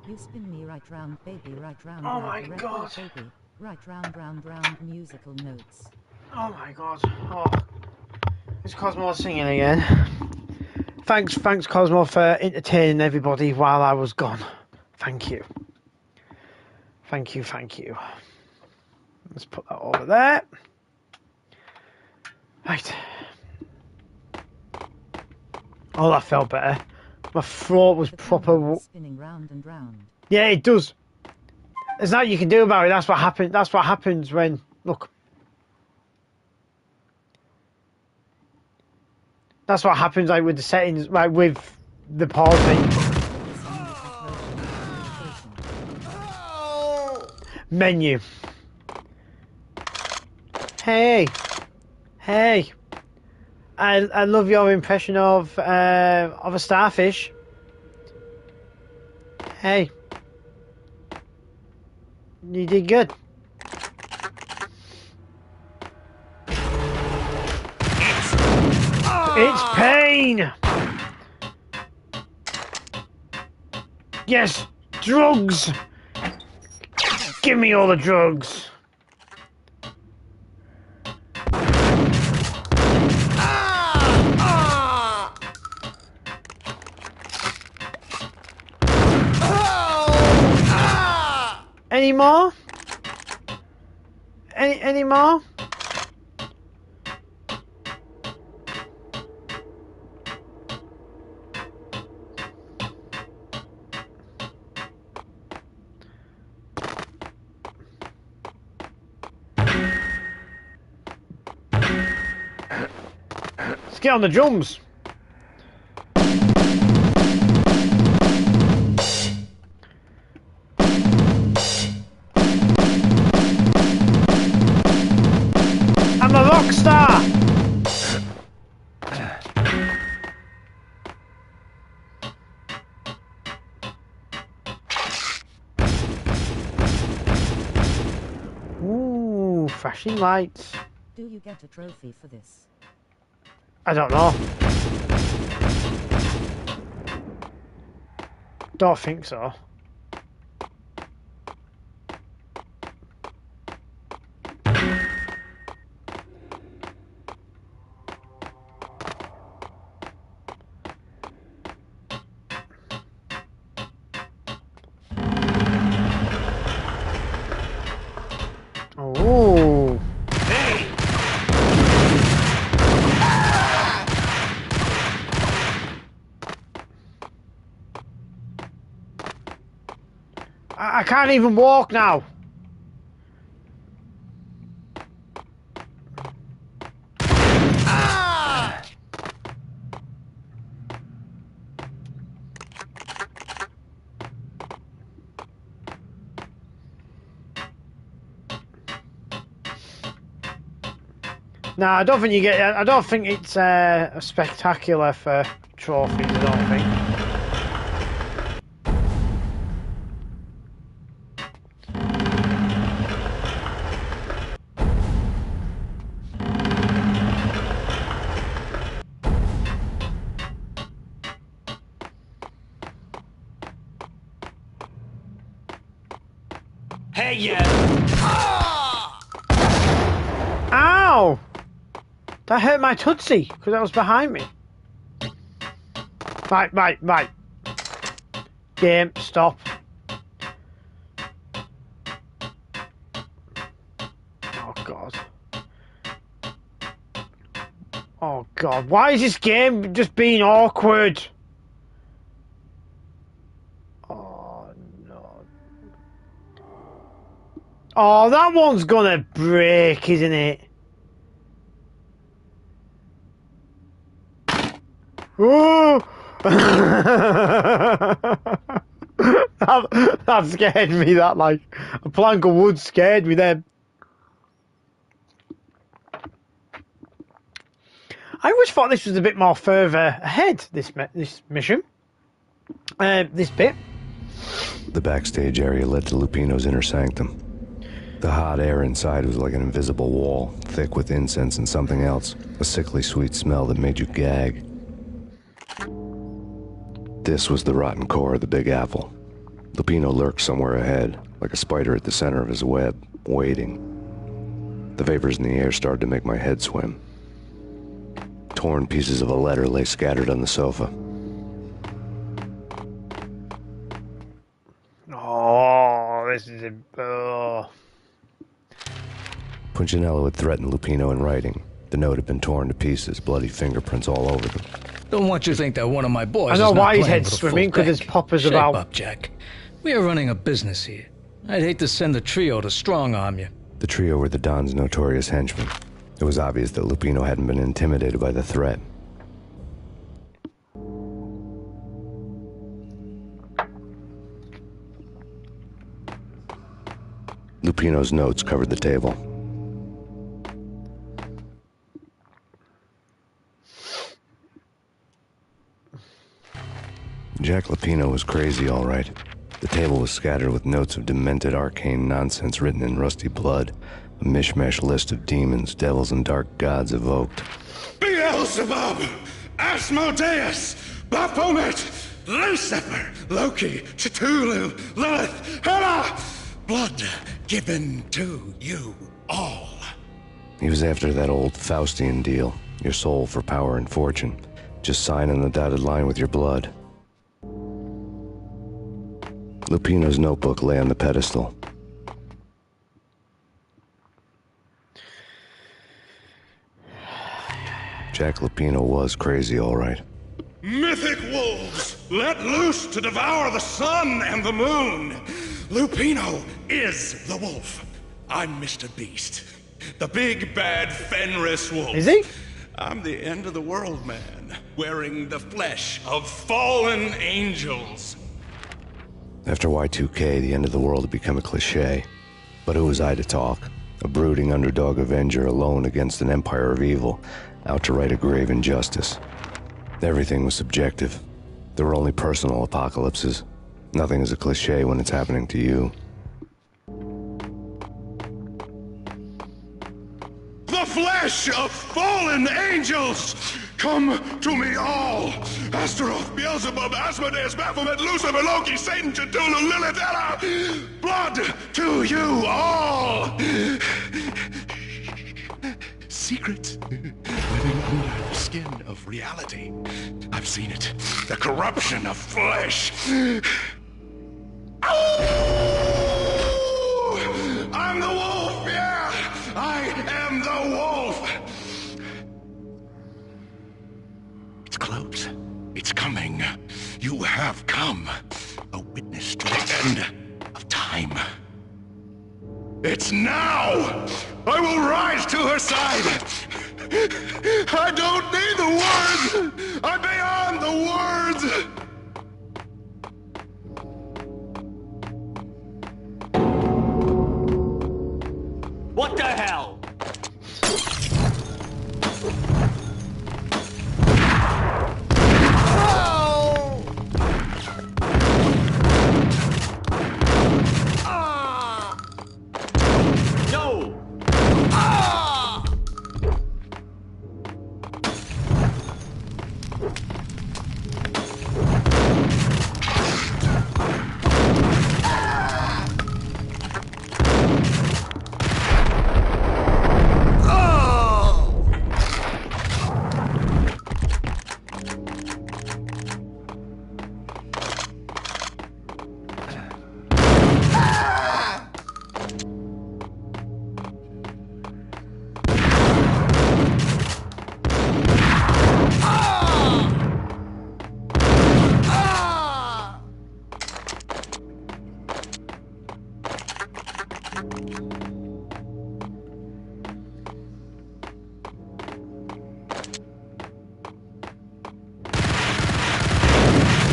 You spin me right round, baby, right round. Oh like my a god. record, baby. Right round, round, round, musical notes. Oh my god. Oh. It's Cosmo singing again. Thanks Cosmo for entertaining everybody while I was gone. Thank you. Thank you. Let's put that over there. Right. Oh, that felt better. My throat was proper. Spinning round and round. Yeah, it does. There's nothing you can do about it. That's what happened. That's what happens when. Look. That's what happens like with the settings, like with the pausing. Menu. Hey. I love your impression of a starfish. Hey. You did good. It's Payne! Yes, drugs! Give me all the drugs! Any more? Any more? Let's get on the drums. Flashing lights. Do you get a trophy for this? I don't know. Don't think so. Oh. I can't even walk now. No, I don't think you get. I don't think it's a spectacular for trophies. I don't think. Hey, yeah. Ow! That hurt my tootsie because that was behind me. Right. Game, stop. Oh God. Oh God. Why is this game just being awkward? Oh no. Oh, that one's gonna break, isn't it? Oh! that scared me, that, like, a plank of wood scared me then. I always thought this was a bit more further ahead, this mission. This bit. The backstage area led to Lupino's inner sanctum. The hot air inside was like an invisible wall, thick with incense and something else, a sickly sweet smell that made you gag. This was the rotten core of the Big Apple. Lupino lurked somewhere ahead, like a spider at the center of his web, waiting. The vapors in the air started to make my head swim. Torn pieces of a letter lay scattered on the sofa. Oh, this is a... Oh. Punchinello had threatened Lupino in writing. The note had been torn to pieces, bloody fingerprints all over them. Don't want you to think that one of my boys I know is not why his playing head's with a full swimming, because deck. his poppers Shape about. up, Jack. We are running a business here. I'd hate to send the trio to strong-arm you. The trio were the Don's notorious henchmen. It was obvious that Lupino hadn't been intimidated by the threat. Lupino's notes covered the table. Jack Lupino was crazy, all right. The table was scattered with notes of demented arcane nonsense written in rusty blood, a mishmash list of demons, devils, and dark gods evoked. Beelzebub, Asmodeus, Baphomet, Lucifer, Loki, Cthulhu, Lilith, Hela! Blood given to you all. He was after that old Faustian deal, your soul for power and fortune. Just sign on the dotted line with your blood. Lupino's notebook lay on the pedestal. Jack Lupino was crazy, all right. Mythic wolves, let loose to devour the sun and the moon. Lupino is the wolf. I'm Mr. Beast, the big bad Fenris wolf. Is he? I'm the end of the world man, wearing the flesh of fallen angels. After Y2K, the end of the world had become a cliché. But who was I to talk? A brooding underdog avenger alone against an empire of evil, out to right a grave injustice. Everything was subjective. There were only personal apocalypses. Nothing is a cliché when it's happening to you. flesh of fallen angels! Come to me all! Astaroth, Beelzebub, Asmodeus, Baphomet, Lucifer, Loki, Satan, Cthulhu, Lilith, Ella! Blood to you all! Secret living under the skin of reality. I've seen it. The corruption of flesh. Oh! I'm the wolf, yeah! I am the wolf! It's close. It's coming. You have come. A witness to the end of time. It's now! I will rise to her side! I don't need the words! I'm beyond the words! What the hell?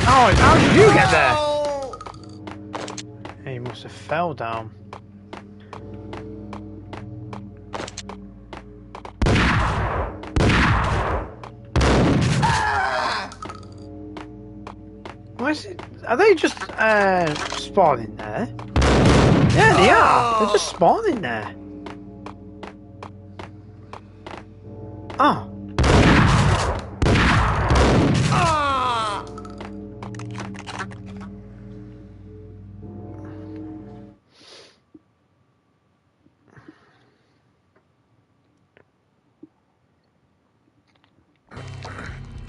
Oh, how did you get there? He must have fell down. Why is it? Are they just spawning there? Yeah, they are. They're just spawning there. Oh.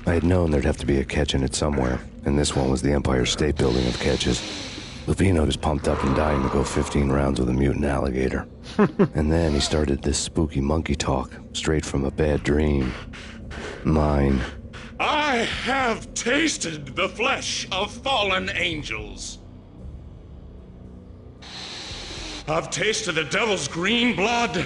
I had known there'd have to be a catch in it somewhere, and this one was the Empire State Building of catches. Lupino was pumped up and dying to go 15 rounds with a mutant alligator. And then he started this spooky monkey talk, straight from a bad dream. Mine. I have tasted the flesh of fallen angels. I've tasted the devil's green blood.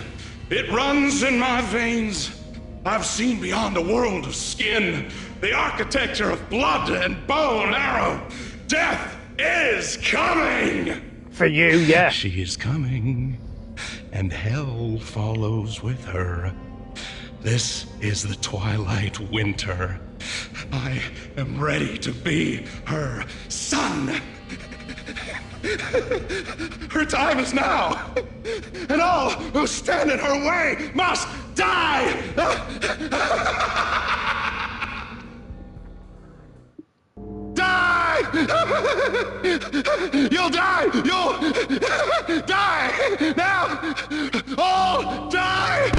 It runs in my veins. I've seen beyond the world of skin, the architecture of blood and bow and arrow. Death is coming! For you, yeah. She is coming, and hell follows with her. This is the twilight winter. I am ready to be her son. Her time is now, and all who stand in her way must die! Die! You'll die! You'll die! Now! All die!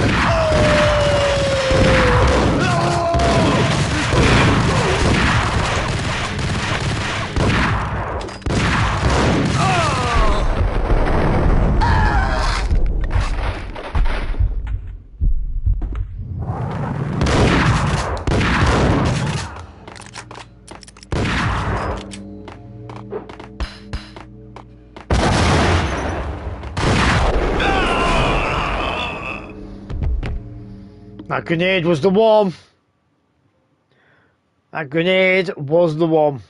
That grenade was the one. That grenade was the one.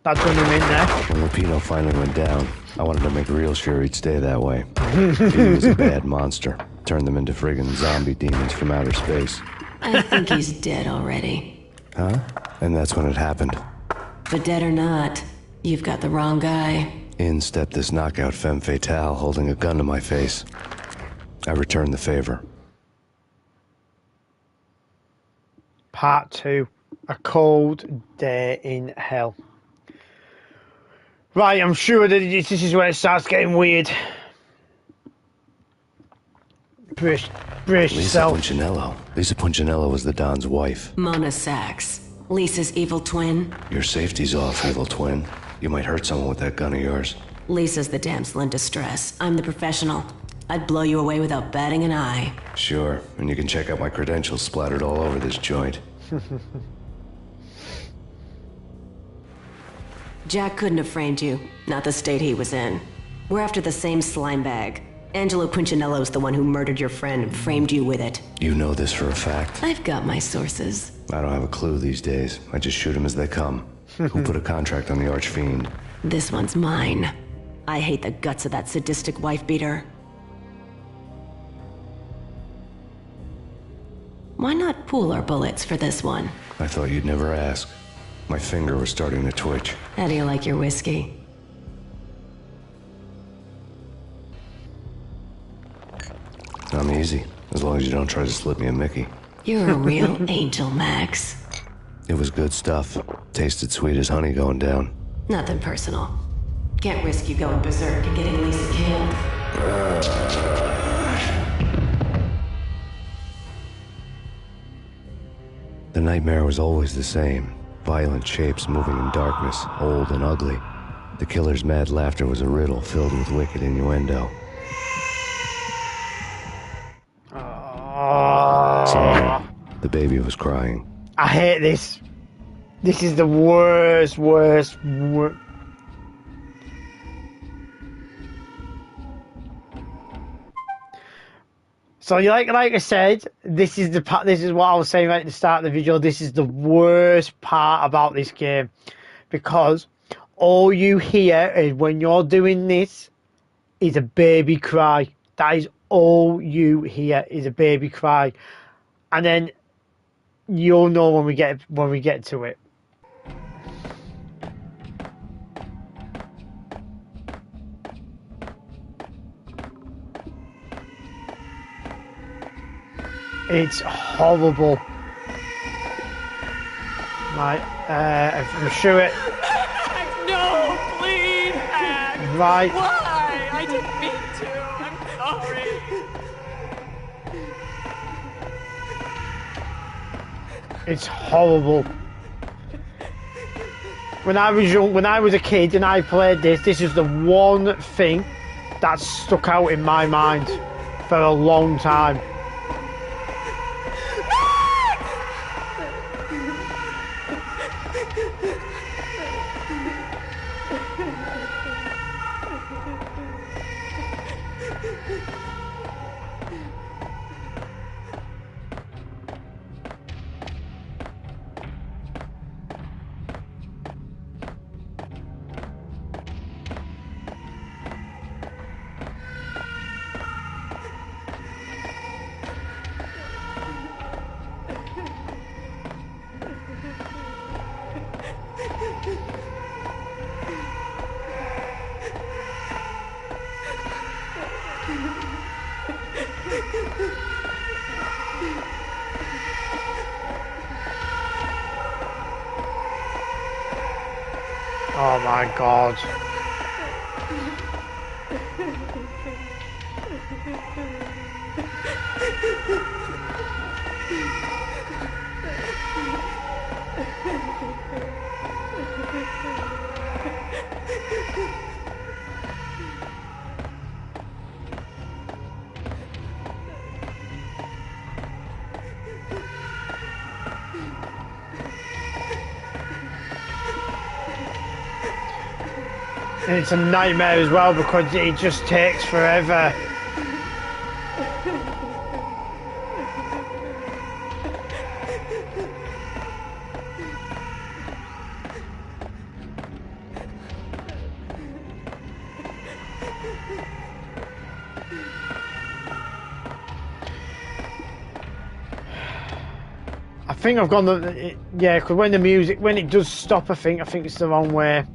That done him in there. When Lupino finally went down, I wanted to make real sure he'd stay that way. He was a bad monster. Turned them into friggin' zombie demons from outer space. I think he's dead already. Huh? And that's when it happened. But dead or not, you've got the wrong guy. In stepped this knockout femme fatale holding a gun to my face. I returned the favor. Part 2. A Cold Day in Hell. Right, I'm sure that this is where it starts getting weird. Brace Lisa yourself. Punchinello. Lisa Punchinello was the Don's wife. Mona Sachs, Lisa's evil twin. Your safety's off, evil twin. You might hurt someone with that gun of yours. Lisa's the damsel in distress. I'm the professional. I'd blow you away without batting an eye. Sure, and you can check out my credentials splattered all over this joint. Jack couldn't have framed you. Not the state he was in. We're after the same slime bag. Angelo Punchinello's the one who murdered your friend and framed you with it. You know this for a fact. I've got my sources. I don't have a clue these days. I just shoot them as they come. Who put a contract on the Archfiend? This one's mine. I hate the guts of that sadistic wife-beater. Why not pool our bullets for this one? I thought you'd never ask. My finger was starting to twitch. How do you like your whiskey? I'm easy, as long as you don't try to slip me a Mickey. You're a real angel, Max. It was good stuff. Tasted sweet as honey going down. Nothing personal. Can't risk you going berserk and getting Lisa killed. The nightmare was always the same. Violent shapes moving in darkness, old and ugly. The killer's mad laughter was a riddle filled with wicked innuendo. Sorry, the baby was crying. I hate this. This is the worst. So, like I said, this is the part. This is what I was saying right at the start of the video. This is the worst part about this game, because all you hear is when you're doing this is a baby cry. That is all you hear is a baby cry, and then you'll know when we get to it. It's horrible. Right, I'm sure it. No, please, Max. Right. Why? I didn't mean to. I'm sorry. It's horrible. When I was young, when I was a kid and I played this is the one thing that stuck out in my mind for a long time. Oh my god. And it's a nightmare as well because it just takes forever. I think I've gone the yeah, because when it does stop, I think it's the wrong way.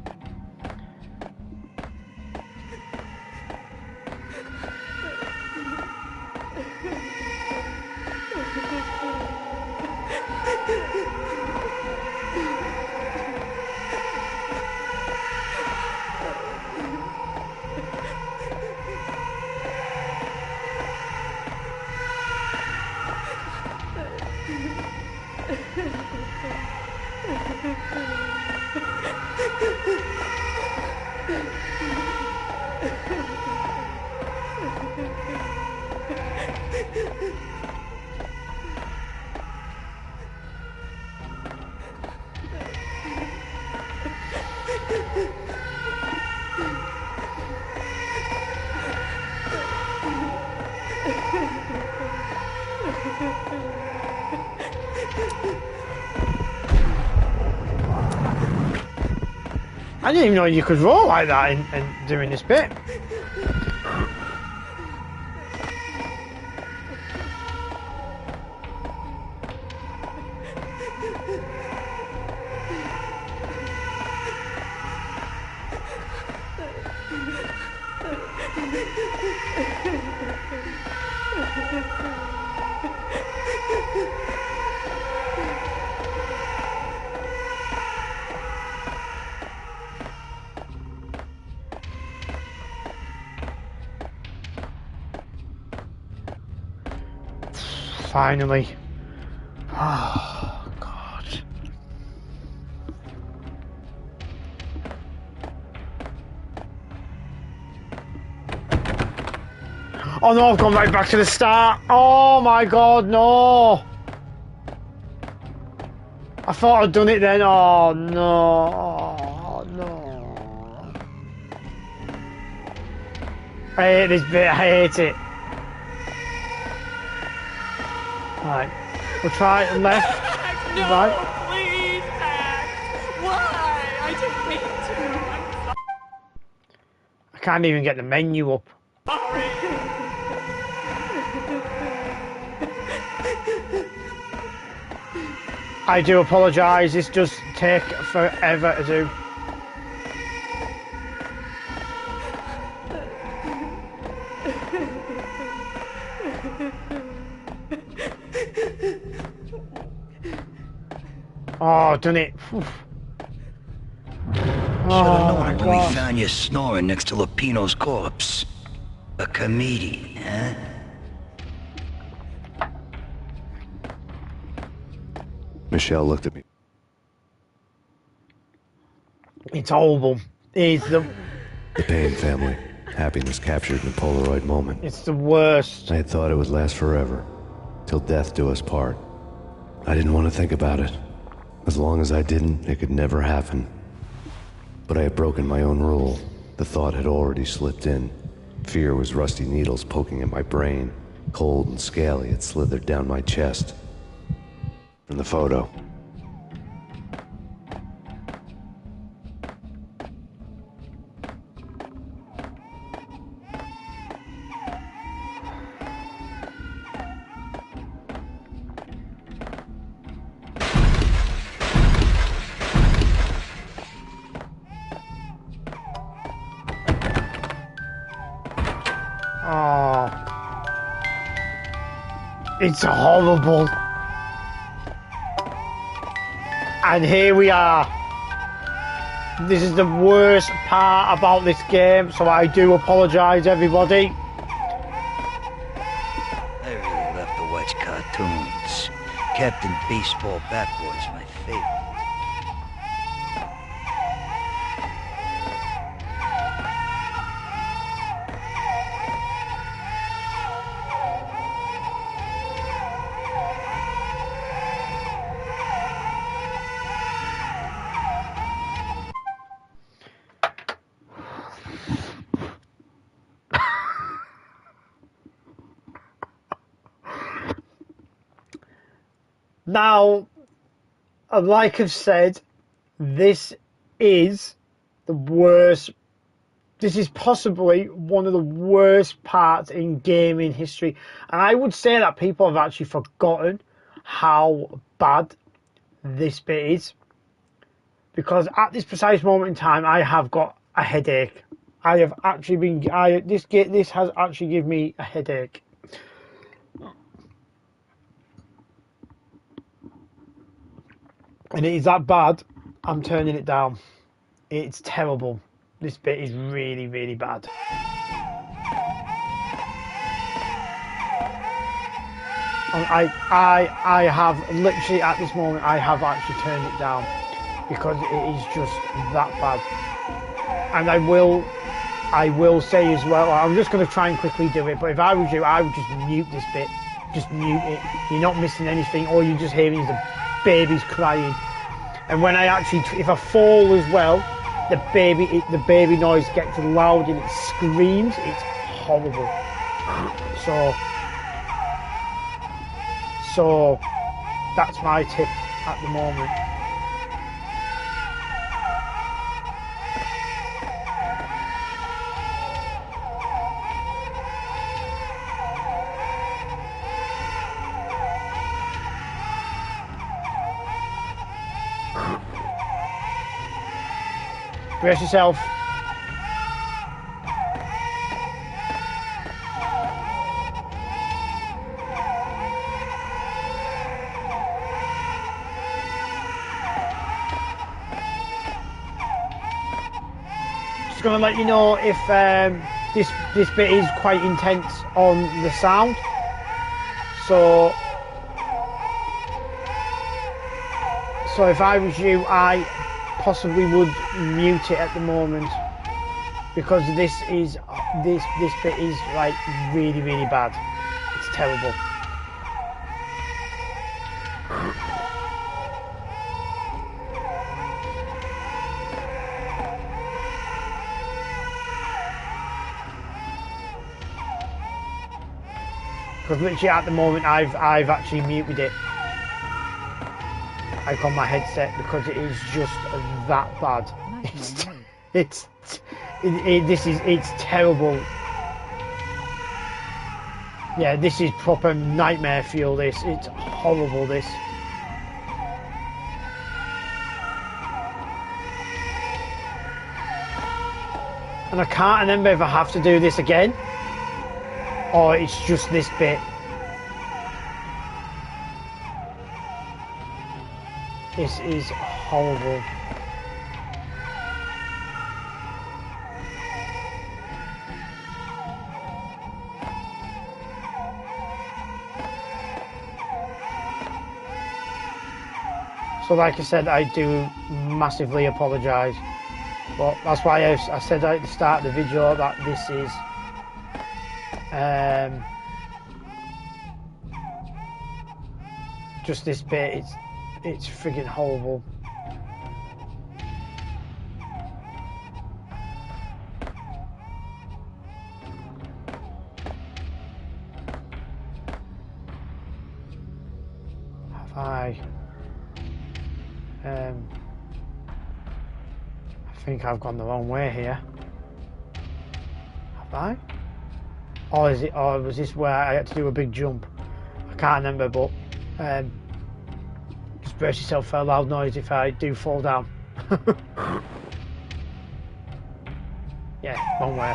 I didn't even know you could roll like that in doing this bit. Finally. Oh, God. Oh no, I've gone right back to the start. Oh my God, no. I thought I'd done it then. Oh no. Oh, no. I hate this bit. I hate it. Right. We'll try left. No, Right. please, Max. Why? I didn't mean to. I'm sorry. I can't even get the menu up. I do apologise. This does take forever to do. Oh, done it. Should've Oh my known it when we God. found you snoring next to Lupino's corpse. A comedian, huh? Michelle looked at me. It's horrible. It's the Payne family. Happiness captured in a Polaroid moment. it's the worst. I had thought it would last forever. Till death do us part. I didn't want to think about it. As long as I didn't, it could never happen. But I had broken my own rule. The thought had already slipped in. Fear was rusty needles poking at my brain. Cold and scaly, it slithered down my chest. From the photo. Oh. It's horrible. And here we are. This is the worst part about this game, so I do apologise, everybody. I really love to watch cartoons. Captain Baseball Backwards, my favorite. Now, like I've said, this is the worst. This is possibly one of the worst parts in gaming history. And I would say that people have actually forgotten how bad this bit is. Because at this precise moment in time, I have got a headache. I have actually been... This has actually given me a headache. And it is that bad, I'm turning it down. It's terrible. This bit is really, really bad. And I have literally at this moment, I have actually turned it down because it is just that bad. And I will say as well, I'm just going to try and quickly do it, but if I was you, I would just mute this bit. Just mute it. You're not missing anything. All you're just hearing is the baby's crying. And when I actually, if I fall as well, the baby noise gets loud and it screams. It's horrible. So that's my tip at the moment. Brace yourself. Just gonna let you know if this bit is quite intense on the sound. So if I was you, I possibly would mute it at the moment, because this bit is like really, really bad. It's terrible. Because literally at the moment I've actually muted it, like on my headset, because it is just that bad. It's terrible. Yeah, this is proper nightmare fuel. It's horrible. This. And I can't remember if I have to do this again, or it's just this bit. This is horrible. So like I said, I do massively apologise, but that's why I said at the start of the video that this is just this bit. It's friggin' horrible. Have I think I've gone the wrong way here. Have I? Or was this where I had to do a big jump? I can't remember, but just brace yourself for a loud noise if I do fall down. Yeah, wrong way.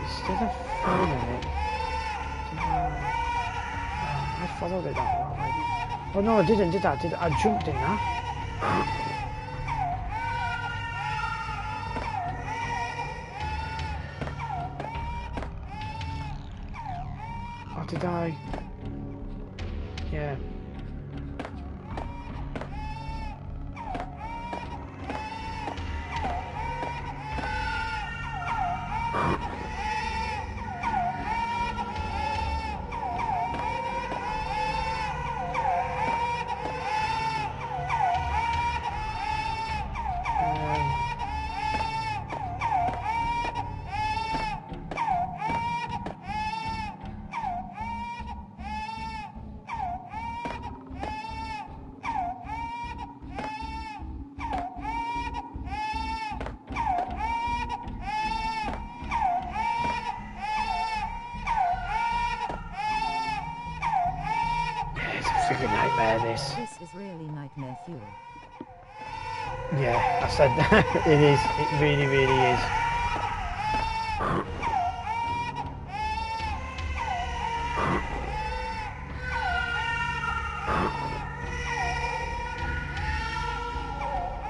Instead of following it, I followed it that way. Oh no, I didn't, did I? I jumped in that? Or did I? Yeah. Freaking nightmare, this. This is really nightmare fuel. Yeah, I said it is. It really, really is.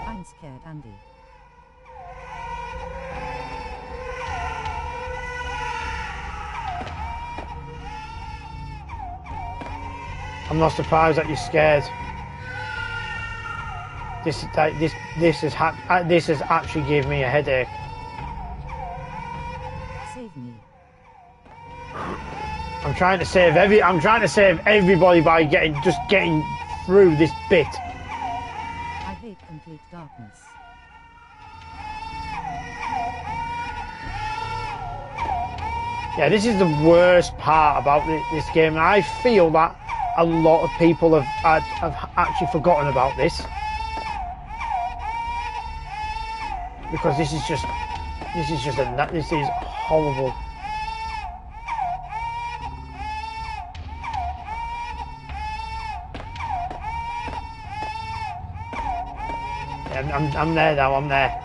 I'm scared, Andy. I'm not surprised that you're scared. This has actually given me a headache. Save me. I'm trying to save everybody by getting through this bit. I hate complete darkness. Yeah, this is the worst part about this game. I feel that a lot of people have actually forgotten about this, because this is horrible. Yeah, I'm there now. I'm there,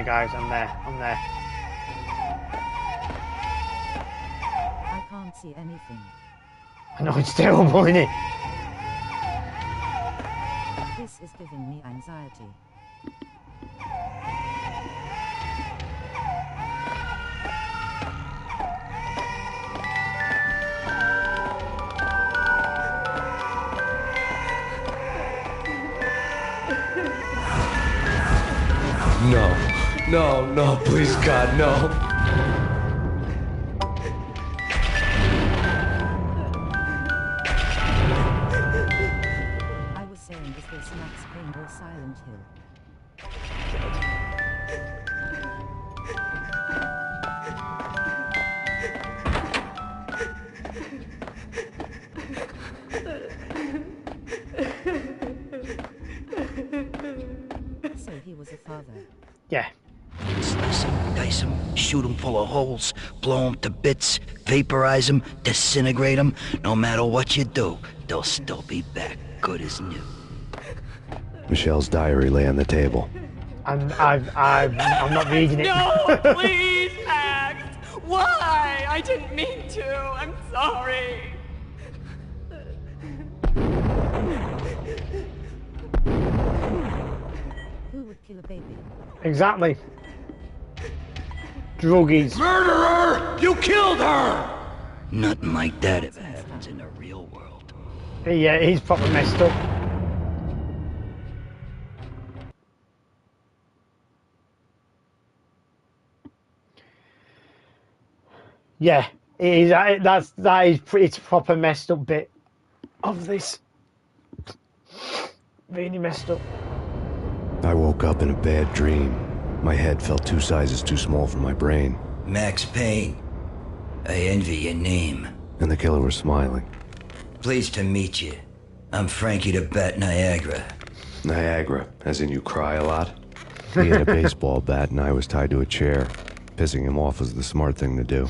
guys. I'm there. I can't see anything. I know, it's terrible, isn't it? This is giving me anxiety. No, please, God, no. I was saying, is this Max Payne or Silent Hill? So he was a father. Yeah. Slice him, dice him, shoot him full of holes, blow him to bits, vaporize him, disintegrate him. No matter what you do, they'll still be back, good as new. Michelle's diary lay on the table. I'm not reading it. No, please, Max. Why? I didn't mean to. I'm sorry. Who would kill a baby? Exactly. Druggies. Murderer! You killed her! Nothing like that ever happens in the real world. Yeah, he's proper messed up. Yeah, that is pretty proper messed up bit of this. Really messed up. I woke up in a bad dream. My head felt 2 sizes too small for my brain. Max Payne. I envy your name. And the killer was smiling. Pleased to meet you. I'm Frankie the Bat Niagara. Niagara, as in you cry a lot? He had a baseball bat and I was tied to a chair. Pissing him off was the smart thing to do.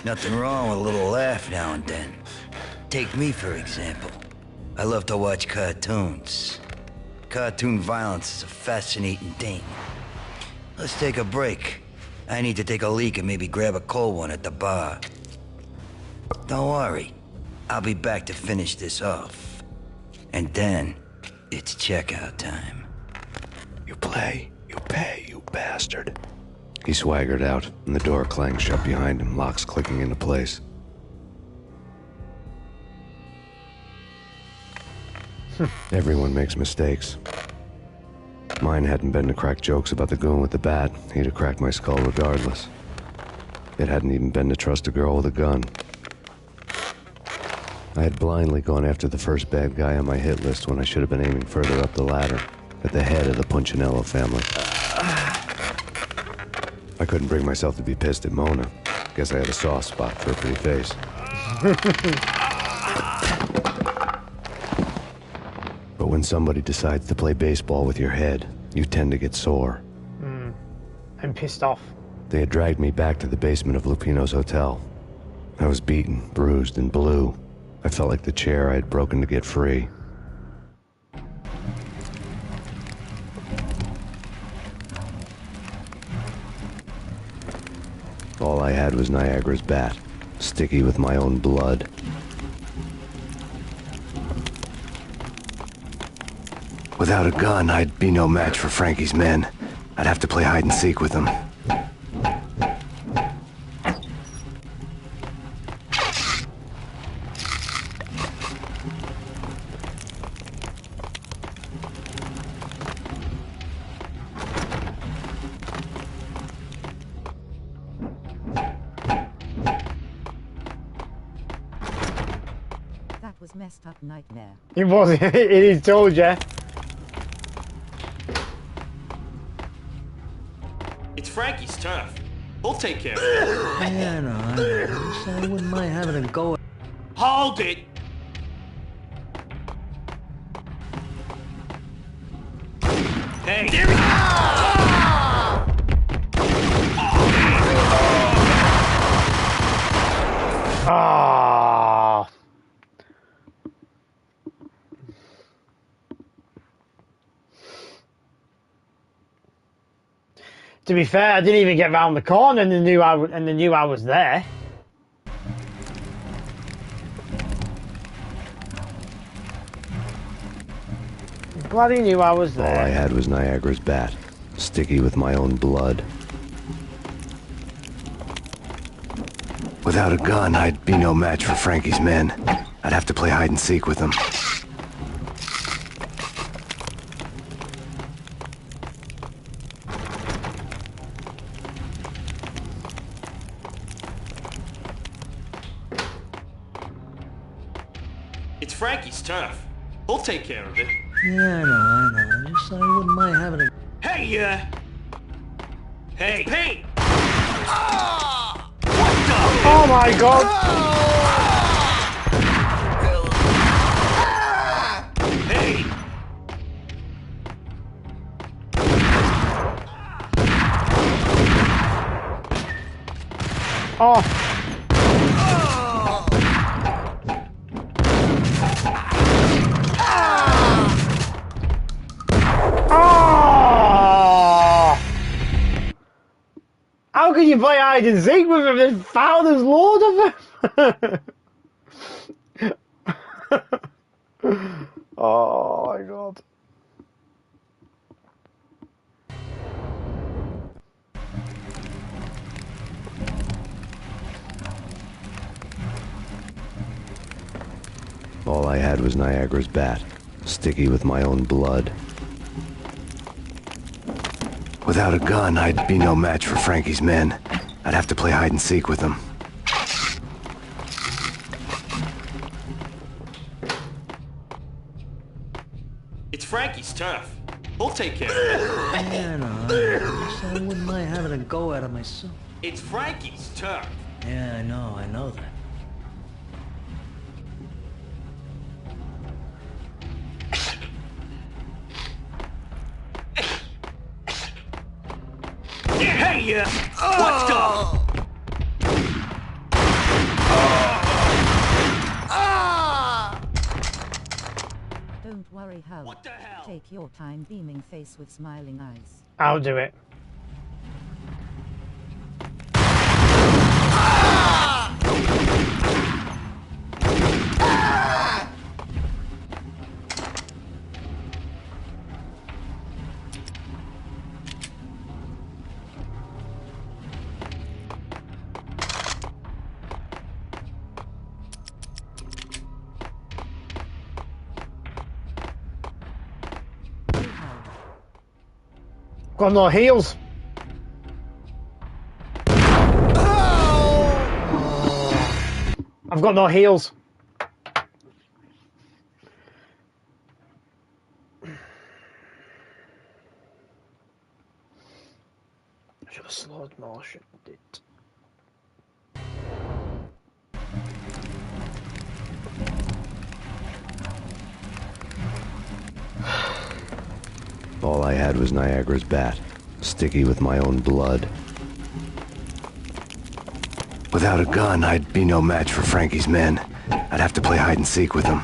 Nothing wrong with a little laugh now and then. Take me, for example. I love to watch cartoons. Cartoon violence is a fascinating thing. Let's take a break. I need to take a leak and maybe grab a cold one at the bar. Don't worry. I'll be back to finish this off. And then, it's checkout time. You play, you pay, you bastard. He swaggered out, and the door clanged shut behind him, locks clicking into place. Everyone makes mistakes. Mine hadn't been to crack jokes about the goon with the bat. He'd have cracked my skull regardless. It hadn't even been to trust a girl with a gun. I had blindly gone after the first bad guy on my hit list when I should have been aiming further up the ladder, at the head of the Punchinello family. I couldn't bring myself to be pissed at Mona. Guess I had a soft spot for her pretty face. But when somebody decides to play baseball with your head, you tend to get sore. I'm pissed off. They had dragged me back to the basement of Lupino's hotel. I was beaten, bruised, and blue. I felt like the chair I had broken to get free. All I had was Niagara's bat, sticky with my own blood. Without a gun, I'd be no match for Frankie's men. I'd have to play hide and seek with them. That was messed up nightmare. It was. It is told you. It's Frankie's turf. We'll take care of it. Yeah, no, I wouldn't mind having a go. Hold it! Hey! There we Ah. To be fair, I didn't even get round the corner and they knew I was there. I'm glad he knew I was there. All I had was Niagara's bat, sticky with my own blood. Without a gun, I'd be no match for Frankie's men. I'd have to play hide and seek with them. It's Frankie's turf. We'll take care of it. Yeah, I know. Just I wouldn't mind having a... Hey, Hey, Payne! Oh my god! Hey! Oh! How can you play hide and seek with him? There's foul, there's loads of them. Oh my god. All I had was Niagara's bat, sticky with my own blood. Without a gun, I'd be no match for Frankie's men. I'd have to play hide and seek with them. It's Frankie's turf. We'll take care of it. Yeah, just I wouldn't mind having a go at it myself. It's Frankie's turf. Yeah, I know that. Hey, let's go! Don't worry, Hal. What the hell? Take your time beaming face with smiling eyes. I'll do it. Got no heals. I've got no heals. I should have slowed motion. It. All I had was Niagara's bat, sticky with my own blood. Without a gun, I'd be no match for Frankie's men. I'd have to play hide and seek with them.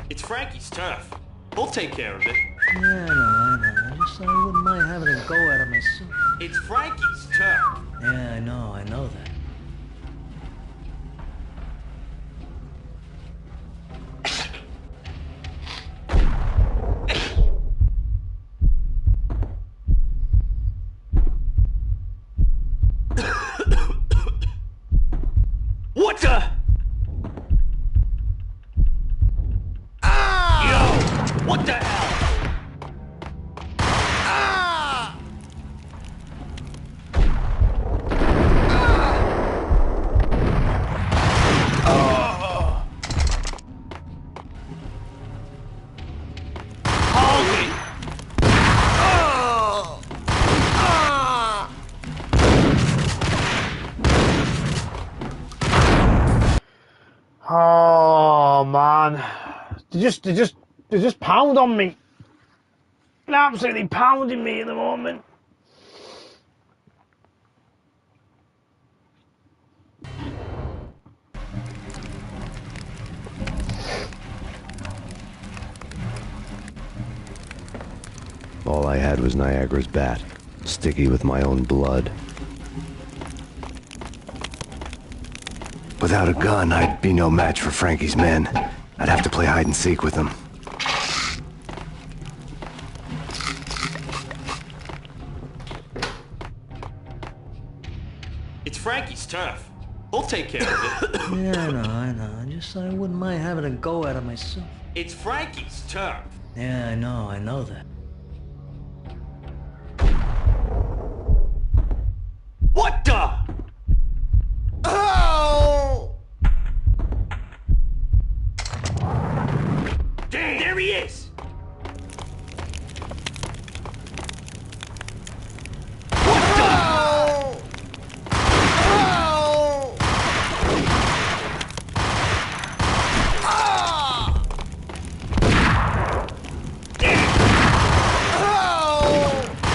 It's Frankie's turf. We'll take care of it. Yeah, I know. Just I wouldn't mind mind having a go at it myself. It's Frankie's turn. Yeah, I know that. What the? Ah! Yo! What the hell? Ah! Ah! Hold it! Oh! Ah! Oh man, they just pound on me. They're absolutely pounding me at the moment. All I had was Niagara's bat, sticky with my own blood. Without a gun, I'd be no match for Frankie's men. I'd have to play hide and seek with them. It's Frankie's turf. He'll take care of it. Yeah, I know. Just I wouldn't mind having a go at it myself. It's Frankie's turf. Yeah, I know that. What the? Oh! Damn, there he is! What the? Oh! Oh! Ah! Damn! Oh! Ah!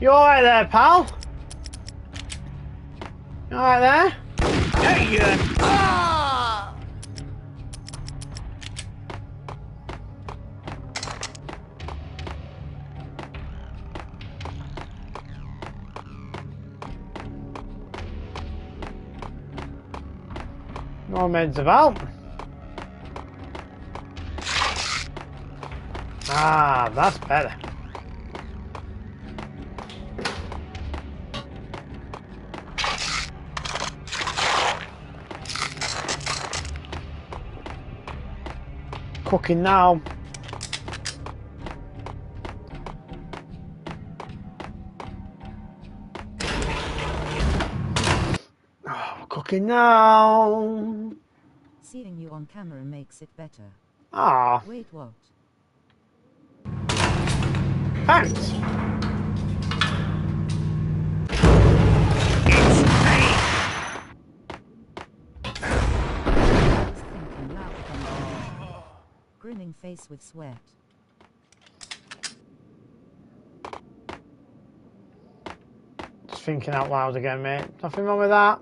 You alright there, pal? You alright there? Hey, ah! No meds about. Ah, that's better. Cooking now. Oh, cooking now. Seeing you on camera makes it better. Ah. Wait, what? Thanks. Thinking loud again. Grinning face with sweat. Just thinking out loud again, mate. Nothing wrong with that.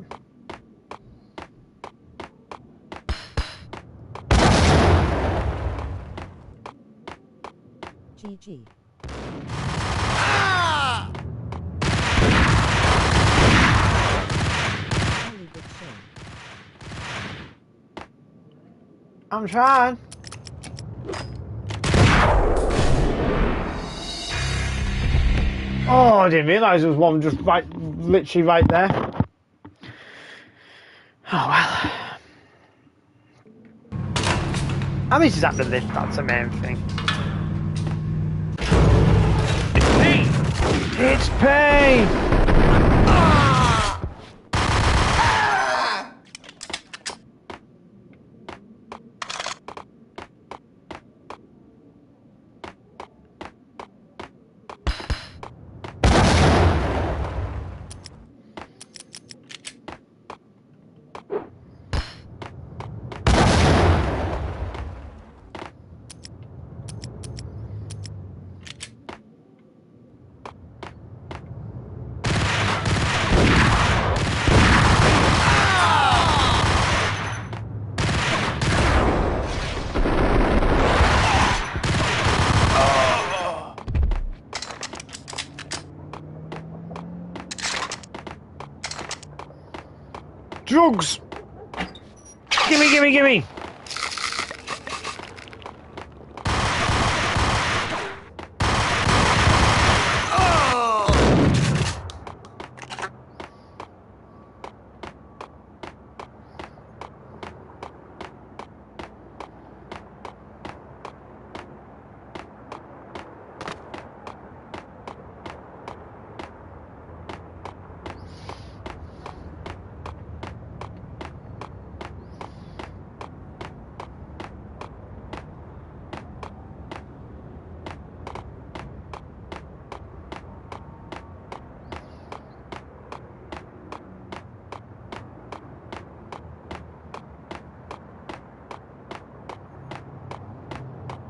GG. Ah! Really good show. I'm trying. Oh, I didn't realise there was one just literally right there. Oh well. At least he's at the lift, that's the main thing. It's Payne! drugs. Gimme, gimme, gimme.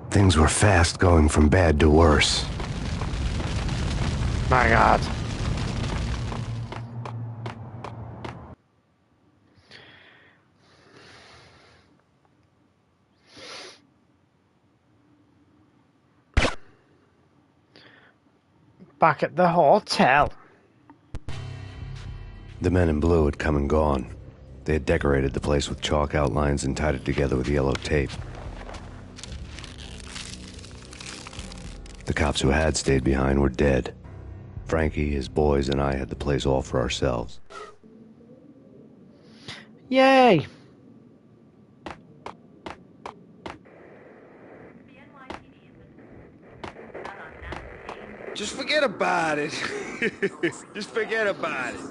Things were fast going from bad to worse. My God. Back at the hotel. The men in blue had come and gone. They had decorated the place with chalk outlines and tied it together with yellow tape. The cops who had stayed behind were dead. Frankie, his boys, and I had the place all for ourselves. Yay! Just forget about it. Just forget about it.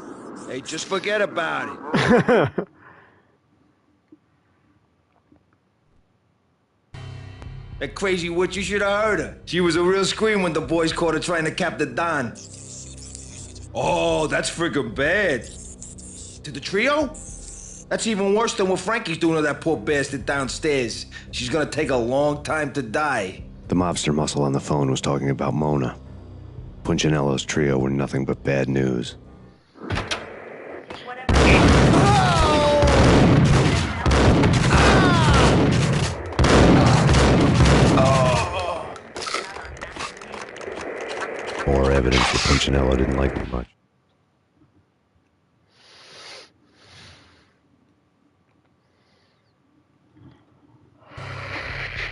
Hey, just forget about it. That crazy witch, you should have heard her. She was a real scream when the boys caught her trying to cap the Don. Oh, that's friggin' bad. To the trio? That's even worse than what Frankie's doing to that poor bastard downstairs. She's gonna take a long time to die. The mobster muscle on the phone was talking about Mona. Punchinello's trio were nothing but bad news. More evidence that Punchinello didn't like me much.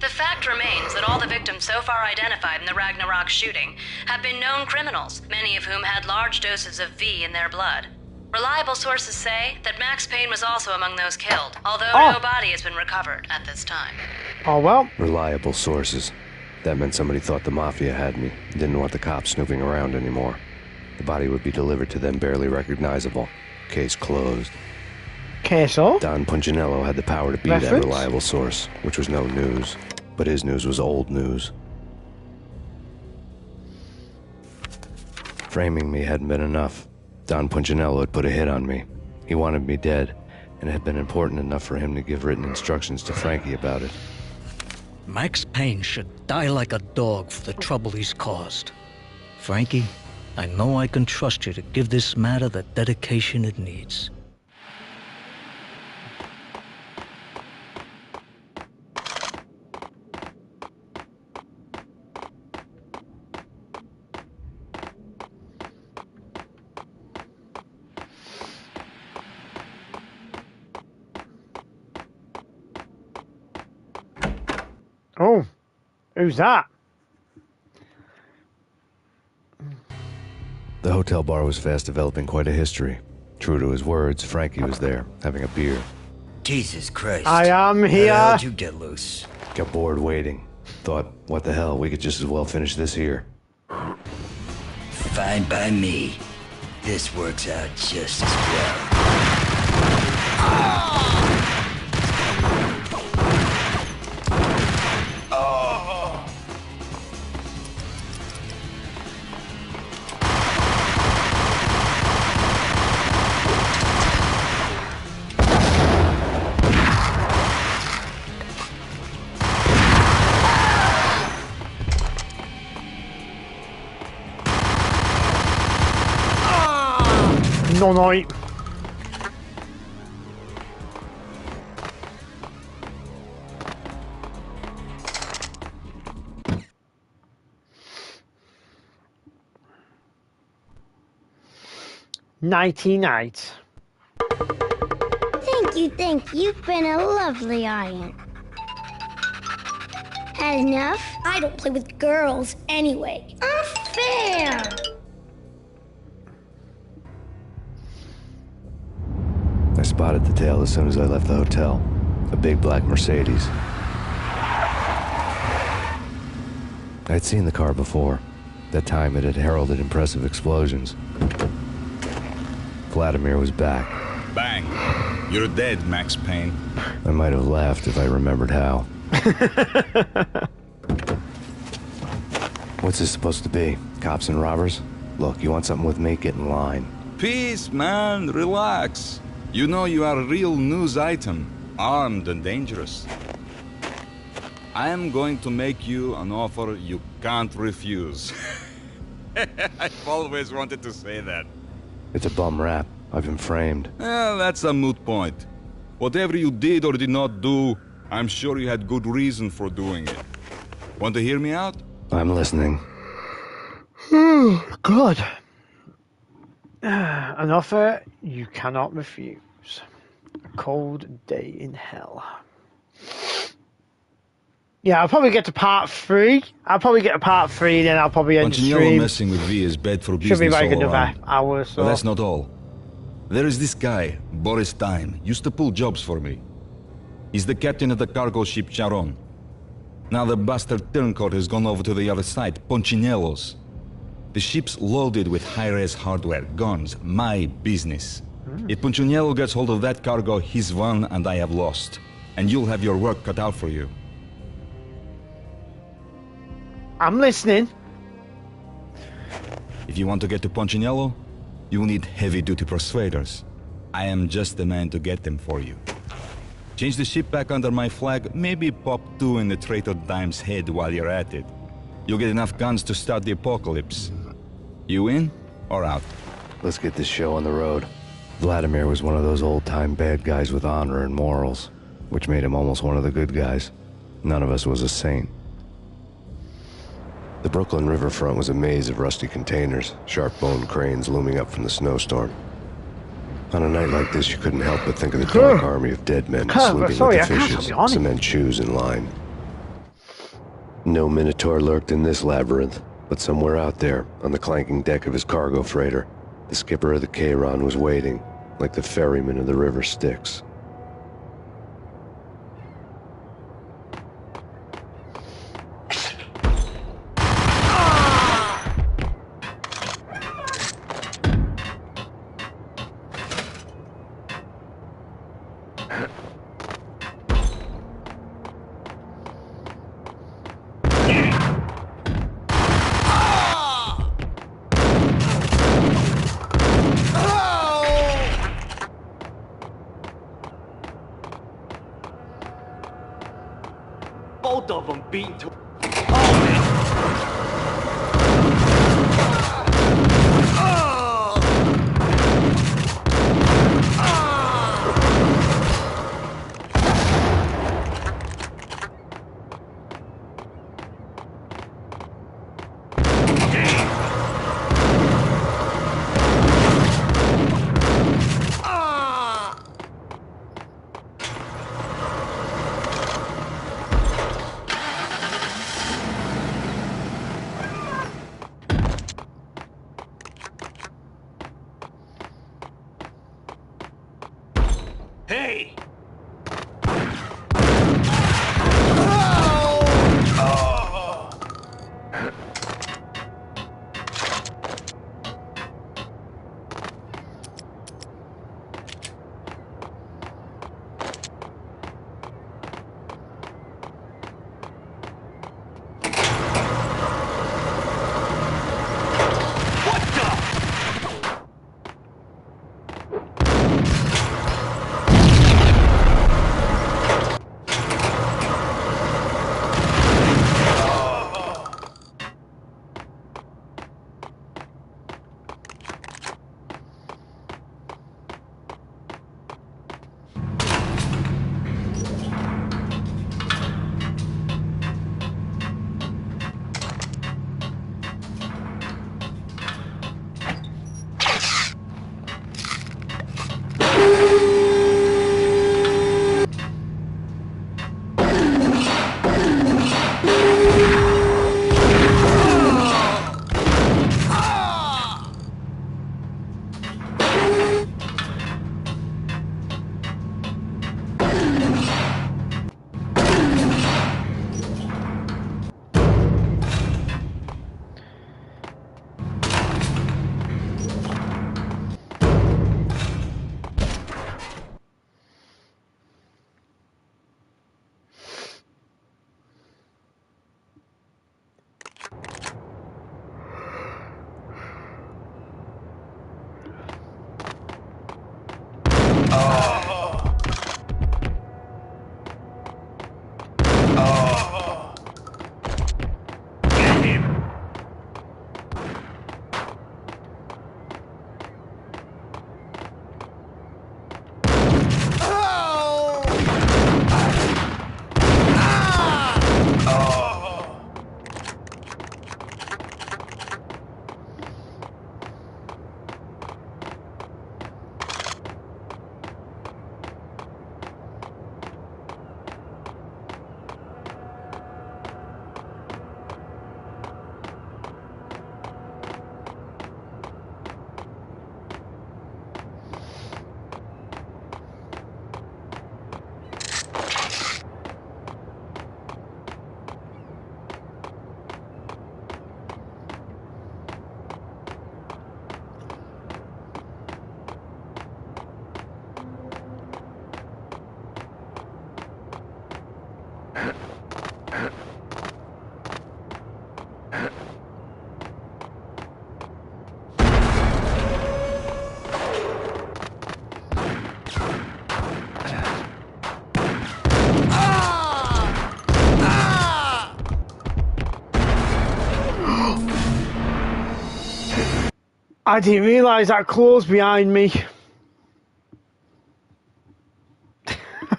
The fact remains that all the victims so far identified in the Ragnarok shooting have been known criminals, many of whom had large doses of V in their blood. Reliable sources say that Max Payne was also among those killed, although no body has been recovered at this time. Oh well. Reliable sources. That meant somebody thought the Mafia had me, didn't want the cops snooping around anymore. The body would be delivered to them barely recognizable. Case closed. Queso? Don Punchinello had the power to be that reliable source, which was no news. But his news was old news. Framing me hadn't been enough. Don Punchinello had put a hit on me. He wanted me dead, and it had been important enough for him to give written instructions to Frankie about it. Max Payne should die like a dog for the trouble he's caused. Frankie, I know I can trust you to give this matter the dedication it needs. Oh, who's that? The hotel bar was fast developing quite a history. True to his words, Frankie was there, having a beer. Jesus Christ. I am here. How did you get loose? Got bored waiting. Thought, what the hell, we could just as well finish this here. Fine by me. This works out just as well. No, no. Nighty night. What you think? You've been a lovely aunt. Had enough? I don't play with girls anyway. Unfair! I spotted the tail as soon as I left the hotel. A big black Mercedes. I'd seen the car before. That time it had heralded impressive explosions. Vladimir was back. Bang! You're dead, Max Payne. I might have laughed if I remembered how. What's this supposed to be? Cops and robbers? Look, you want something with me? Get in line. Peace, man. Relax. You know you are a real news item. Armed and dangerous. I am going to make you an offer you can't refuse. I've always wanted to say that. It's a bum rap. I've been framed. Well, that's a moot point. Whatever you did or did not do, I'm sure you had good reason for doing it. Want to hear me out? I'm listening. God. An offer you cannot refuse. A cold day in hell. Yeah, I'll probably get to part 3. I'll probably get to part 3, then I'll probably end the stream. Messing with V is bad for Should be business like all another around. hour, so. But that's not all. There is this guy, Boris Time, used to pull jobs for me. He's the captain of the cargo ship Charon. Now the bastard turncoat has gone over to the other side, Poncinello's. The ship's loaded with high-res hardware, guns, my business. If Poncinello gets hold of that cargo, he's won and I have lost. And you'll have your work cut out for you. I'm listening. If you want to get to Poncinello, you will need heavy-duty persuaders. I am just the man to get them for you. Change the ship back under my flag, maybe pop 2 in the traitor Dime's head while you're at it. You'll get enough guns to start the apocalypse. You in or out? Let's get this show on the road. Vladimir was one of those old-time bad guys with honor and morals, which made him almost one of the good guys. None of us was a saint. The Brooklyn riverfront was a maze of rusty containers, sharp-boned cranes looming up from the snowstorm. On a night like this, you couldn't help but think of the dark army of dead men sleeping with the fishes, cement shoes in line. No Minotaur lurked in this labyrinth, but somewhere out there, on the clanking deck of his cargo freighter, the skipper of the Chiron was waiting, like the ferryman of the river Styx. Both of them beaten to... I didn't realise that closed behind me.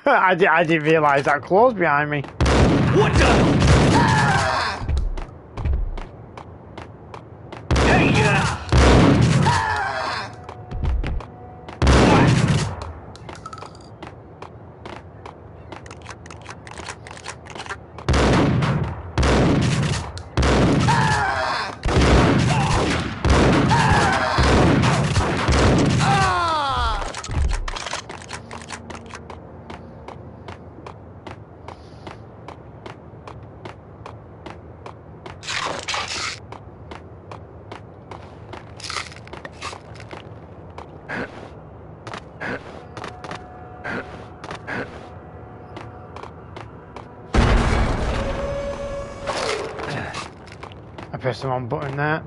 I didn't realise that closed behind me. What the? Hey, I pressed the wrong button there.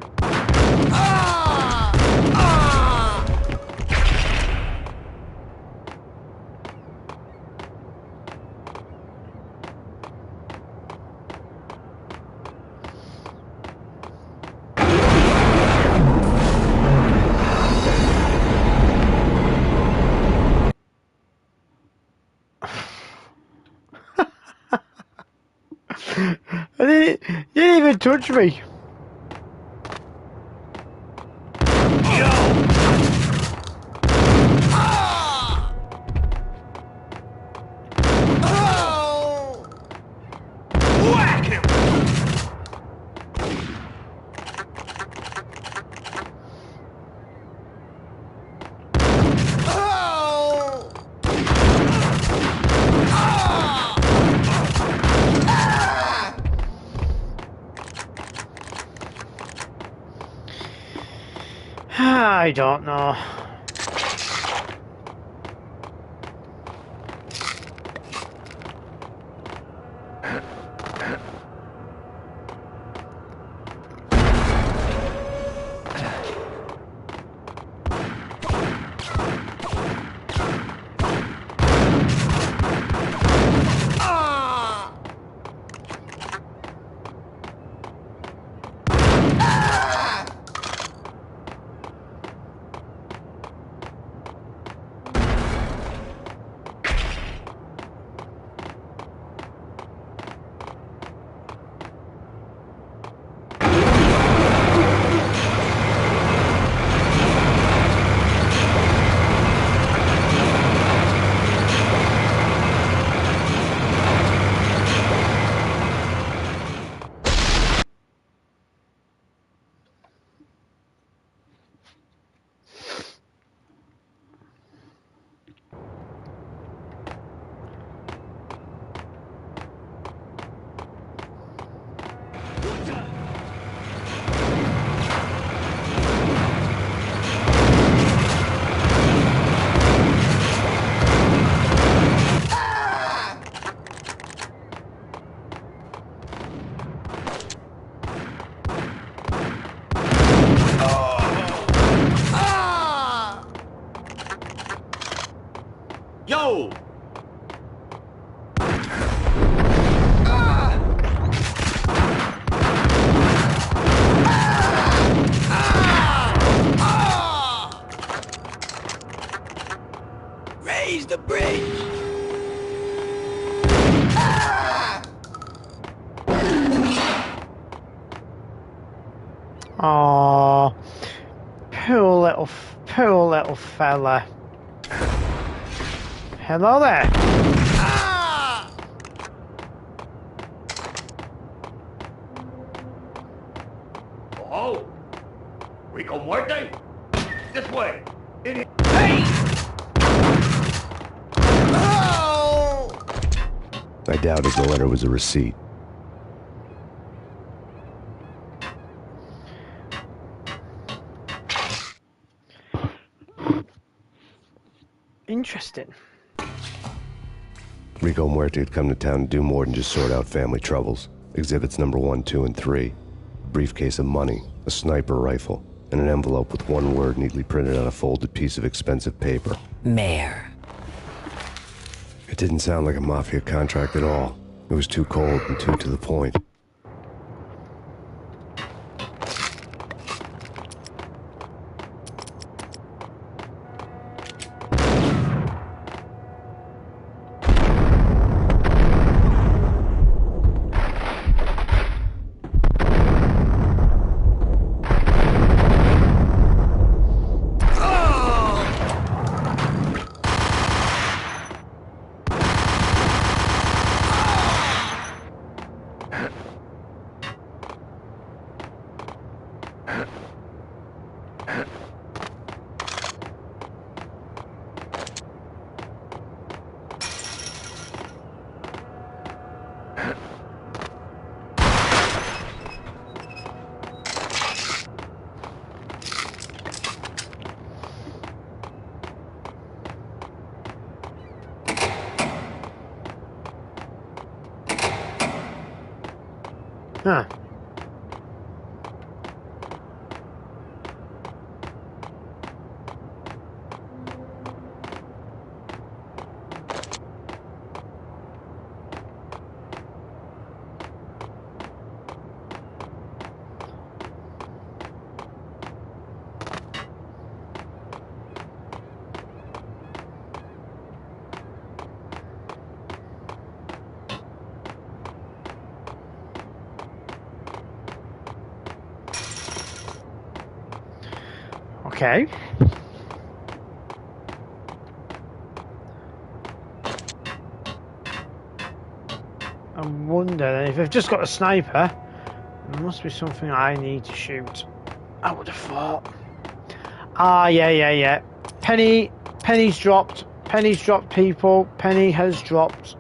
You didn't even touch me. I don't know. Yo! Raise the bridge! Oh, poor little fella. Hello there. Oh, Rico Muerte? This way. Hey! I doubted the letter was a receipt. Interesting. Rico Muerte had come to town to do more than just sort out family troubles. Exhibits number 1, 2, and 3. A briefcase of money, a sniper rifle, and an envelope with one word neatly printed on a folded piece of expensive paper. Mayor. It didn't sound like a mafia contract at all. It was too cold and too to the point. Huh. Okay. I wonder if they've just got a sniper, there must be something I need to shoot. I would have thought. Ah, yeah. Penny's dropped. Penny's dropped, people. Penny has dropped.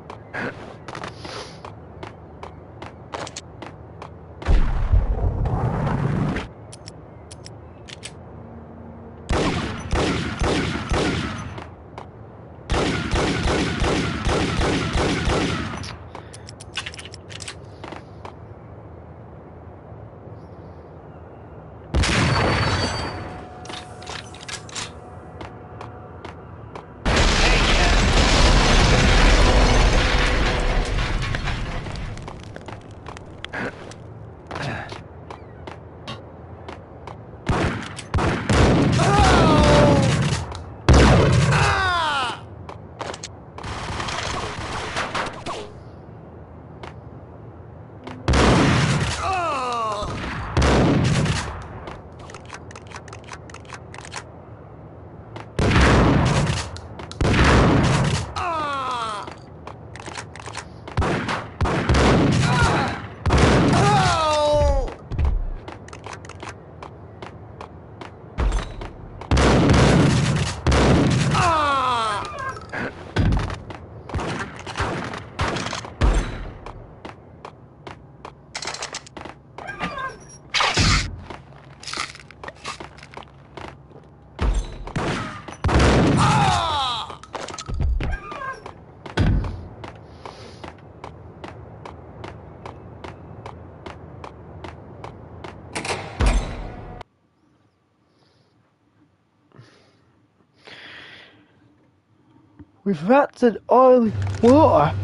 With that and oily water.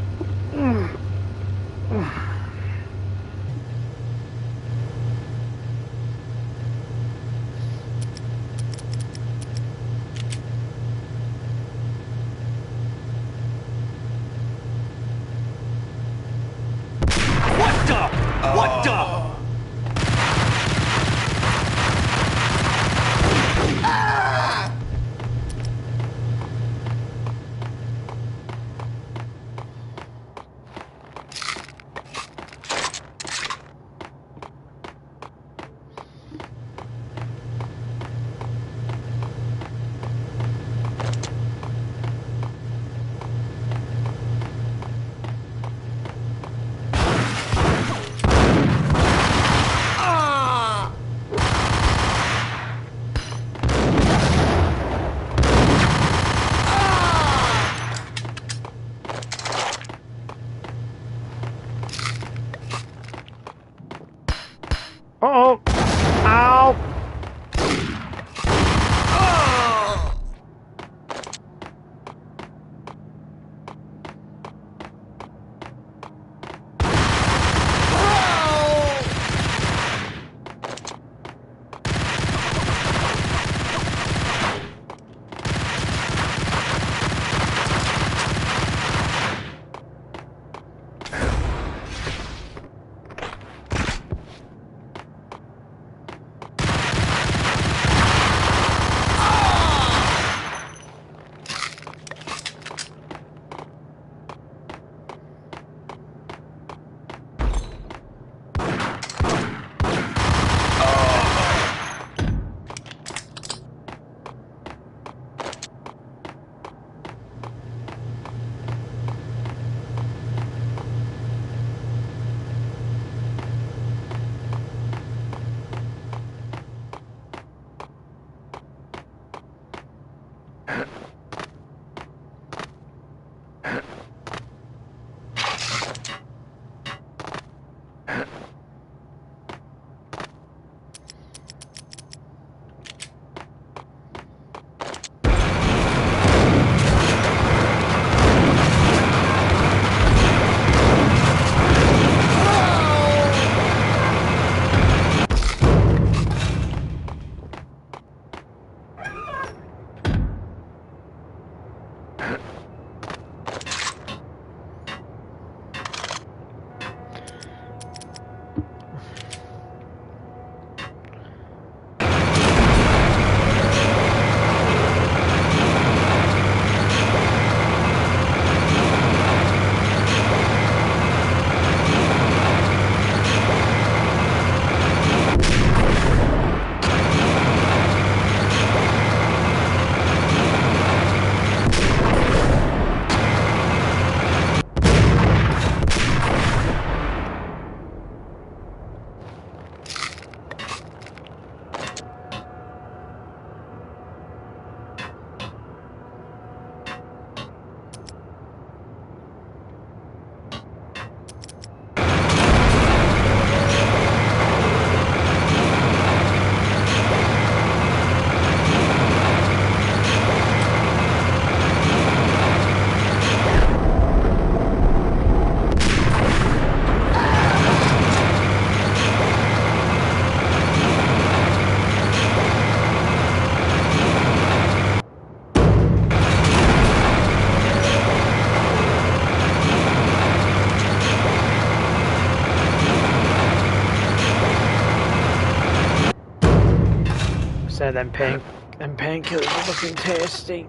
What the? Uh-oh. Ow. So them painkillers are looking tasty.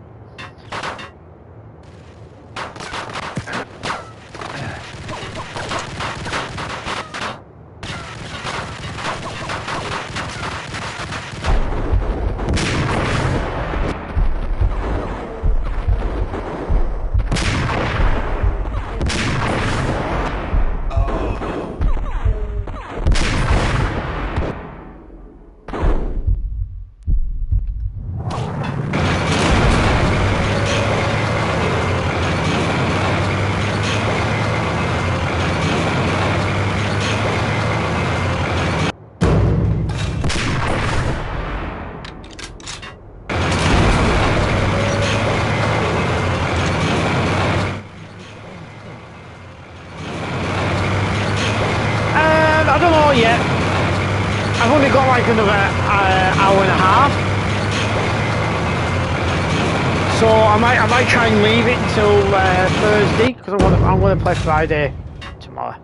I don't know yet. I've only got like another hour and a half, so I might try and leave it until Thursday because I'm gonna play Friday tomorrow.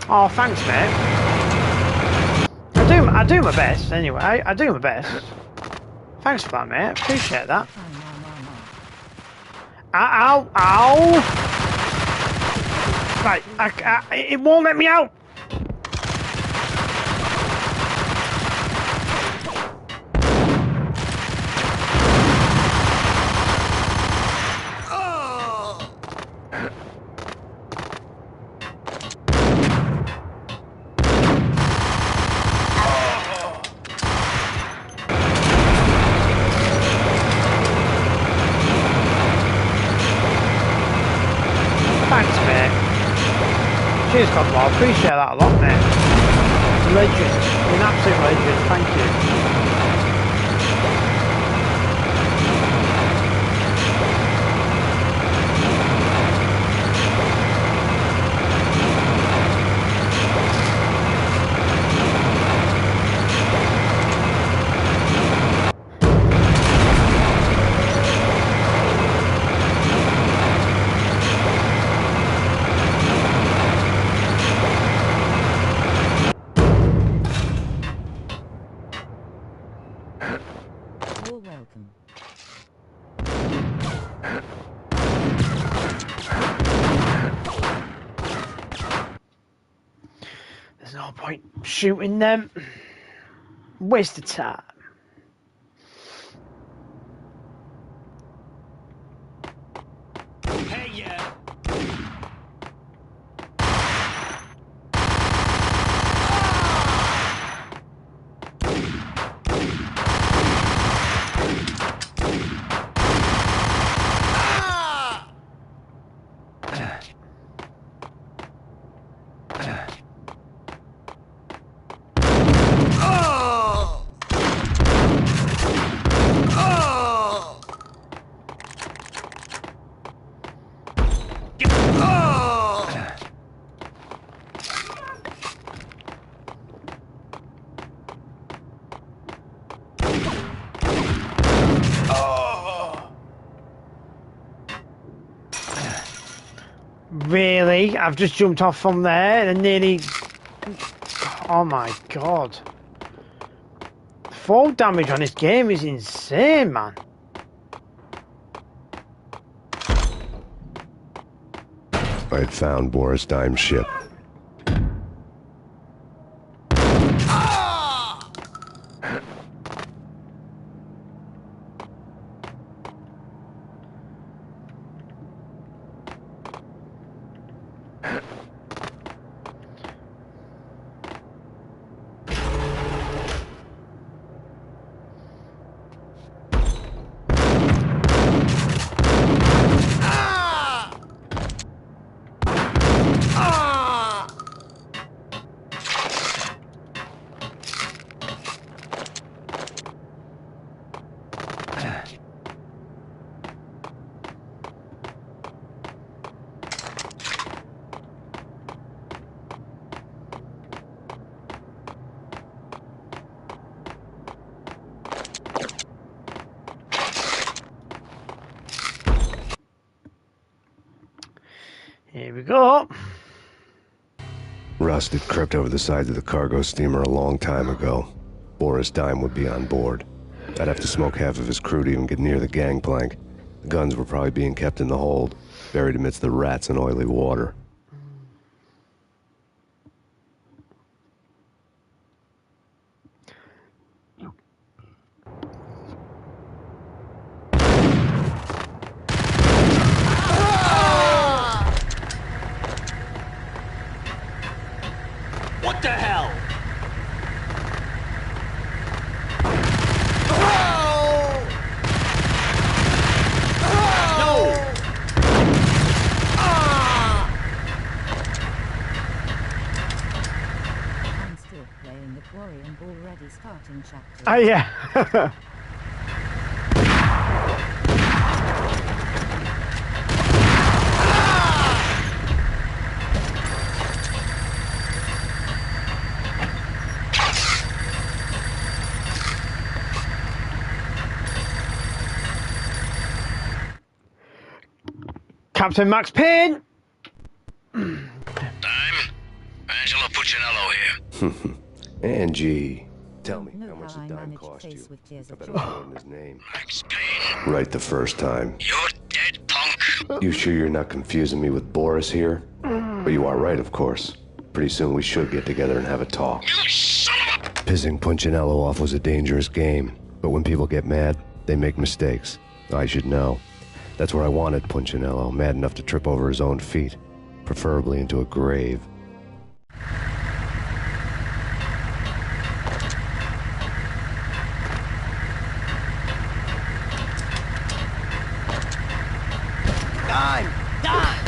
Oh, thanks, mate. I do my best anyway. I do my best. Thanks for that, mate. Appreciate that. Ow! Ow! Right, it won't let me out. Cheers, Cosmo. I appreciate that a lot, mate. Legend. You're an absolute legend. Thank you. You're welcome. There's no point shooting them. Waste of time. Hey, yeah. Really? I've just jumped off from there and nearly... Oh my god. The fall damage on this game is insane, man. I had found Boris Dime's ship. Here we go. Rust had crept over the sides of the cargo steamer a long time ago. Boris Dime would be on board. I'd have to smoke half of his crew to even get near the gangplank. The guns were probably being kept in the hold, buried amidst the rats and oily water. What the hell? No! I'm still playing the quarry and already starting chapter. Oh yeah. Captain Max Payne! Dime? Angelo Puccinello here. Angie, tell me, Know how much how did I Dime managed cost face you? with tears I of bet joy. I'm knowing his name. Max Payne. Right the first time. You're dead, punk. You sure you're not confusing me with Boris here? But you are right, of course. Pretty soon we should get together and have a talk. You son of a... Pissing Punchinello off was a dangerous game, but when people get mad, they make mistakes. I should know. That's where I wanted Punchinello, mad enough to trip over his own feet, preferably into a grave. Dime! Dime!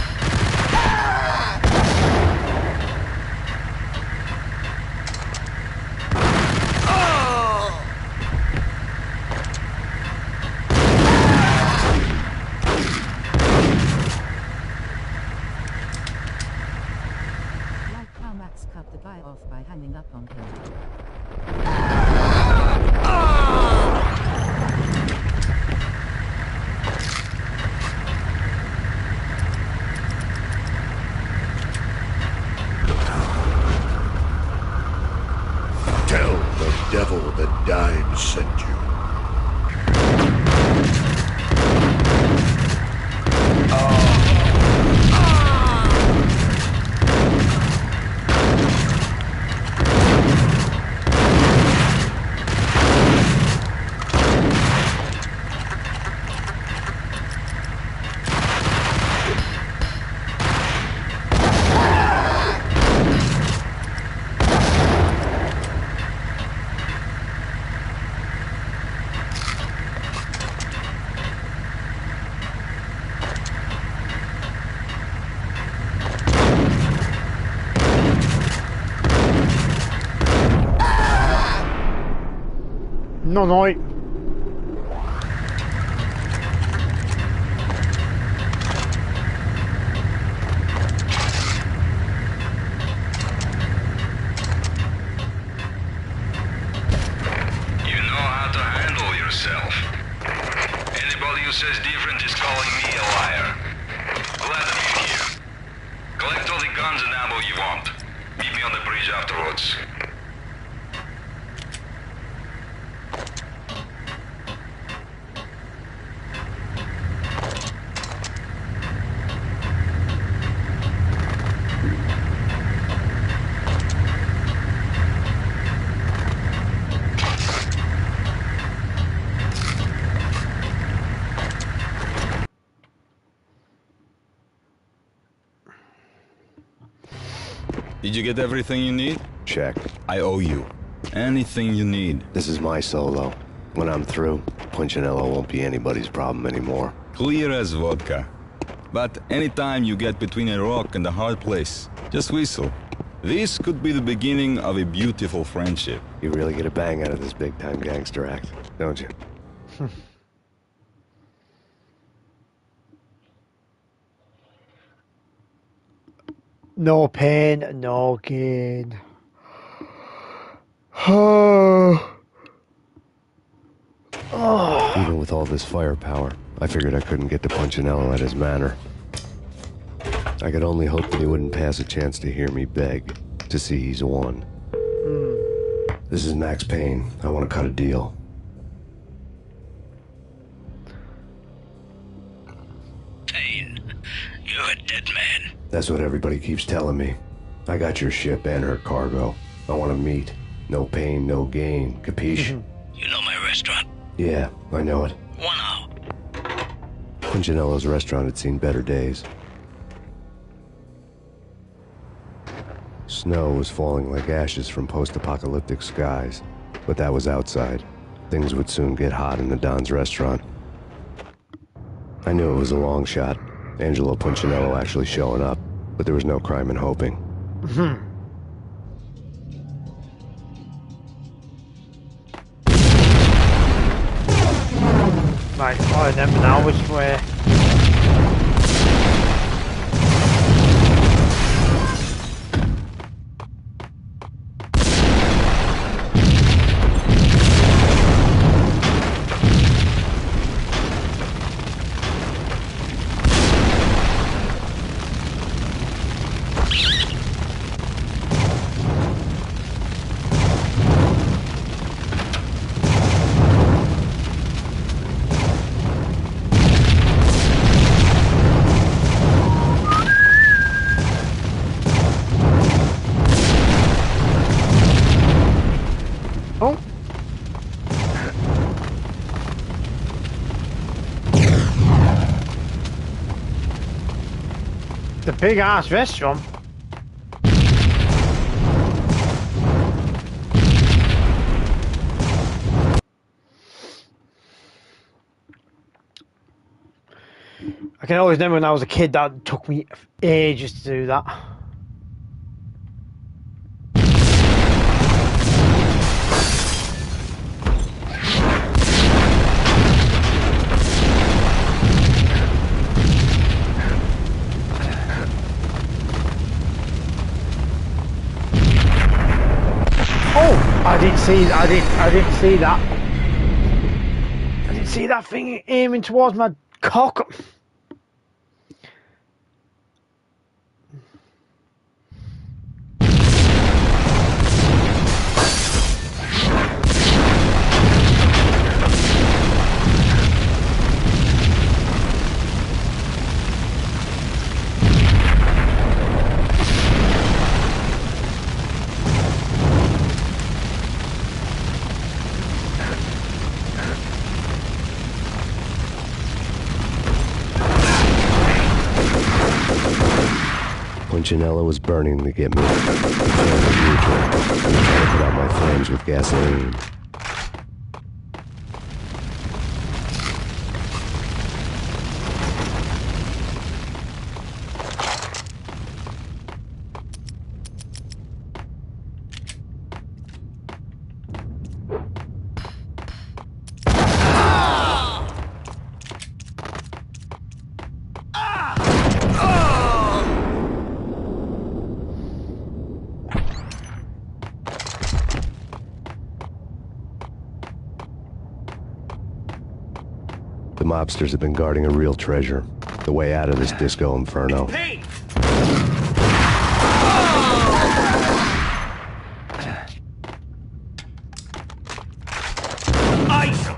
sent you. No, no. You know how to handle yourself. Anybody who says different is calling me a liar. Glad to meet you. Collect all the guns and ammo you want. Meet me on the bridge afterwards. Did you get everything you need? Check. I owe you. Anything you need. This is my solo. When I'm through, Punchinello won't be anybody's problem anymore. Clear as vodka. But anytime you get between a rock and a hard place, just whistle. This could be the beginning of a beautiful friendship. You really get a bang out of this big-time gangster act, don't you? No pain, no gain. Even with all this firepower, I figured I couldn't get to Punchinello at his manor. I could only hope that he wouldn't pass a chance to hear me beg, to see he's won. This is Max Payne. I want to cut a deal. Payne, you're a dead man. That's what everybody keeps telling me. I got your ship and her cargo. I want to meet. No pain, no gain. Capiche? You know my restaurant? Yeah, I know it. 1 hour. Punchinello's restaurant had seen better days. Snow was falling like ashes from post-apocalyptic skies, but that was outside. Things would soon get hot in the Don's restaurant. I knew it was a long shot, Angelo Punchinello actually showing up, but there was no crime in hoping. Right, follow them now, which way? The big ass restaurant. I can always remember when I was a kid that took me ages to do that. I didn't see that. I didn't see that thing aiming towards my cock. Punchinello was burning to get me. I put out my flames with gasoline. The mobsters have been guarding a real treasure. The way out of this disco inferno. Payne! Ice!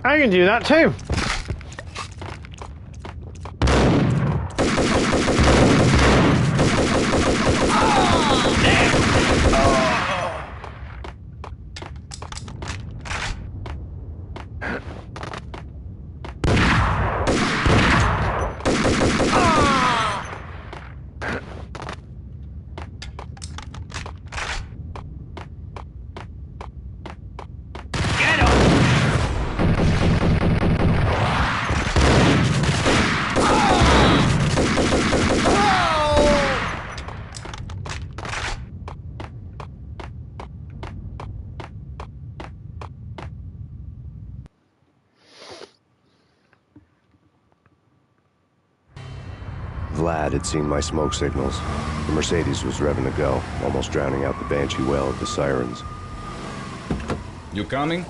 I can do that too. Vlad had seen my smoke signals. The Mercedes was revving to go, almost drowning out the banshee wail of the sirens. You coming?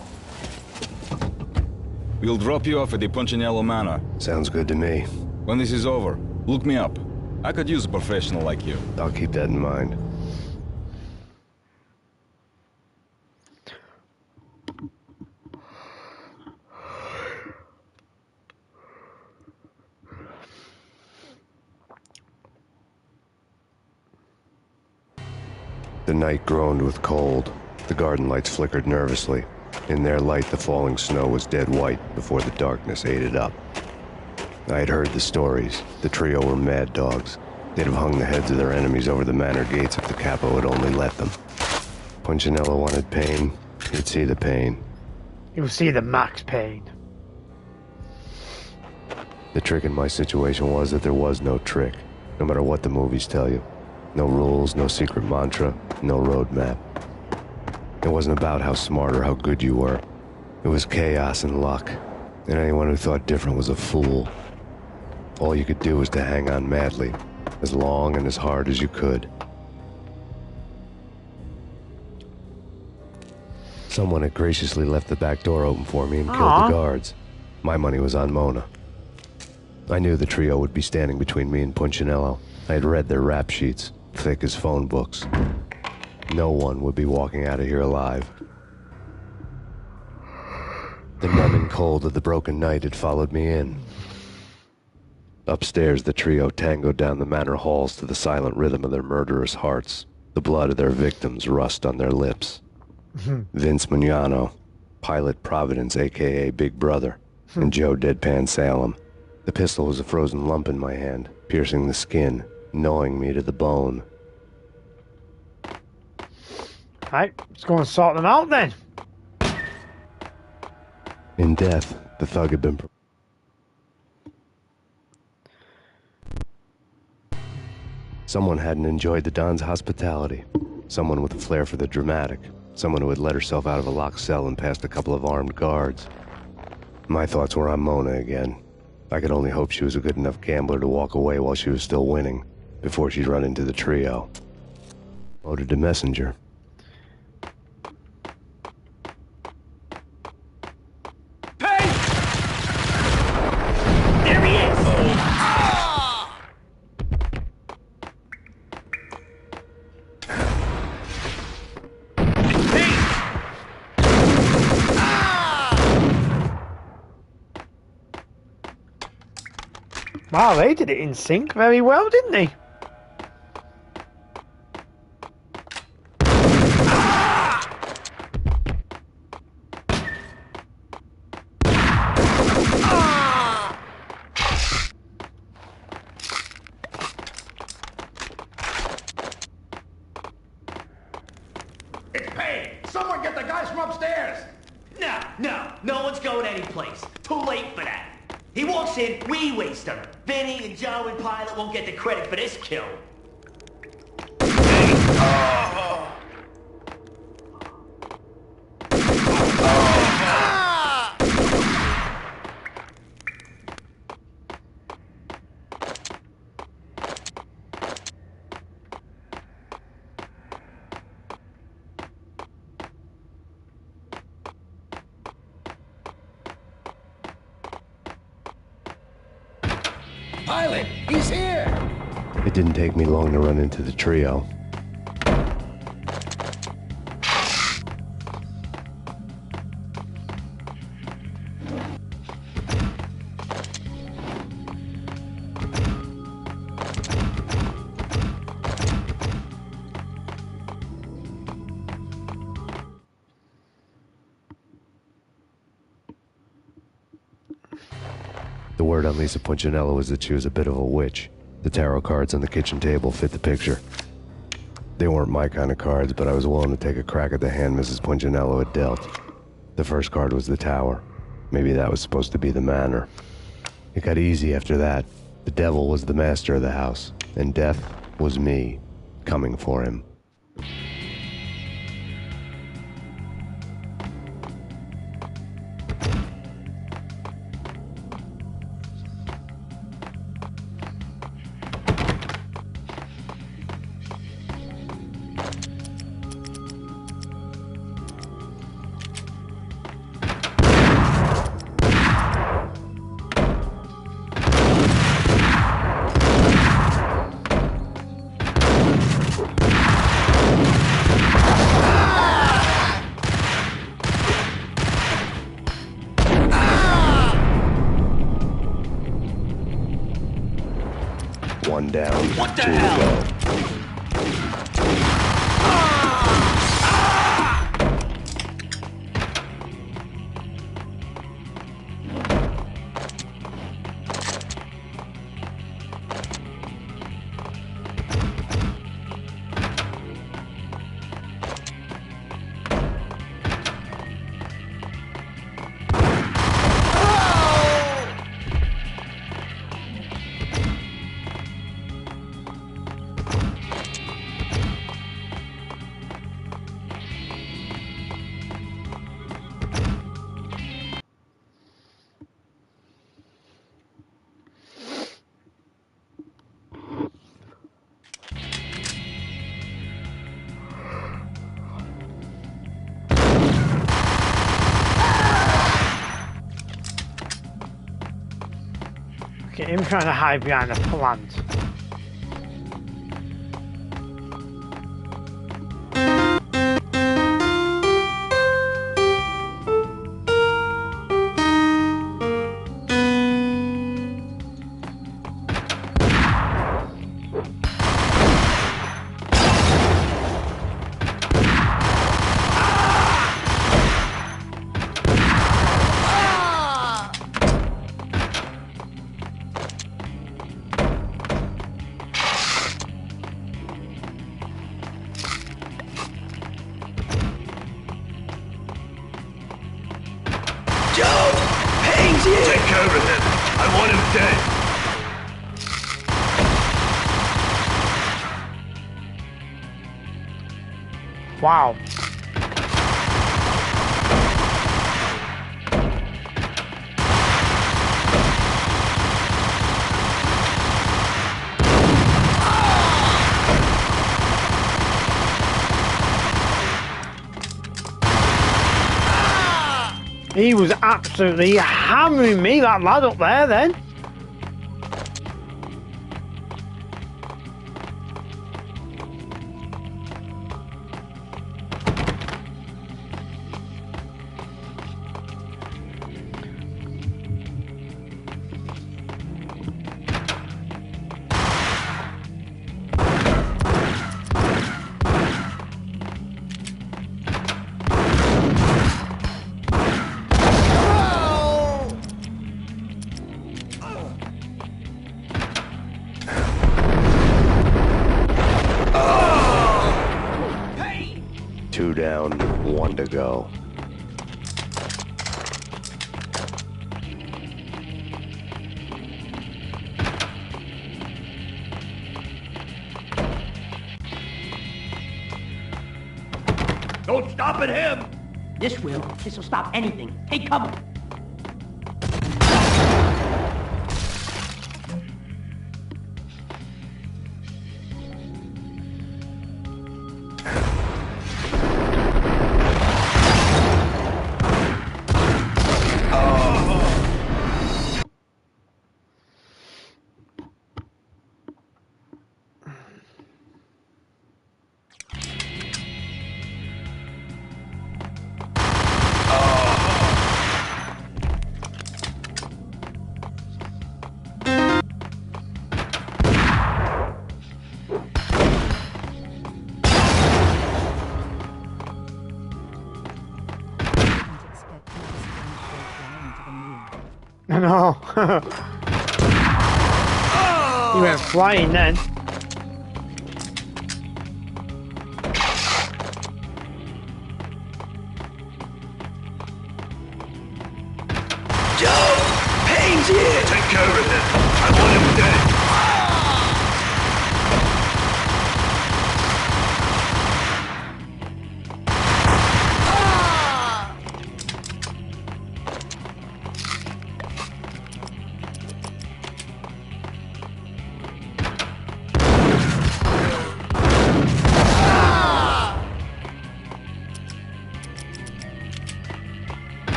We'll drop you off at the Punchinello Manor. Sounds good to me. When this is over, look me up. I could use a professional like you. I'll keep that in mind. The night groaned with cold. The garden lights flickered nervously. In their light, the falling snow was dead white before the darkness ate it up. I had heard the stories. The trio were mad dogs. They'd have hung the heads of their enemies over the manor gates if the capo had only let them. Punchinello wanted Payne. He'd see the pain. You'll see the Max Payne. The trick in my situation was that there was no trick, no matter what the movies tell you. No rules, no secret mantra, no roadmap. It wasn't about how smart or how good you were. It was chaos and luck, and anyone who thought different was a fool. All you could do was to hang on madly, as long and as hard as you could. Someone had graciously left the back door open for me and killed the guards. My money was on Mona. I knew the trio would be standing between me and Punchinello. I had read their rap sheets, thick as phone books. No one would be walking out of here alive. The numbing cold of the broken night had followed me in. Upstairs, the trio tangoed down the manor halls to the silent rhythm of their murderous hearts. The blood of their victims rust on their lips. Vince Mignano, Pilot Providence, a.k.a. Big Brother, and Joe Deadpan Salem. The pistol was a frozen lump in my hand, piercing the skin, gnawing me to the bone. Right, let's go and sort them out then. In death, the thug had been... Someone hadn't enjoyed the Don's hospitality. Someone with a flair for the dramatic. Someone who had let herself out of a locked cell and past a couple of armed guards. My thoughts were on Mona again. I could only hope she was a good enough gambler to walk away while she was still winning, before she'd run into the trio. Loaded a messenger. Payne! There he is! Wow, they did it in sync very well, didn't they? guys from upstairs. No one's going anyplace. Too late for that. He walks in, we waste him. Vinny and Joe and Pilot won't get the credit for this kill. Pilot, he's here! It didn't take me long to run into the trio. The word on Lisa Punchinello was that she was a bit of a witch. The tarot cards on the kitchen table fit the picture. They weren't my kind of cards, but I was willing to take a crack at the hand Mrs. Punchinello had dealt. The first card was the Tower. Maybe that was supposed to be the manor. It got easy after that. The devil was the master of the house, and death was me, coming for him. One down, What the two hell? to go. Look at him trying to hide behind a plant. Take care of him. I want him dead. Wow. He was absolutely hammering me, that lad up there then. one to go. Don't stop at him! This will. This'll stop anything. Take cover. I know. He went flying then. Joe! Payne's here! Take care of him. I want him dead.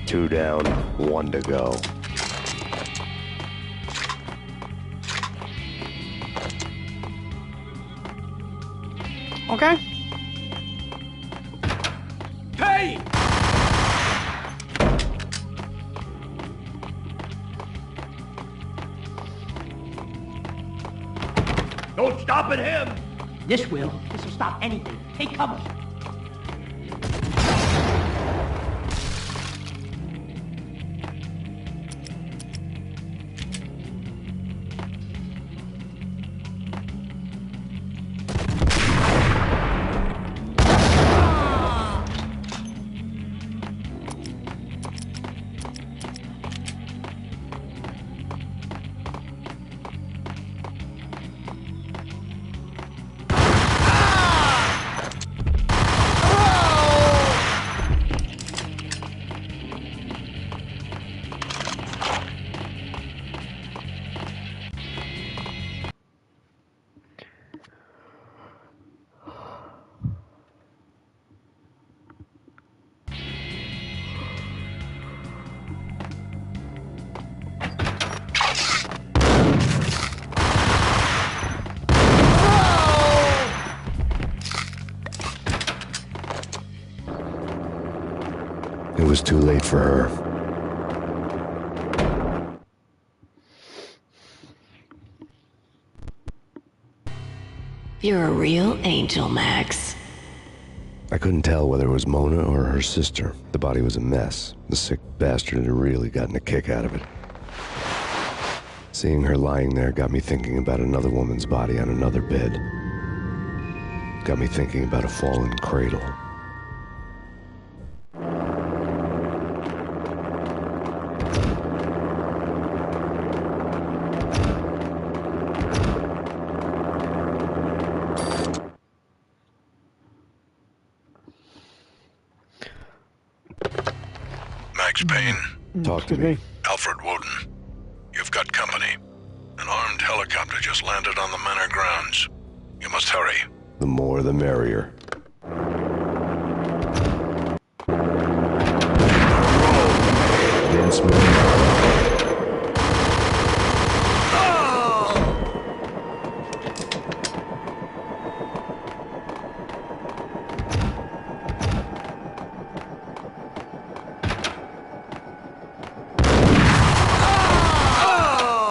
Two down, one to go. Okay. Payne! Don't stop at him! This will. This'll stop anything. Take cover. It was too late for her. You're a real angel, Max. I couldn't tell whether it was Mona or her sister. The body was a mess. The sick bastard had really gotten a kick out of it. Seeing her lying there got me thinking about another woman's body on another bed. Got me thinking about a fallen cradle. Max Payne. Talk to me. Alfred Woden. You've got company. An armed helicopter just landed on the manor grounds. You must hurry. The more the merrier. Vince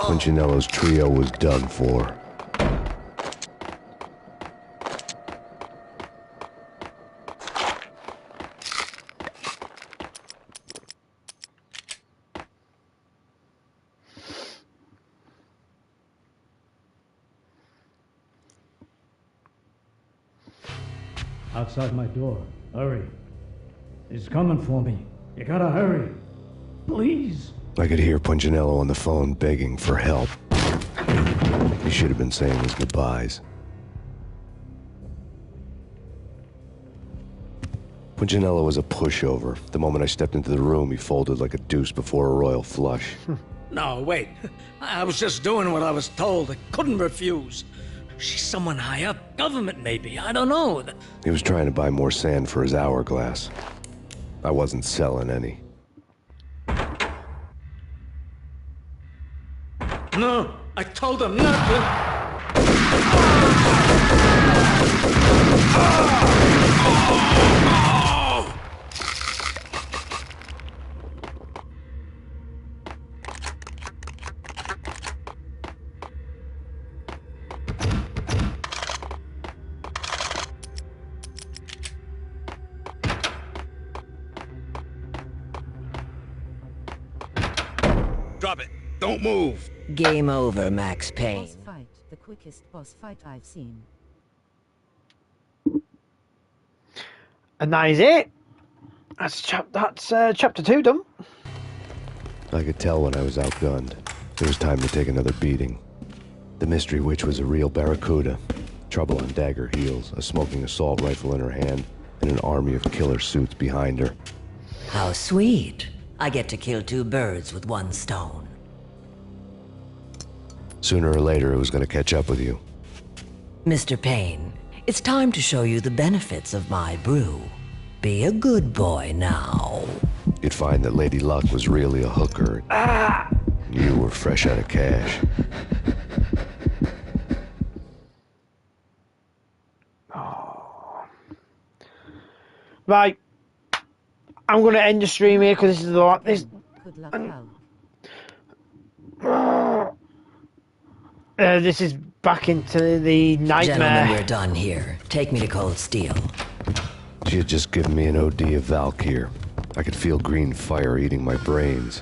Quincinello's trio was dug for. Outside my door. Hurry. He's coming for me. You gotta hurry. Please. I could hear Punchinello on the phone begging for help. He should have been saying his goodbyes. Punchinello was a pushover. The moment I stepped into the room, he folded like a deuce before a royal flush. No, wait. I was just doing what I was told. I couldn't refuse. She's someone high up. Government, maybe. I don't know. He was trying to buy more sand for his hourglass. I wasn't selling any. No, I told him not to. Drop it. Don't move. Game over, Max Payne. Boss fight, the quickest boss fight I've seen. And that is it. That's chapter 2 done. I could tell when I was outgunned. It was time to take another beating. The mystery witch was a real barracuda. Trouble on dagger heels, a smoking assault rifle in her hand, and an army of killer suits behind her. How sweet. I get to kill 2 birds with 1 stone. Sooner or later, it was going to catch up with you. Mr. Payne, it's time to show you the benefits of my brew. Be a good boy now. You'd find that Lady Luck was really a hooker. You were fresh out of cash. Right. I'm going to end the stream here because this is a lot. Good luck, Hal. This is back into the nightmare. Gentlemen, we're done here. Take me to Cold Steel. She had just given me an OD of Valkyr. I could feel green fire eating my brains.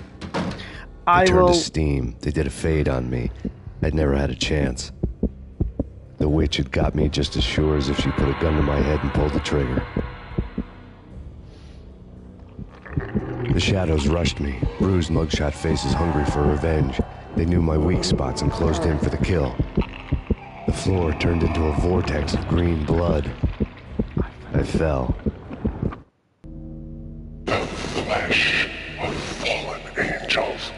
They turned to steam. They did a fade on me. I'd never had a chance. The witch had got me just as sure as if she put a gun to my head and pulled the trigger. The shadows rushed me, bruised mugshot faces hungry for revenge. They knew my weak spots and closed in for the kill. The floor turned into a vortex of green blood. I fell. The flesh of fallen angels.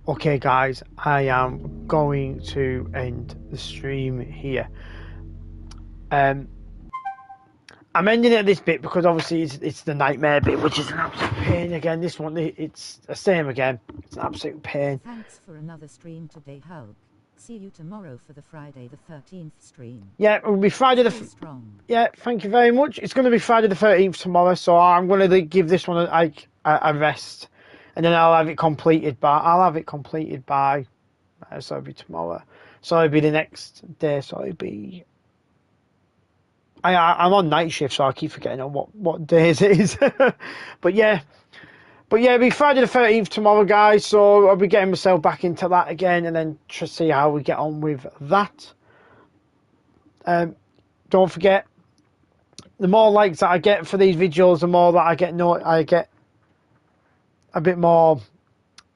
Okay, guys, I am going to end the stream here. I'm ending it at this bit because obviously it's the nightmare bit, which is an absolute pain again. This one, it's the same again. It's an absolute pain. Thanks for another stream today, Hulk. See you tomorrow for the Friday the 13th stream. Yeah, it will be Friday the... Yeah, thank you very much. It's going to be Friday the 13th tomorrow, so I'm going to give this one a rest. And then I'll have it completed by... so it'll be tomorrow. So it'll be the next day, so it'll be... I'm on night shift, so I keep forgetting on what days it is. But yeah, it'll be Friday the 13th tomorrow, guys. So I'll be getting myself back into that again, and then to see how we get on with that. Don't forget, the more likes that I get for these videos, the more that I get a bit more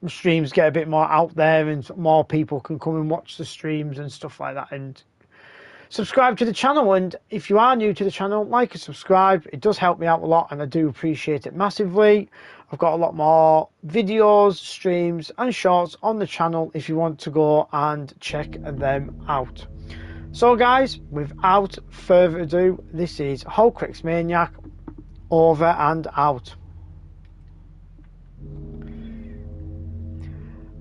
streams, get a bit more out there, and more people can come and watch the streams and stuff like that, and subscribe to the channel. And if you are new to the channel, like and subscribe. It does help me out a lot, and I do appreciate it massively. I've got a lot more videos, streams and shorts on the channel if you want to go and check them out. So guys, without further ado, this is Hulkrix Maniac, over and out.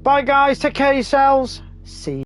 Bye guys, take care of yourselves. See you.